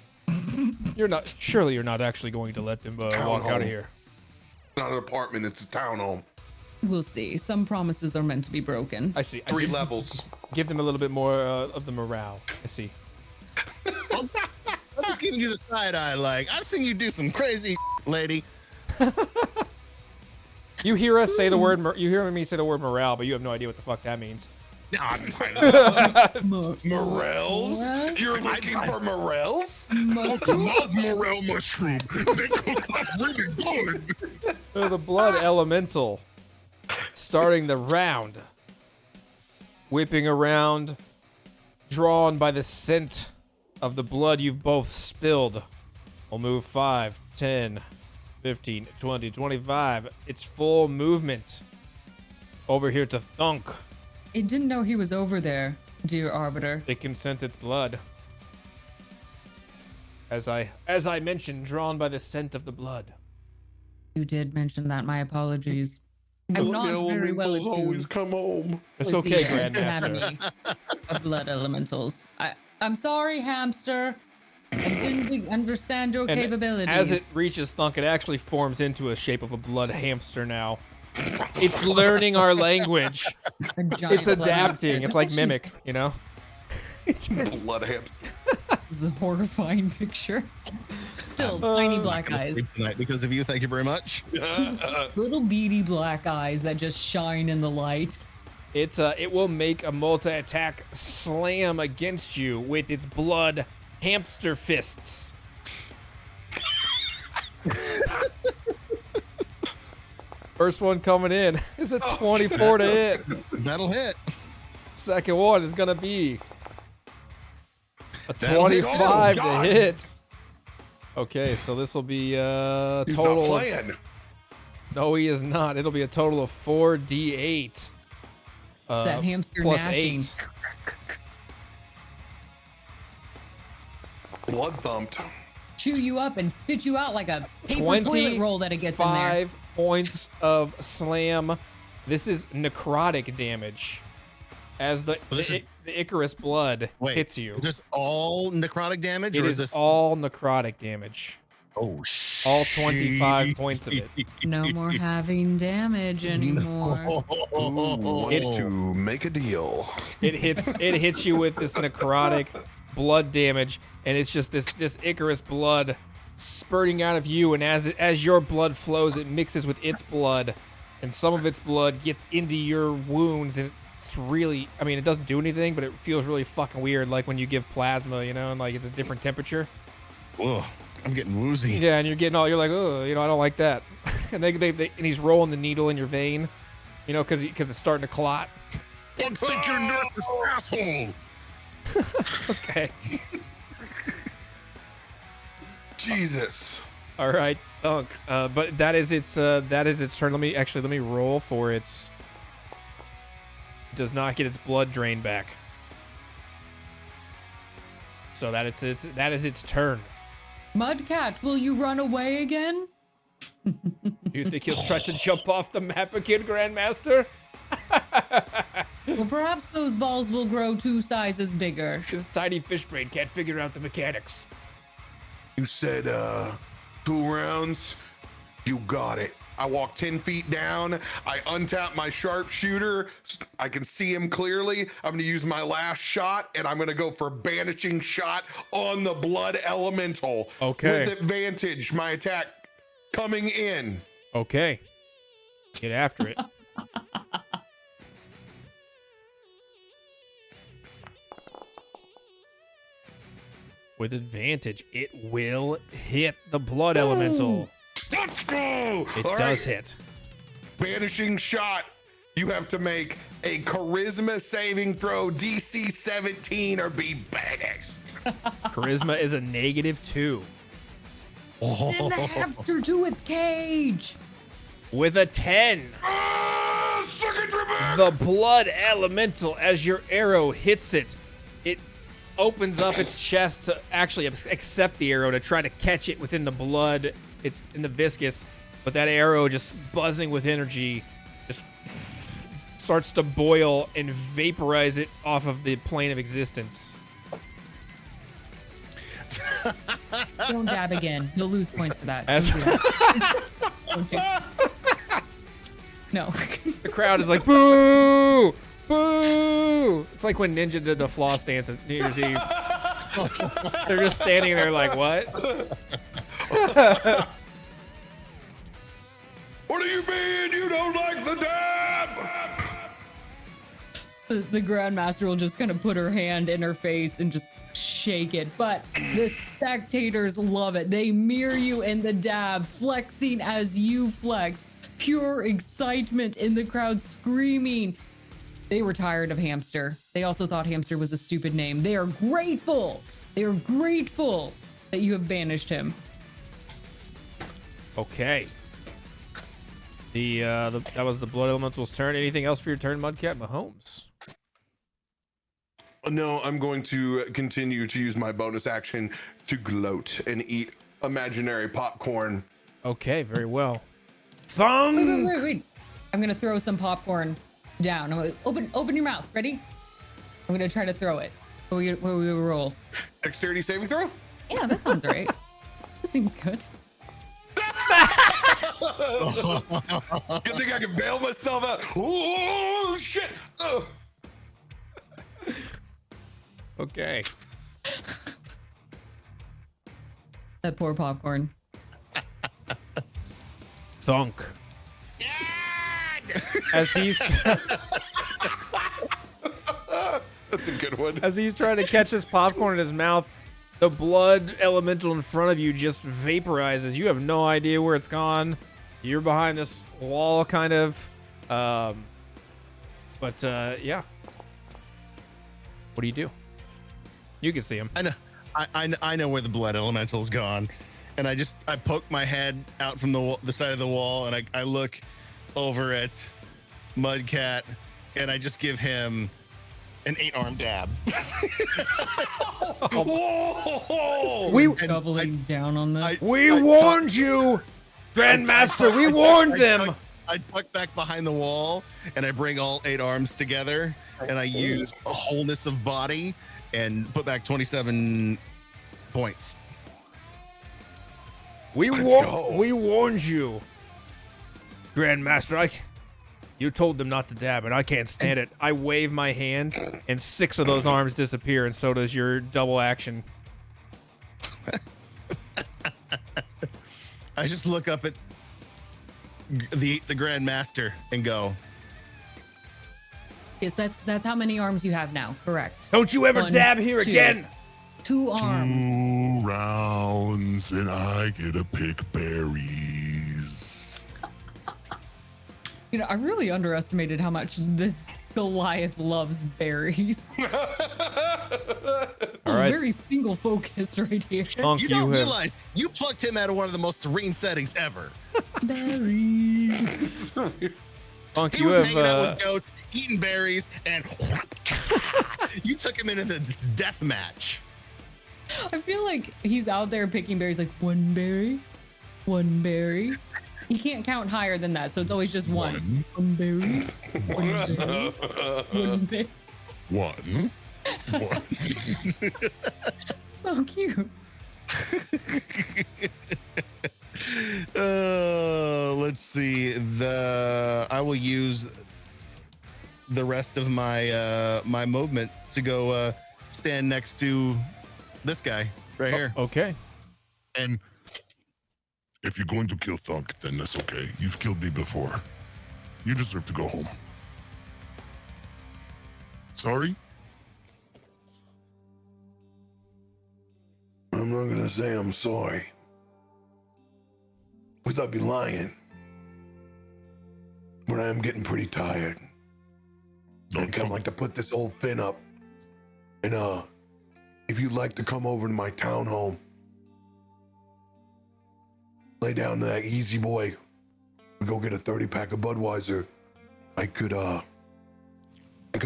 surely you're not actually going to let them walk out of Townhome. here. Not an apartment, it's a townhome. We'll see. Some promises are meant to be broken. I see. 3 levels. Give them a little bit more of the morale. I see. I'm just giving you the side eye. Like, I've seen you do some crazy lady. You hear us say the word. You hear me say the word morale, but you have no idea what the fuck that means. Morels? You're looking for morels? Love morel mushroom. They cook up really good. The blood elemental starting the round, whipping around, drawn by the scent of the blood you've both spilled. We'll move 5, 10, 15, 20, 25. It's full movement over here to Thunk. It didn't know he was over there, dear Arbiter. It can sense its blood. As I mentioned, drawn by the scent of the blood. You did mention that. My apologies. I'm not very well Elementals always attuned come home. It's with okay, the Grandmaster. anatomy of blood elementals. I'm sorry, Hamster. I didn't understand your And capabilities. as it reaches Thunk, it actually forms into a shape of a blood hamster now. It's learning our language. A giant It's blood adapting. hamster. It's like Mimic, you know? Blood hamster. This is a horrifying picture. Still, tiny black I'm gonna eyes. sleep tonight because of you. Thank you very much. Little beady black eyes that just shine in the light. It will make a multi-attack slam against you with its blood hamster fists. First one coming in is a 24 to hit. That'll hit. Second one is gonna be a That'll hit. 25 Oh, to God. hit. Okay, so this will be a He's total not of, playing. no, he is not. It'll be a total of 4d8. It's that hamster plus gnashing. 8. Blood thumped. Chew you up and spit you out like a paper toilet roll that it gets in there. 25 points of slam. This is necrotic damage. As the Icarus blood hits you. Is this all necrotic damage, It or is is this all necrotic damage. Oh shit! All 25 points of it. No more having damage anymore. Wants to make a deal. It hits you with this necrotic blood damage, and it's just this Icarus blood spurting out of you, and as your blood flows, it mixes with its blood, and some of its blood gets into your wounds, and it's really, I mean, it doesn't do anything, but it feels really fucking weird, like when you give plasma, you know, and like it's a different temperature. Ugh, I'm getting woozy. Yeah, and you're like, oh, you know, I don't like that. And and he's rolling the needle in your vein, you know, because it's starting to clot. Don't think your nurse is an asshole. Okay. Jesus. All right, Thunk. But that is its turn. Let me roll for its. Does not get its blood drained back. So that is its turn. Mudcat, will you run away again? Do you think he'll try to jump off the map again, Grandmaster? Well, perhaps those balls will grow 2 sizes bigger. This tiny fish brain can't figure out the mechanics. You said 2 rounds. You got it. I walk 10 feet down. I untap my sharpshooter. I can see him clearly. I'm going to use my last shot, and I'm going to go for banishing shot on the blood elemental. Okay. With advantage, my attack coming in. Okay. Get after it. With advantage, it will hit the blood elemental. Let's go! It All does right. hit. Banishing shot You have to make a charisma saving throw DC 17 or be banished. Charisma is a -2. Send the hamster to its cage. With a 10. The blood elemental, as your arrow hits it, it opens up its chest to actually accept the arrow, to try to catch it within the blood. It's in the viscous, but that arrow, just buzzing with energy, just starts to boil and vaporize it off of the plane of existence. Don't dab again. You'll lose points for that. As Don't you? No. the crowd is like, boo! Boo! It's like when Ninja did the floss dance at New Year's Eve. They're just standing there like, what? What do you mean you don't like the dab? The Grandmaster will just kind of put her hand in her face and just shake it. But the spectators love it. They mirror you in the dab, flexing as you flex. Pure excitement in the crowd, screaming. They were tired of Hamster. They also thought Hamster was a stupid name. They are grateful. They are grateful that you have banished him. Okay. That was the Blood Elemental's turn. Anything else for your turn, Mudcat Mahomes? No, I'm going to continue to use my bonus action to gloat and eat imaginary popcorn. Okay, very well. Thung! Wait. I'm gonna throw some popcorn down. I'm gonna, open your mouth. Ready? I'm gonna try to throw it. What we roll? Dexterity saving throw? Yeah, that sounds right. That seems good. You think I can bail myself out? Oh, shit! Oh. Okay. That poor popcorn. Thunk. As he's That's a good one. as he's trying to catch his popcorn in his mouth, the blood elemental in front of you just vaporizes. You have no idea where it's gone. You're behind this wall, kind of. Yeah. What do you do? You can see him. I know where the blood elemental's gone, and I poke my head out from the side of the wall, and I look over at Mudcat, and I just give him an 8-arm dab. We Doubling down on this. we warned you, Grandmaster. We warned them. I tuck back behind the wall, and I bring all 8 arms together, and I use a wholeness of body and put back 27 points. We warned you, Grandmaster. You told them not to dab, and I can't stand it. I wave my hand, and 6 of those arms disappear, and so does your double action. I just look up at the Grandmaster and go, Yes, that's how many arms you have now. Correct. Don't you ever 1, dab here 2. again. 2 arms. 2 rounds and I get to pick berries. You know, I really underestimated how much this Goliath loves berries. All right. Very single focus right here. Thunk, you don't have realize you plucked him out of one of the most serene settings ever. Berries. Thunk, He you was have hanging out with goats, eating berries, and you took him into this death match. I feel like he's out there picking berries like 1 berry, 1 berry. He can't count higher than that, so it's always just 1. 1 berry, 1 berry, 1 berry. 1. So cute. Let's see. I will use the rest of my my movement to go stand next to this guy right here. Okay. And if you're going to kill Thunk, then that's okay. You've killed me before. You deserve to go home. Sorry? I'm not gonna say I'm sorry. Because I'd be lying. but I am getting pretty tired. I kind of like to put this old Finn up. And if you'd like to come over to my townhome, lay down to that easy boy, we go get a 30-pack of Budweiser. I could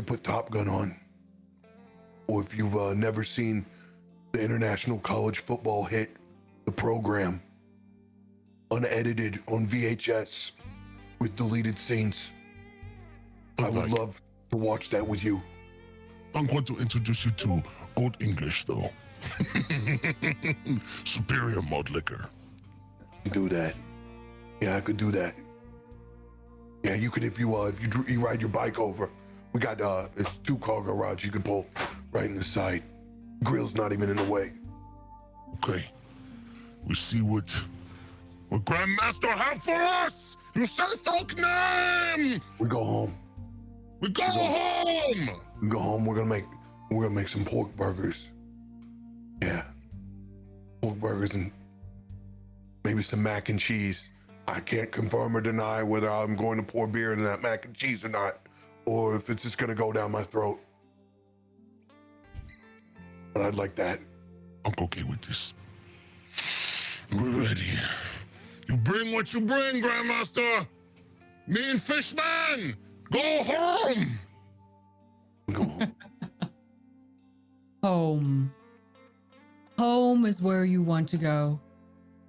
put Top Gun on. Or if you've never seen the International College Football hit, the program, unedited on VHS with deleted scenes, I would love to watch that with you. I'm going to introduce you to Old English, though. Superior malt liquor. Do that. Yeah, I could do that. Yeah, you could if you ride your bike over. We got it's 2-car garage you can pull right in the side. Grill's not even in the way. Okay. We see what Grandmaster have for us. You say folk name. We go home. We go home. We go home. We're gonna make some pork burgers. Yeah, pork burgers and maybe some mac and cheese. I can't confirm or deny whether I'm going to pour beer into that mac and cheese or not, or if it's just gonna go down my throat. But I'd like that. I'm okay with this. We're ready. You bring what you bring, Grandmaster. Me and Fishman, go home. Go home. Home. Home is where you want to go.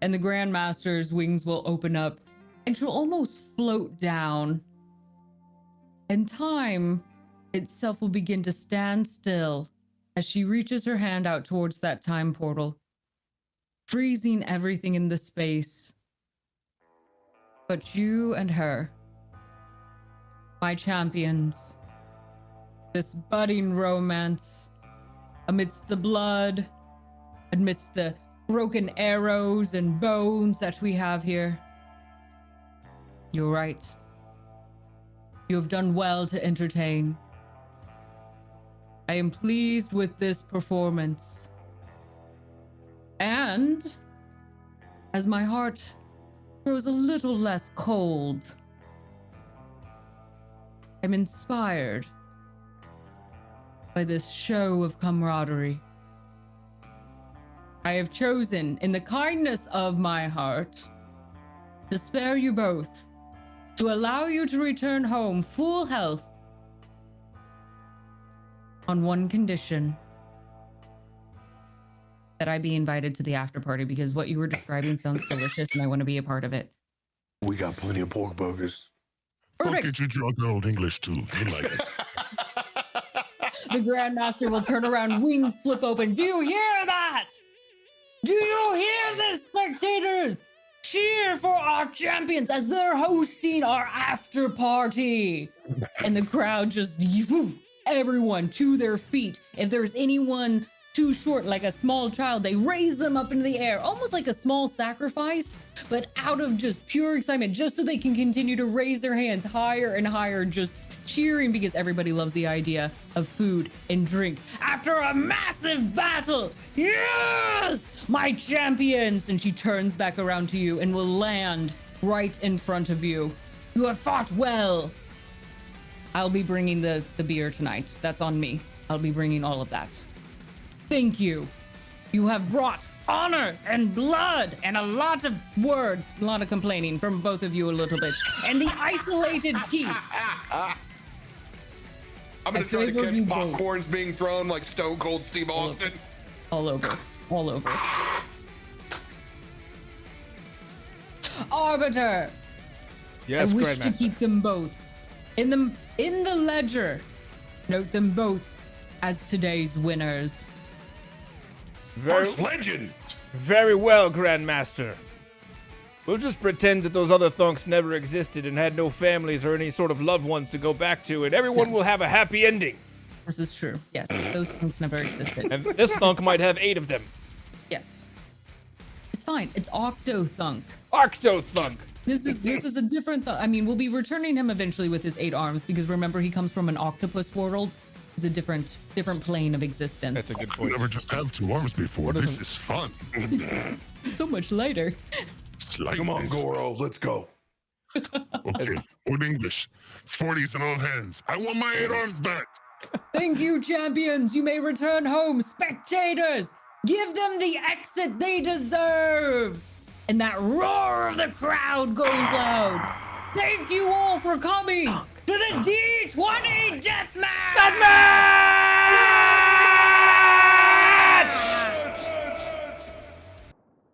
And the Grandmaster's wings will open up and she'll almost float down. And time itself will begin to stand still as she reaches her hand out towards that time portal, freezing everything in the space. But you and her, my champions, this budding romance, amidst the blood, amidst the broken arrows and bones that we have here. You're right. You have done well to entertain. I am pleased with this performance. And as my heart grows a little less cold, I'm inspired by this show of camaraderie. I have chosen, in the kindness of my heart, to spare you both, to allow you to return home full health, on one condition: that I be invited to the after party, because what you were describing sounds delicious and I want to be a part of it. We got plenty of pork burgers. Don't Perfect. get you drunk in Old English too. You like it. The Grandmaster will turn around, wings flip open. Do you hear that? Do you hear this, spectators? Cheer for our champions as they're hosting our after party. And the crowd just, everyone to their feet. If there's anyone too short, like a small child, they raise them up into the air, almost like a small sacrifice, but out of just pure excitement, just so they can continue to raise their hands higher and higher, just cheering, because everybody loves the idea of food and drink after a massive battle. Yes, my champions! And she turns back around to you and will land right in front of you. You have fought well. I'll be bringing the beer tonight. That's on me. I'll be bringing all of that. Thank you. You have brought honor and blood and a lot of words, a lot of complaining from both of you a little bit. And the isolated key. I'm gonna I try to favor you catch both. popcorns being thrown like Stone Cold Steve Austin. All over. All over. Arbiter. Yes, I wish to Grandmaster. keep them both in the ledger. Note them both as today's winners. First legend. Very well, Grandmaster. We'll just pretend that those other thunks never existed and had no families or any sort of loved ones to go back to, and everyone will have a happy ending. This is true. Yes, those things never existed. And this thunk might have 8 of them. Yes. It's fine. It's Octo-Thunk. Arcto-thunk. This is a different thunk. I mean, we'll be returning him eventually with his 8 arms, because remember, he comes from an octopus world. It's a different plane of existence. That's a good I've point. never just have 2 arms before. This is fun. So much lighter. Slightly. Come on, Goro, let's go. Okay, Old English. 40s in all hands. I want my 8 arms back. Thank you, champions. You may return home. Spectators, give them the exit they deserve. And that roar of the crowd goes loud. Thank you all for coming to the D20 Deathmatch!